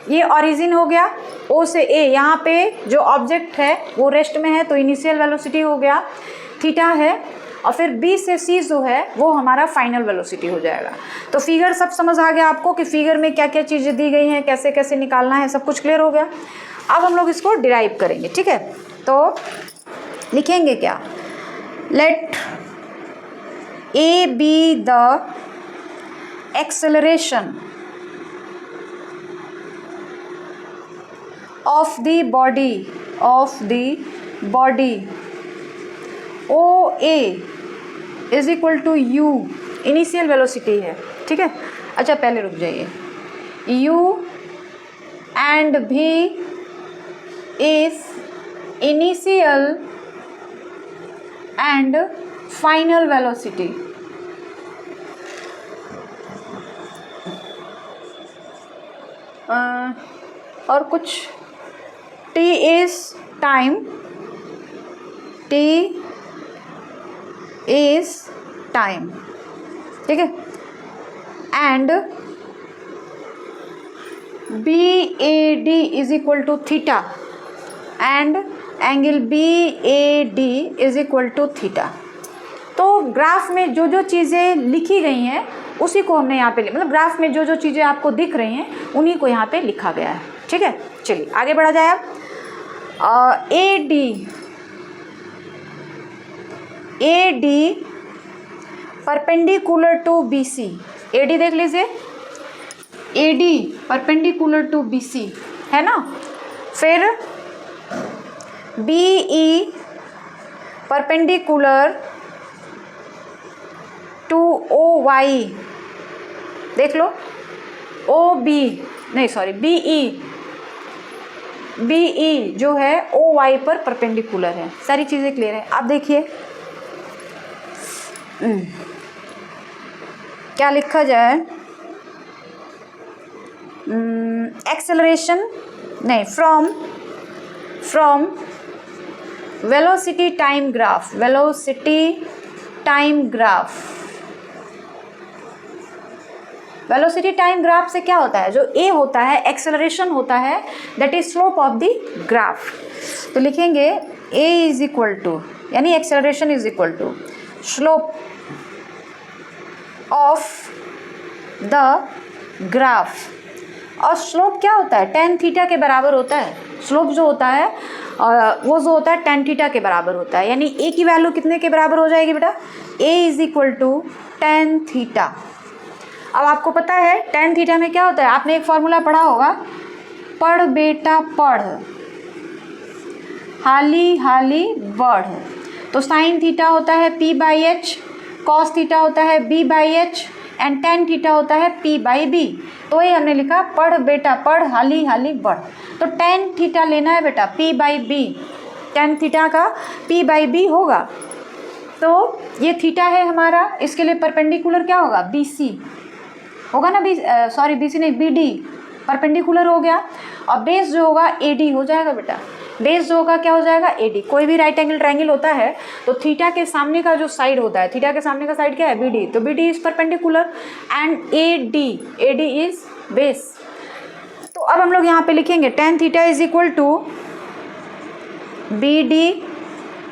ये ओरिजिन हो गया ओ से ए, यहाँ पे जो ऑब्जेक्ट है वो रेस्ट में है तो इनिशियल वेलोसिटी हो गया थीटा है। और फिर बी से सी जो है वो हमारा फाइनल वेलोसिटी हो जाएगा। तो फिगर सब समझ आ गया आपको कि फिगर में क्या क्या चीज़ें दी गई हैं, कैसे कैसे निकालना है, सब कुछ क्लियर हो गया। अब हम लोग इसको डिराइव करेंगे, ठीक है। तो लिखेंगे क्या, let a be the acceleration of the body OA is equal to u, initial velocity है, ठीक है। अच्छा पहले रुक जाइए, u and v is initial and final velocity, और कुछ t is time, t is time, ठीक है। And BAD is equal to theta and angle BAD is equal to theta. तो ग्राफ में जो जो चीज़ें लिखी गई हैं उसी को हमने यहाँ पे, मतलब ग्राफ में जो जो चीज़ें आपको दिख रही हैं उन्हीं को यहाँ पे लिखा गया है, ठीक है। चलिए आगे बढ़ा जाए। अब AD perpendicular to BC, AD देख लीजिए, AD परपेंडिकुलर टू BC है ना। फिर BE परपेंडिकुलर टू OY, देख लो ओ बी नहीं सॉरी बी ई जो है ओ वाई पर परपेंडिकुलर है। सारी चीज़ें क्लियर है। आप देखिए क्या लिखा जाए, एक्सेलरेशन नहीं, from velocity time graph, velocity time graph से क्या होता है, जो ए होता है एक्सेलरेशन होता है, that is slope of the graph. तो लिखेंगे ए इज इक्वल टू, यानी acceleration is equal to slope of the graph. और स्लोप क्या होता है, टेन थीटा के बराबर होता है। स्लोप जो होता है वो जो होता है टेन थीटा के बराबर होता है। यानी ए की वैल्यू कितने के बराबर हो जाएगी बेटा, A is equal to tan theta. अब आपको पता है टेन थीटा में क्या होता है, आपने एक फॉर्मूला पढ़ा होगा, पढ़ बेटा पढ़, हाली हाली बढ़। तो साइन थीटा होता है P by H, cos theta होता है B by H, and tan theta होता है पी बाई बी। तो ये हमने लिखा पढ़ बेटा पढ़, हाली हाली बढ़। तो टेन थीटा लेना है बेटा P by B, tan theta का पी बाई बी होगा। तो ये थीटा है हमारा, इसके लिए परपेंडिकुलर क्या होगा, बी सी होगा ना, बी सी नहीं, बी डी परपेंडिकुलर हो गया। और बेस जो होगा ए डी हो जाएगा बेटा, बेस जो होगा क्या हो जाएगा, ए डी। कोई भी राइट एंगल ट्रायंगल होता है तो थीटा के सामने का जो साइड होता है, थीटा के सामने का साइड क्या है, बी डी। तो B D is perpendicular and A D is base. तो अब हम लोग यहाँ पे लिखेंगे tan theta is equal to B D,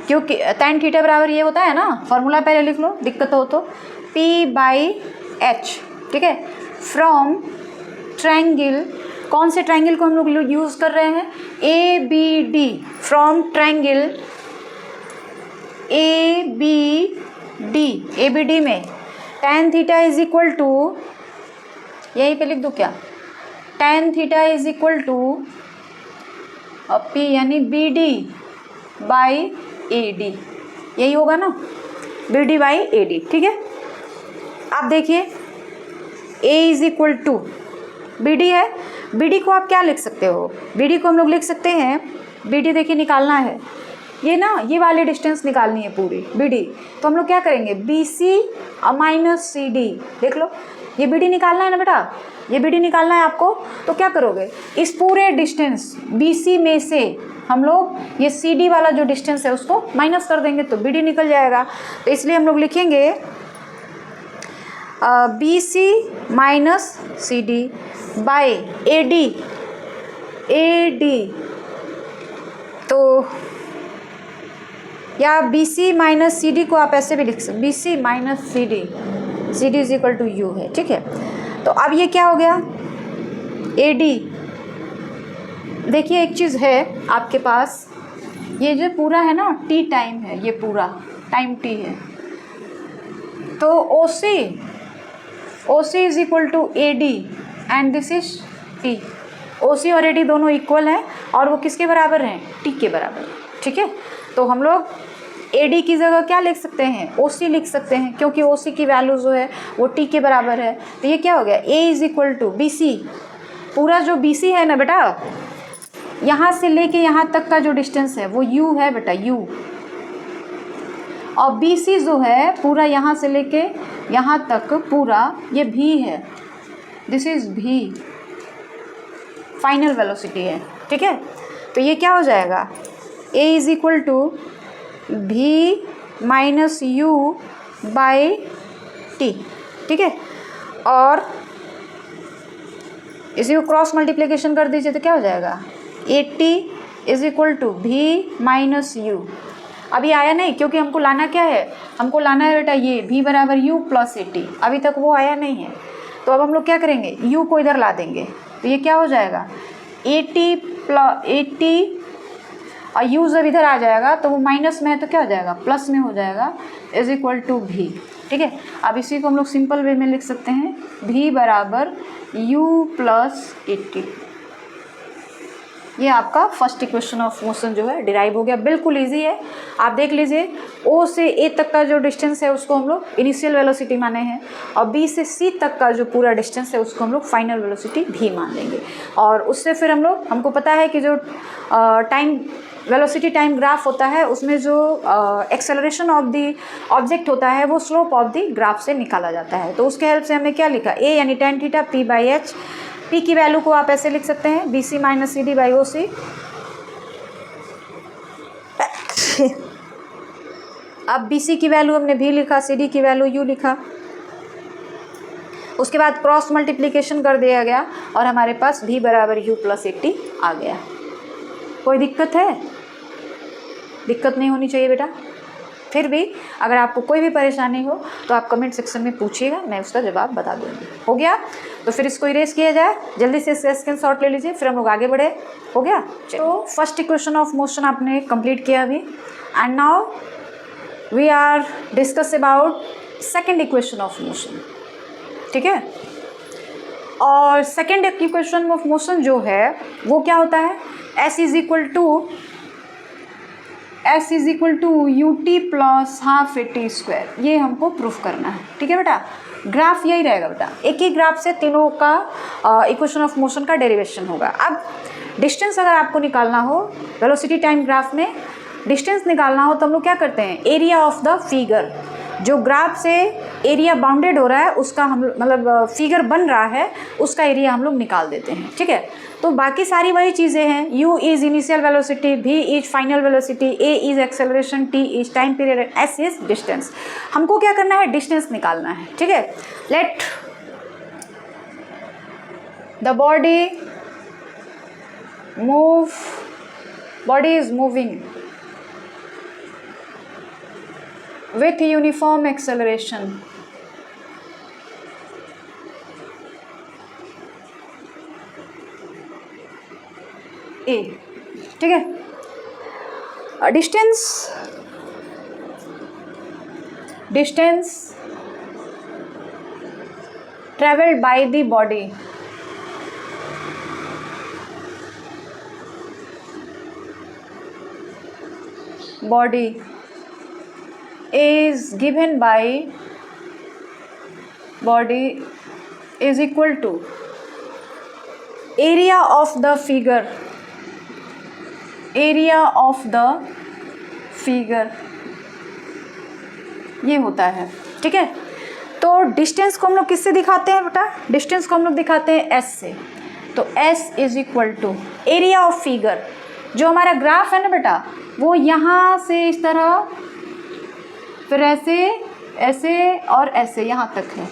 क्योंकि टेन थीटा बराबर ये होता है ना, फॉर्मूला पहले लिख लो दिक्कत हो तो, पी बाई एच, ठीक है, फ्रॉम ट्रायंगल, कौन से ट्रायंगल को हम लोग यूज़ कर रहे हैं, A B D, from triangle A B D में tan theta is equal to, यहीं पे लिख दूँ क्या, tan theta is equal to P यानी B D by A D, यही होगा ना, B D by A D, ठीक है। आप देखिए A is equal to B D है, बी डी को आप क्या लिख सकते हो, बी डी को हम लोग लिख सकते हैं, बी डी देखिए निकालना है, ये ना ये वाली डिस्टेंस निकालनी है पूरी बी डी। तो हम लोग क्या करेंगे, B C minus C D, देख लो ये बी डी निकालना है ना बेटा, ये बी डी निकालना है आपको। तो क्या करोगे, इस पूरे डिस्टेंस बी सी में से हम लोग ये सी डी वाला जो डिस्टेंस है उसको माइनस कर देंगे तो बी डी निकल जाएगा। तो इसलिए हम लोग लिखेंगे B C minus C D by A D, तो या B C minus C D को आप ऐसे भी लिख सकते, B C minus C D is equal to u है, ठीक है। तो अब ये क्या हो गया, ए डी। देखिए एक चीज़ है आपके पास, ये जो पूरा है ना टी टाइम है, ये पूरा टाइम टी है, तो O C is equal to A D and this is T. O C और ए डी दोनों इक्वल हैं और वो किसके बराबर हैं, टी के बराबर, ठीक है। तो हम लोग ए डी की जगह क्या लिख सकते हैं, ओ सी लिख सकते हैं, क्योंकि ओ सी की वैल्यू जो है वो टी के बराबर है। तो ये क्या हो गया, A is equal to B C, पूरा जो बी सी है ना बेटा, यहाँ से लेके यहाँ तक का जो डिस्टेंस है वो यू है बेटा, यू। और बी सी जो है पूरा यहाँ से लेके यहाँ तक पूरा ये भी है, दिस इज भी फाइनल वेलोसिटी है, ठीक है। तो ये क्या हो जाएगा, ए is equal to v minus u by T, ठीक है। और इसी को क्रॉस मल्टीप्लिकेशन कर दीजिए तो क्या हो जाएगा, a t is equal to v minus u. अभी आया नहीं, क्योंकि हमको लाना क्या है, हमको लाना है बेटा ये भी बराबर यू प्लस ए टी, अभी तक वो आया नहीं है। तो अब हम लोग क्या करेंगे, यू को इधर ला देंगे, तो ये क्या हो जाएगा, a T plus a T, और यू जब इधर आ जाएगा तो वो माइनस में है तो क्या हो जाएगा, प्लस में हो जाएगा, इज इक्वल टू भी, ठीक है। अब इसी को हम लोग सिंपल वे में लिख सकते हैं, भी बराबर यू प्लस ए टी, ये आपका फर्स्ट इक्वेशन ऑफ मोशन जो है डिराइव हो गया। बिल्कुल इजी है, आप देख लीजिए। ओ से ए तक का जो डिस्टेंस है उसको हम लोग इनिशियल वेलोसिटी माने हैं, और बी से सी तक का जो पूरा डिस्टेंस है उसको हम लोग फाइनल वेलोसिटी भी मान लेंगे। और उससे फिर हमको पता है कि जो टाइम वेलोसिटी टाइम ग्राफ होता है उसमें जो एक्सेलरेशन ऑफ द ऑब्जेक्ट होता है वो स्लोप ऑफ द ग्राफ से निकाला जाता है। तो उसके हेल्प से हमने क्या लिखा, ए यानी tan theta P by H. P की वैल्यू को आप ऐसे लिख सकते हैं, B C minus C D by O C. अब बी सी की वैल्यू हमने भी लिखा, सी डी की वैल्यू यू लिखा। उसके बाद क्रॉस मल्टीप्लिकेशन कर दिया गया और हमारे पास भी बराबर यू प्लस 80 आ गया। कोई दिक्कत है? दिक्कत नहीं होनी चाहिए बेटा। फिर भी अगर आपको कोई भी परेशानी हो तो आप कमेंट सेक्शन में पूछिएगा, मैं उसका जवाब बता दूँगी। हो गया? तो फिर इसको इरेज किया जाए, जल्दी से स्क्रीनशॉट ले लीजिए, फिर हम लोग आगे बढ़े। हो गया? तो फर्स्ट इक्वेशन ऑफ मोशन आपने कंप्लीट किया अभी, and now we are discuss about second equation of motion. ठीक है? और सेकेंड इक्वेशन ऑफ मोशन जो है वो क्या होता है, S is equal to u t plus half A T square. ये हमको प्रूफ करना है। ठीक है बेटा? ग्राफ यही रहेगा बेटा, एक ही ग्राफ से तीनों का इक्वेशन ऑफ मोशन का डेरिवेशन होगा। अब डिस्टेंस अगर आपको निकालना हो, वेलोसिटी टाइम ग्राफ में डिस्टेंस निकालना हो तो हम लोग क्या करते हैं, एरिया ऑफ द फिगर, जो ग्राफ से एरिया बाउंडेड हो रहा है उसका हम मतलब फिगर बन रहा है उसका एरिया हम लोग निकाल देते हैं। ठीक है? तो बाकी सारी वही चीज़ें हैं, u is initial velocity, v is final velocity, a is acceleration, t is time period, s is distance. हमको क्या करना है, डिस्टेंस निकालना है। ठीक है? Let the body is moving with uniform acceleration, A। ठीक है? Distance traveled by the body is given by body is equal to area of the figure, ये होता है। ठीक है? तो डिस्टेंस को हम लोग किससे दिखाते हैं बेटा, डिस्टेंस को हम लोग दिखाते हैं s से। तो s is equal to area of figure, जो हमारा ग्राफ है ना बेटा वो यहाँ से इस तरह, फिर ऐसे और ऐसे यहाँ तक है।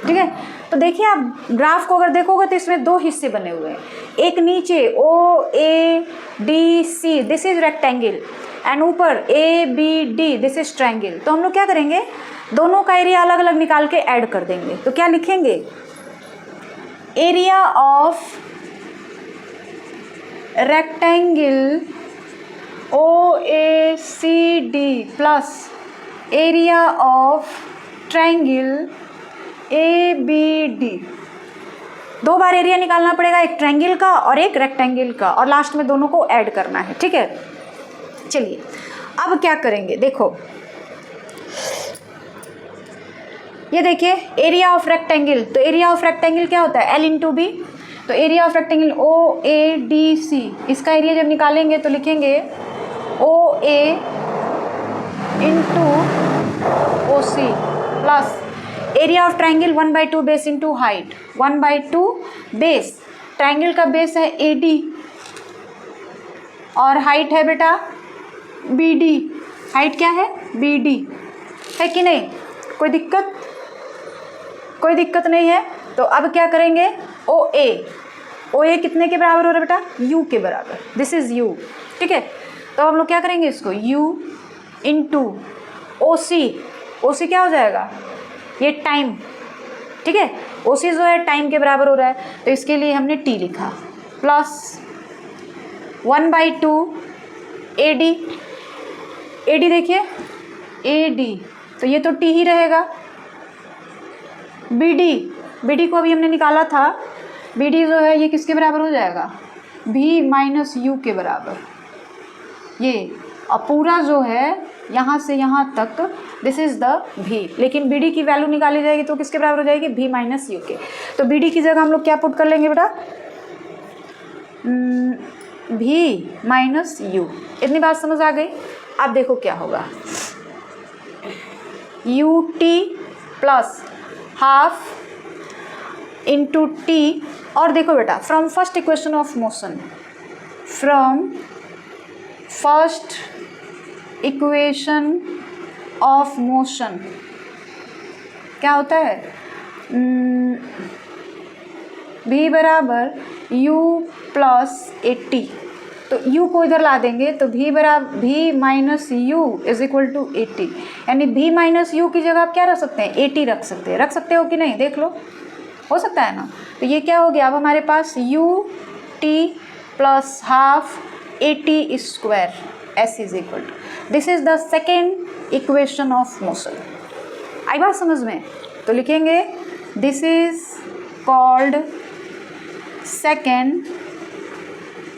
ठीक है? तो देखिए आप ग्राफ को अगर देखोगे तो इसमें दो हिस्से बने हुए हैं, एक नीचे O A D C, this is rectangle, and ऊपर A B D, this is triangle. तो हम लोग क्या करेंगे, दोनों का एरिया अलग अलग निकाल के ऐड कर देंगे। तो क्या लिखेंगे, area of rectangle O A C D plus area of triangle A B D. दो बार एरिया निकालना पड़ेगा, एक ट्रायंगल का और एक रेक्टेंगल का, और लास्ट में दोनों को ऐड करना है। ठीक है? चलिए अब क्या करेंगे, देखो ये देखिए एरिया ऑफ रेक्टेंगल। तो एरिया ऑफ रेक्टेंगल क्या होता है, L इंटू बी। तो area of rectangle O A D C, इसका एरिया जब निकालेंगे तो लिखेंगे O A into O C plus area of triangle 1/2 base into height, 1/2 base, triangle का बेस है ए डी और हाइट है बेटा बी डी। हाइट क्या है, बी डी, है कि नहीं? कोई दिक्कत नहीं है। तो अब क्या करेंगे, ओ ए कितने के बराबर हो रहा है बेटा, u के बराबर, दिस इज u। ठीक है? तो हम लोग क्या करेंगे इसको, u इंटू ओ सी क्या हो जाएगा, ये टाइम। ठीक है? ओ सी जो है टाइम के बराबर हो रहा है, तो इसके लिए हमने t लिखा, प्लस 1/2 ए डी देखिए ए डी, तो ये तो t ही रहेगा। बी डी को अभी हमने निकाला था, बी डी जो है ये किसके बराबर हो जाएगा, भी माइनस यू के बराबर, ये और पूरा जो है यहाँ से यहाँ तक दिस इज़ द भी, लेकिन बी डी की वैल्यू निकाली जाएगी तो किसके बराबर हो जाएगी, भी माइनस यू के। तो बी डी की जगह हम लोग क्या पुट कर लेंगे बेटा, भी माइनस यू। इतनी बात समझ आ गई। अब देखो क्या होगा, you t plus half into T, और देखो बेटा from first equation of motion, from first equation of motion क्या होता है, v बराबर u प्लस ए टी, तो u को इधर ला देंगे तो v बराबर v minus u is equal to a t, यानी v माइनस यू की जगह आप क्या रख सकते हैं, ए टी रख सकते हो कि नहीं, देख लो, हो सकता है ना। तो ये क्या हो गया, अब हमारे पास u T plus half A T square S is equal to, this is the second equation of motion. आई बात समझ में, तो लिखेंगे this is called second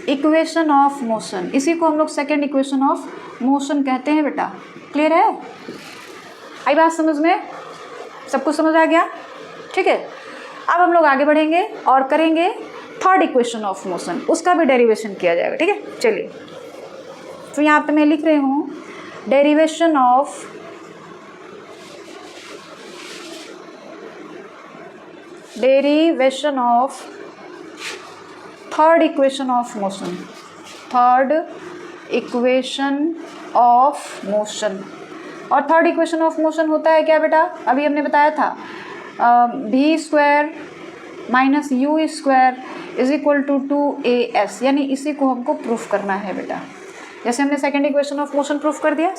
equation of motion, इसी को हम लोग सेकेंड इक्वेशन ऑफ मोशन कहते हैं बेटा। क्लियर है, आई बात समझ में, सबको समझ आ गया, ठीक है। अब हम लोग आगे बढ़ेंगे और करेंगे थर्ड इक्वेशन ऑफ मोशन, उसका भी डेरिवेशन किया जाएगा, ठीक है। चलिए, तो यहाँ पे मैं लिख रही हूँ derivation of third equation of motion, third equation of motion. और थर्ड इक्वेशन ऑफ मोशन होता है क्या बेटा, अभी हमने बताया था, v square minus you square is equal to 2as, यानी इसी को हमको प्रूफ करना है बेटा। जैसे हमने second equation of motion proof कर दिया,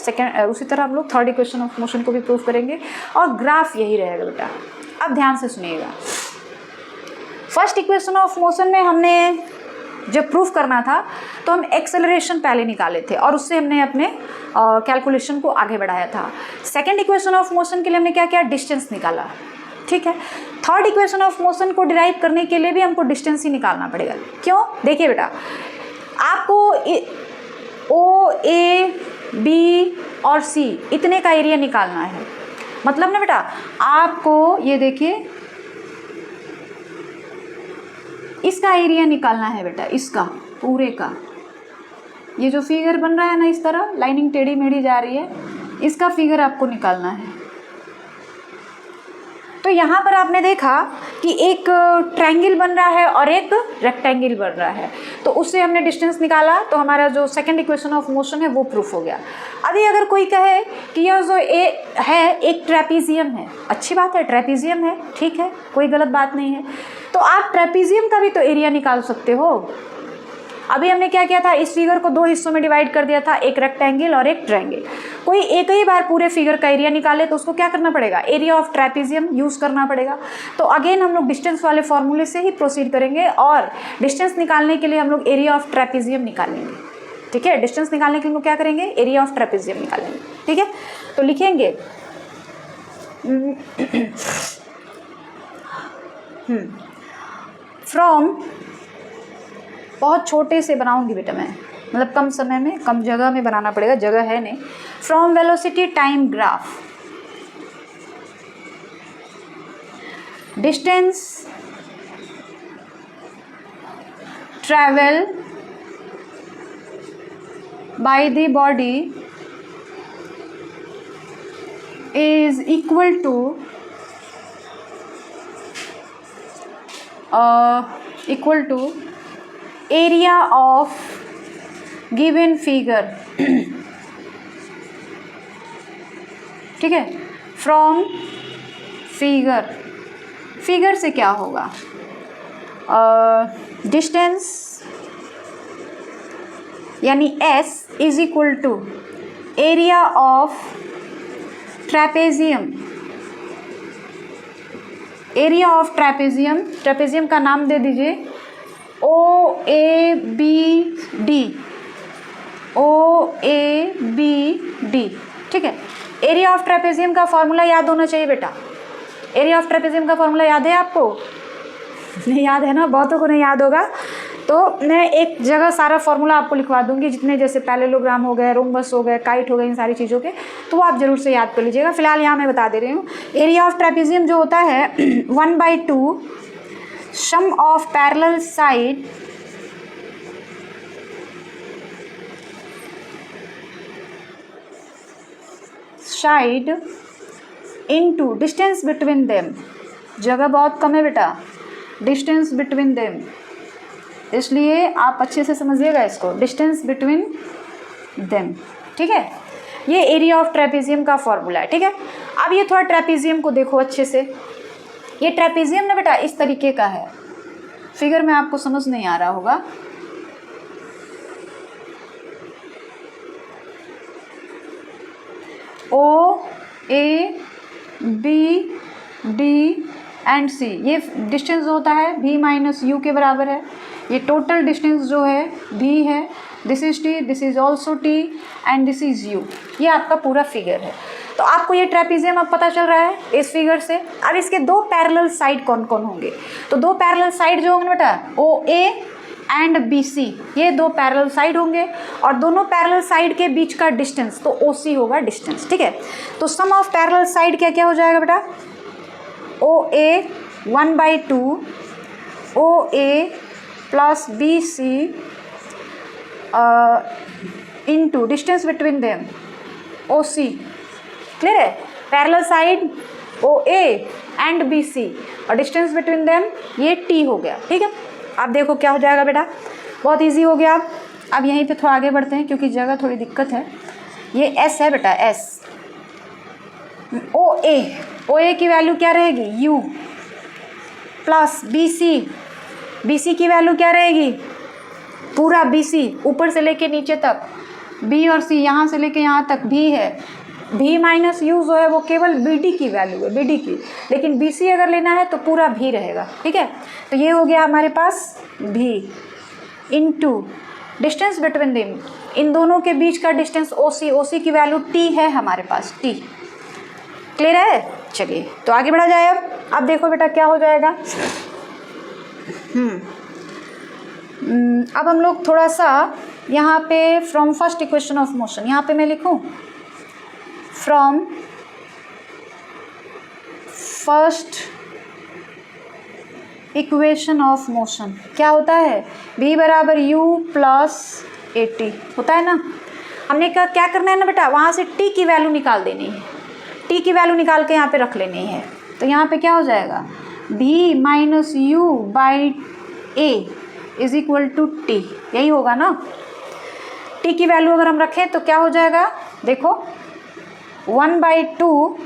उसी तरह हम लोग थर्ड इक्वेशन ऑफ मोशन को भी प्रूफ करेंगे, और ग्राफ यही रहेगा बेटा। अब ध्यान से सुनिएगा, फर्स्ट इक्वेशन ऑफ मोशन में हमने जब प्रूफ करना था तो हम एक्सेलरेशन पहले निकाले थे और उससे हमने अपने कैलकुलेशन को आगे बढ़ाया था। सेकंड इक्वेशन ऑफ मोशन के लिए हमने क्या किया, डिस्टेंस निकाला, ठीक है। थर्ड इक्वेशन ऑफ मोशन को डिराइव करने के लिए भी हमको डिस्टेंस ही निकालना पड़ेगा। क्यों, देखिए बेटा, आपको ओ ए बी और सी इतने का एरिया निकालना है, मतलब ना बेटा, आपको ये देखिए इसका एरिया निकालना है बेटा, इसका पूरे का, ये जो फिगर बन रहा है ना इस तरह लाइनिंग टेढ़ी मेढ़ी जा रही है, इसका फिगर आपको निकालना है। तो यहाँ पर आपने देखा कि एक ट्रायंगल बन रहा है और एक रेक्टेंगल बन रहा है, तो उससे हमने डिस्टेंस निकाला, तो हमारा जो सेकंड इक्वेशन ऑफ मोशन है वो प्रूफ हो गया। अभी अगर कोई कहे कि यह जो ए है एक ट्रेपीजियम है, अच्छी बात है, ट्रेपीजियम है, ठीक है, कोई गलत बात नहीं है, तो आप ट्रेपीजियम का भी तो एरिया निकाल सकते हो। अभी हमने क्या किया था, इस फिगर को दो हिस्सों में डिवाइड कर दिया था, एक रेक्टेंगल और एक ट्रायंगल। कोई एक ही बार पूरे फिगर का एरिया निकाले तो उसको क्या करना पड़ेगा, एरिया ऑफ ट्रेपीजियम यूज़ करना पड़ेगा। तो अगेन हम लोग डिस्टेंस वाले फॉर्मूले से ही प्रोसीड करेंगे और डिस्टेंस निकालने के लिए हम लोग एरिया ऑफ ट्रेपीजियम निकालेंगे, ठीक है। डिस्टेंस निकालने के लिए हम लोग क्या करेंगे, एरिया ऑफ ट्रेपीजियम निकालेंगे, ठीक है। तो लिखेंगे फ्रॉम, बहुत छोटे से बनाऊंगी बेटा मैं, मतलब कम समय में कम जगह में बनाना पड़ेगा, जगह है नहीं। From velocity time graph, distance travel by the body is equal to area of given figure, ठीक है। फ्रॉम फिगर से क्या होगा, डिस्टेंस यानी s is equal to area of trapezium, area of trapezium का नाम दे दीजिए OABD, ठीक है। एरिया ऑफ ट्रेपेजियम का फॉर्मूला याद होना चाहिए बेटा, एरिया ऑफ ट्रेपेजियम का फॉर्मूला याद है आपको, नहीं याद है ना, बहुतों को नहीं याद होगा। तो मैं एक जगह सारा फॉर्मूला आपको लिखवा दूंगी, जितने जैसे पैरेललोग्राम हो गए, रोम्बस हो गए, काइट हो गए, इन सारी चीज़ों के, तो वो आप जरूर से याद कर लीजिएगा। फिलहाल यहाँ मैं बता दे रही हूँ। एरिया ऑफ ट्रेपेजियम जो होता है 1/2 sum of parallel side into distance between them. जगह बहुत कम है बेटा, डिस्टेंस बिटवीन देम, इसलिए आप अच्छे से समझिएगा इसको, डिस्टेंस बिटवीन देम। ठीक है, ये एरिया ऑफ ट्रेपेजियम का फॉर्मूला है। ठीक है, अब ये थोड़ा ट्रेपेजियम को देखो अच्छे से। ये ट्रेपेजियम ना बेटा इस तरीके का है, फिगर में आपको समझ नहीं आ रहा होगा। O A B D and C, ये डिस्टेंस होता है V माइनस U के बराबर है। ये टोटल डिस्टेंस जो है V है, this is T, this is also T and this is U। ये आपका पूरा फिगर है। तो आपको ये ट्रेपेजियम अब पता चल रहा है इस फिगर से। अब इसके दो पैरेलल साइड कौन कौन होंगे, तो दो पैरेलल साइड जो होंगे बेटा OA एंड BC, ये दो पैरेलल साइड होंगे, और दोनों पैरेलल साइड के बीच का डिस्टेंस तो OC होगा डिस्टेंस। ठीक है, तो सम ऑफ पैरेलल साइड क्या क्या हो जाएगा बेटा, OA 1/2 OA plus BC into distance between them OC। Clear है, parallel side OA and BC और डिस्टेंस बिटवीन देम ये T हो गया। ठीक है, अब देखो क्या हो जाएगा बेटा, बहुत इजी हो गया। अब यहीं पे थोड़ा आगे बढ़ते हैं क्योंकि जगह थोड़ी दिक्कत है। ये S है बेटा, S OA की वैल्यू क्या रहेगी U प्लस BC की वैल्यू क्या रहेगी, पूरा BC ऊपर से लेके नीचे तक, B और C यहाँ से लेके यहाँ तक B है। V माइनस U जो है वो केवल BD की वैल्यू है, BD की, लेकिन BC अगर लेना है तो पूरा V रहेगा। ठीक है, तो ये हो गया हमारे पास V into distance between them, इन दोनों के बीच का डिस्टेंस OC की वैल्यू T है हमारे पास, T। क्लियर है, चलिए तो आगे बढ़ा जाए। अब देखो बेटा क्या हो जाएगा। अब हम लोग थोड़ा सा यहाँ पे from first equation of motion, यहाँ पे मैं लिखूँ from first equation of motion क्या होता है, V बराबर U प्लस AT होता है ना। हमने क्या करना है ना बेटा, वहाँ से T की वैल्यू निकाल देनी है, T की वैल्यू निकाल के यहाँ पे रख लेनी है। तो यहाँ पे क्या हो जाएगा, V minus U by A is equal to T, यही होगा ना। T की वैल्यू अगर हम रखें तो क्या हो जाएगा, देखो 1/2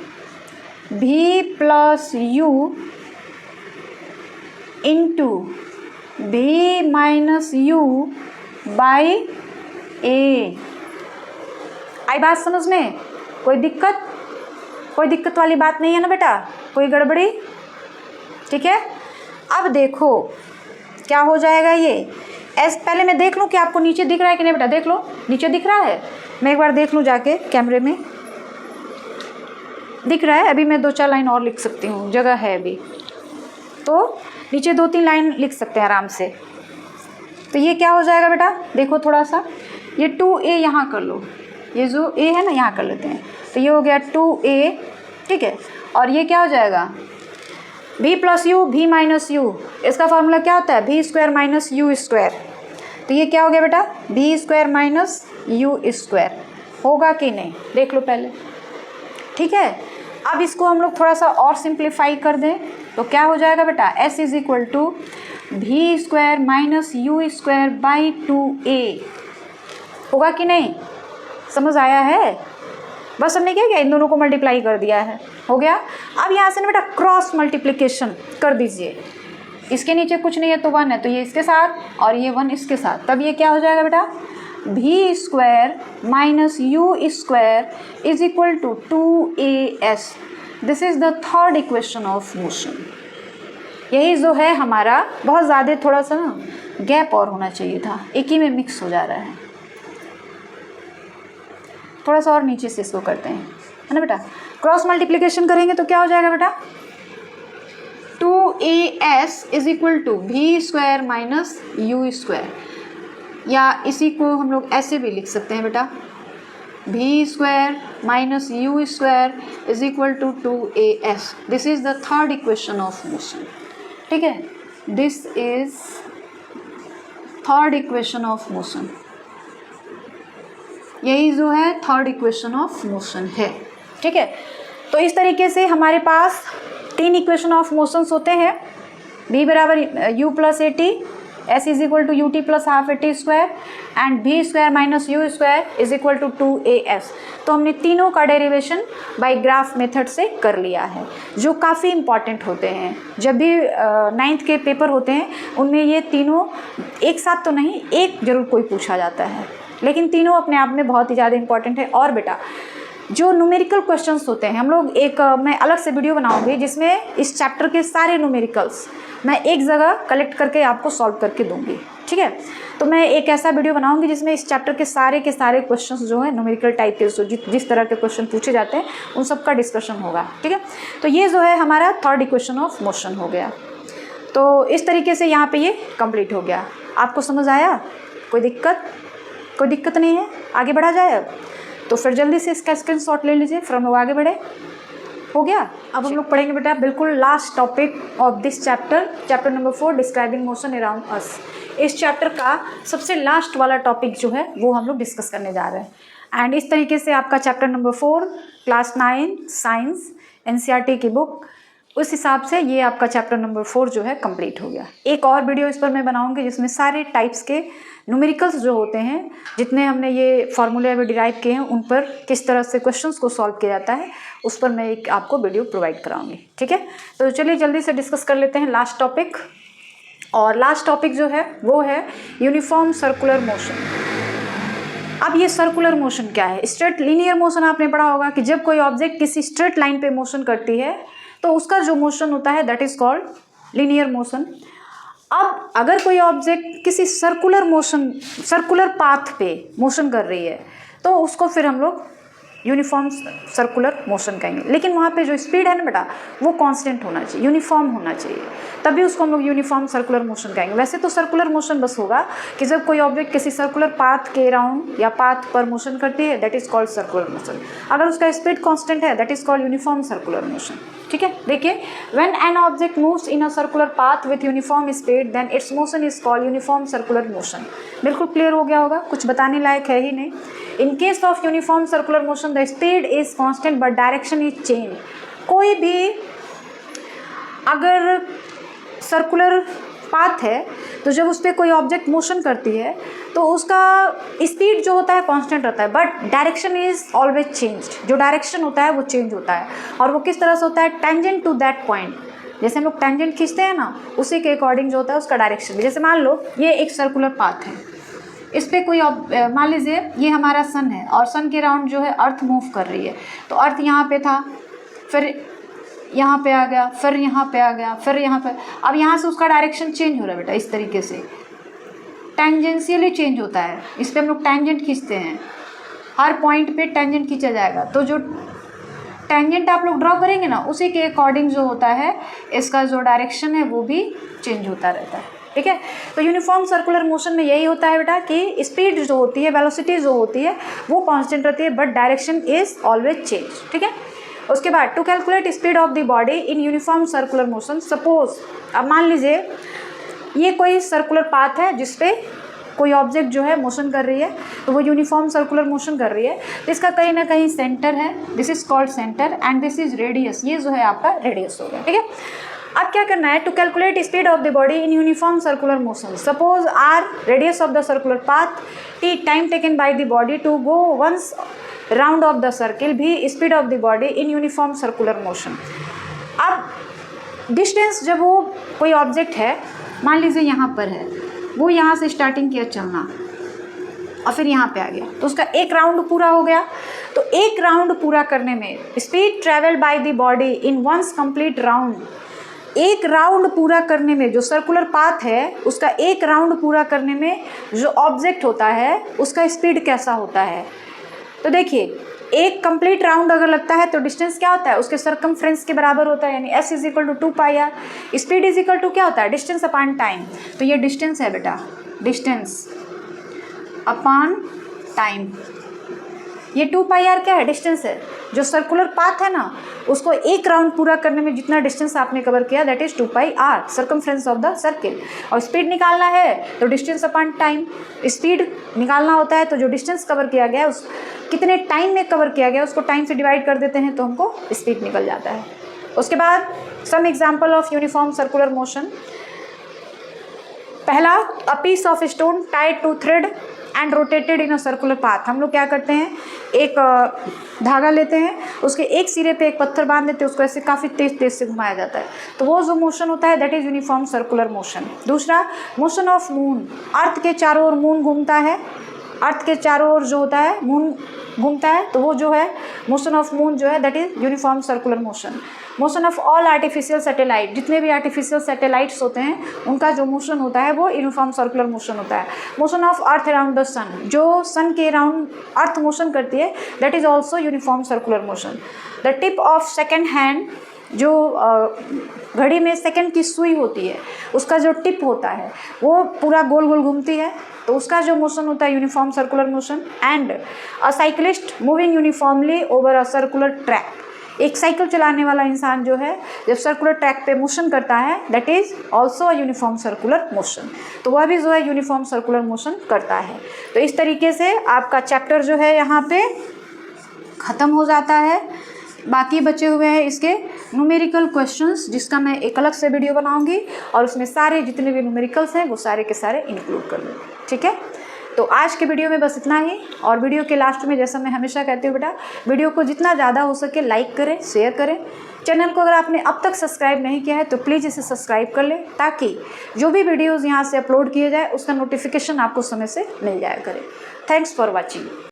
V plus U into V minus U by A। आई बात समझ में, कोई दिक्कत वाली बात नहीं है ना बेटा, कोई गड़बड़ी। ठीक है, अब देखो क्या हो जाएगा ये S, पहले मैं देख लूँ कि आपको नीचे दिख रहा है कि नहीं बेटा, देख लो नीचे दिख रहा है, मैं एक बार देख लूँ जाके कैमरे में, दिख रहा है। अभी मैं 2-4 लाइन और लिख सकती हूँ, जगह है अभी, तो नीचे 2-3 लाइन लिख सकते हैं आराम से। तो ये क्या हो जाएगा बेटा, देखो थोड़ा सा, ये 2A यहाँ कर लो, ये जो A है ना यहाँ कर लेते हैं, तो ये हो गया 2A। ठीक है, और ये क्या हो जाएगा, V plus U V minus U, इसका फॉर्मूला क्या होता है, V square minus U square. तो ये क्या हो गया बेटा, V square minus U square, होगा कि नहीं देख लो पहले। ठीक है, अब इसको हम लोग थोड़ा सा और सिंप्लीफाई कर दें तो क्या हो जाएगा बेटा, S is equal to V square minus U square by 2A, होगा कि नहीं, समझ आया है। बस हमने क्या किया, इन दोनों को मल्टीप्लाई कर दिया है, हो गया। अब यहाँ से ना बेटा क्रॉस मल्टीप्लिकेशन कर दीजिए, इसके नीचे कुछ नहीं है तो 1 है, तो ये इसके साथ और ये 1 इसके साथ, तब ये क्या हो जाएगा बेटा, V square minus U square is equal to 2AS। This is the third equation of motion. यही जो है हमारा, बहुत ज़्यादा थोड़ा सा ना गैप और होना चाहिए था, एक ही में मिक्स हो जा रहा है। थोड़ा सा और नीचे से इसको करते हैं, है ना बेटा। क्रॉस मल्टीप्लिकेशन करेंगे तो क्या हो जाएगा बेटा, 2 2as is equal to v square minus you square, या इसी को हम लोग ऐसे भी लिख सकते हैं बेटा, v square minus you square is equal to 2as। This is the third equation of motion. ठीक है, this is third equation of motion, यही जो है थर्ड इक्वेशन ऑफ मोशन है। ठीक है, तो इस तरीके से हमारे पास 3 इक्वेशन ऑफ मोशंस होते हैं। v बराबर u plus a t, S is equal to u t plus half A T square, and v square minus you square is equal to 2as। तो हमने तीनों का डेरिवेशन बाय ग्राफ मेथड से कर लिया है, जो काफ़ी इंपॉर्टेंट होते हैं। जब भी 9th के पेपर होते हैं उनमें ये तीनों एक साथ तो नहीं, एक जरूर कोई पूछा जाता है, लेकिन तीनों अपने आप में बहुत ही ज़्यादा इंपॉर्टेंट है। और बेटा जो न्यूमेरिकल क्वेश्चंस होते हैं, हम लोग एक मैं अलग से वीडियो बनाऊंगी जिसमें इस चैप्टर के सारे न्यूमेरिकल्स मैं एक जगह कलेक्ट करके आपको सॉल्व करके दूंगी। ठीक है, तो मैं एक ऐसा वीडियो बनाऊंगी जिसमें इस चैप्टर के सारे क्वेश्चंस जो है न्यूमेरिकल टाइप के, जिस तरह के क्वेश्चन पूछे जाते हैं उन सब का डिस्कशन होगा। ठीक है, तो ये जो है हमारा थर्ड इक्वेशन ऑफ मोशन हो गया। तो इस तरीके से यहाँ पे ये कंप्लीट हो गया। आपको समझ आया? कोई दिक्कत नहीं है? आगे बढ़ा जाए अब? तो फिर जल्दी से इसका स्क्रीनशॉट ले लीजिए, फिर हम लोग आगे बढ़े। हो गया? अब हम लोग पढ़ेंगे बेटा बिल्कुल last topic of this chapter number 4 describing motion around us. इस चैप्टर का सबसे लास्ट वाला टॉपिक जो है वो हम लोग डिस्कस करने जा रहे हैं। एंड इस तरीके से आपका chapter number 4 class 9 science NCERT की बुक, उस हिसाब से ये आपका चैप्टर नंबर 4 जो है कंप्लीट हो गया। एक और वीडियो इस पर मैं बनाऊंगी जिसमें सारे टाइप्स के न्यूमेरिकल्स जो होते हैं, जितने हमने ये फार्मूले अभी डिराइव किए हैं, उन पर किस तरह से क्वेश्चंस को सॉल्व किया जाता है, उस पर मैं एक आपको वीडियो प्रोवाइड कराऊंगी। ठीक है, तो चलिए जल्दी से डिस्कस कर लेते हैं लास्ट टॉपिक। और लास्ट टॉपिक जो है वो है यूनिफॉर्म सर्कुलर मोशन। अब ये सर्कुलर मोशन क्या है? स्ट्रेट लीनियर मोशन आपने पढ़ा होगा कि जब कोई ऑब्जेक्ट किसी स्ट्रेट लाइन पे मोशन करती है तो उसका जो मोशन होता है that is called linear motion. अब अगर कोई ऑब्जेक्ट किसी सर्कुलर पाथ पे मोशन कर रही है तो उसको फिर हम लोग यूनिफॉर्म सर्कुलर मोशन कहेंगे। लेकिन वहाँ पे जो स्पीड है ना बेटा वो कांस्टेंट होना चाहिए, यूनिफॉर्म होना चाहिए, तभी उसको हम लोग यूनिफॉर्म सर्कुलर मोशन कहेंगे। वैसे तो सर्कुलर मोशन बस होगा कि जब कोई ऑब्जेक्ट किसी सर्कुलर पाथ के अराउंड या पाथ पर मोशन करती है that is called circular motion. अगर उसका स्पीड कांस्टेंट है that is called uniform circular motion. ठीक है, देखिए, when an object moves in a circular path with uniform speed then its motion is called uniform circular motion. बिल्कुल clear हो गया होगा, कुछ बताने लायक है ही नहीं। In case of uniform circular motion the speed is constant but direction is change. कोई भी अगर सर्कुलर पाथ है तो जब उस पर कोई ऑब्जेक्ट मोशन करती है तो उसका स्पीड जो होता है कांस्टेंट रहता है, but direction is always changed. जो डायरेक्शन होता है वो चेंज होता है, और वो किस तरह से होता है? Tangent to that point. जैसे हम लोग टेंजेंट खींचते हैं ना, उसी के अकॉर्डिंग जो होता है उसका डायरेक्शन। जैसे मान लो ये एक सर्कुलर पाथ है, इस पर कोई मान लीजिए ये हमारा सन है और सन के राउंड जो है अर्थ मूव कर रही है, तो अर्थ यहाँ पे था, फिर यहाँ पे आ गया, फिर यहाँ पे आ गया, फिर यहाँ पे। अब यहाँ से उसका डायरेक्शन चेंज हो रहा है बेटा, इस तरीके से टेंजेंशियली चेंज होता है। इस पर हम लोग टेंजेंट खींचते हैं, हर पॉइंट पे टेंजेंट खींचा जाएगा, तो जो टेंजेंट आप लोग ड्रॉ करेंगे ना उसी के अकॉर्डिंग जो होता है इसका जो डायरेक्शन है वो भी चेंज होता रहता है। ठीक है, तो यूनिफॉर्म सर्कुलर मोशन में यही होता है बेटा कि स्पीड जो होती है, वेलोसिटी जो होती है वो कांस्टेंट रहती है, but direction is always change. ठीक है, उसके बाद to calculate speed of the body in uniform circular motion. Suppose अब मान लीजिए ये कोई सर्कुलर पाथ है जिसपे कोई ऑब्जेक्ट जो है मोशन कर रही है, तो वो यूनिफॉर्म सर्कुलर मोशन कर रही है, तो इसका कहीं ना कहीं सेंटर है, this is called centre, and this is radius, ये जो है आपका रेडियस हो गया। ठीक है, अब क्या करना है? To calculate speed of the body in uniform circular motion. Suppose R radius of the circular path, T time taken by the body to go once round of the circle, V speed of the body in uniform circular motion. अब distance, जब वो कोई object है मान लीजिए यहाँ पर है, वो यहाँ से स्टार्टिंग किया चलना और फिर यहाँ पे आ गया, तो उसका एक राउंड पूरा हो गया। तो एक राउंड पूरा करने में speed travel by the body in once complete round, एक राउंड पूरा करने में जो सर्कुलर पाथ है उसका एक राउंड पूरा करने में जो ऑब्जेक्ट होता है उसका स्पीड कैसा होता है? तो देखिए एक कंप्लीट राउंड अगर लगता है तो डिस्टेंस क्या होता है, उसके सरकमफ्रेंस के बराबर होता है, यानी s is equal to 2πr। Speed is equal to क्या होता है, डिस्टेंस अपॉन टाइम। तो ये डिस्टेंस है बेटा, डिस्टेंस अपॉन टाइम। ये 2πr क्या है, डिस्टेंस है। जो सर्कुलर पाथ है ना, उसको एक राउंड पूरा करने में जितना डिस्टेंस आपने कवर किया that is 2πr, circumference of the circle. और स्पीड निकालना है तो डिस्टेंस अपॉन टाइम। स्पीड निकालना होता है तो जो डिस्टेंस कवर किया गया उस कितने टाइम में कवर किया गया उसको टाइम से डिवाइड कर देते हैं तो हमको स्पीड निकल जाता है। उसके बाद some example of uniform circular motion. पहला, a piece of stone tied to thread and rotated in a circular path. हम लोग क्या करते हैं, एक धागा लेते हैं, उसके एक सिरे पे एक पत्थर बांध देते हैं, उसको ऐसे काफ़ी तेज से घुमाया जाता है, तो वो जो मोशन होता है that is uniform circular motion. दूसरा, मोशन ऑफ मून। अर्थ के चारों ओर मून घूमता है, अर्थ के चारों ओर जो होता है मून घूमता है, तो वो जो है मोशन ऑफ मून जो है that is uniform circular motion. Motion of all artificial satellite, जितने भी आर्टिफिशियल सैटेलाइट्स होते हैं उनका जो मोशन होता है वो यूनिफॉर्म सर्कुलर मोशन होता है। Motion of earth around the sun, जो सन के अराउंड अर्थ मोशन करती है that is also uniform circular motion. The tip of second hand, जो घड़ी में सेकंड की सुई होती है उसका जो टिप होता है वो पूरा गोल गोल घूमती है, तो उसका जो मोशन होता है uniform circular motion. And a cyclist moving uniformly over a circular track, एक साइकिल चलाने वाला इंसान जो है जब सर्कुलर ट्रैक पे मोशन करता है that is also a uniform circular motion, तो वह भी जो है यूनिफॉर्म सर्कुलर मोशन करता है। तो इस तरीके से आपका चैप्टर जो है यहाँ पे ख़त्म हो जाता है। बाकी बचे हुए हैं इसके न्यूमेरिकल क्वेश्चंस, जिसका मैं एक अलग से वीडियो बनाऊंगी और उसमें सारे जितने भी न्यूमेरिकल्स हैं वो सारे के सारे इंक्लूड कर लूँगी, ठीक है। तो आज के वीडियो में बस इतना ही। और वीडियो के लास्ट में जैसा मैं हमेशा कहती हूँ बेटा, वीडियो को जितना ज़्यादा हो सके लाइक करें, शेयर करें। चैनल को अगर आपने अब तक सब्सक्राइब नहीं किया है तो प्लीज़ इसे सब्सक्राइब कर लें, ताकि जो भी वीडियोज़ यहाँ से अपलोड किए जाए उसका नोटिफिकेशन आपको समय से मिल जाया करे। Thanks for watching.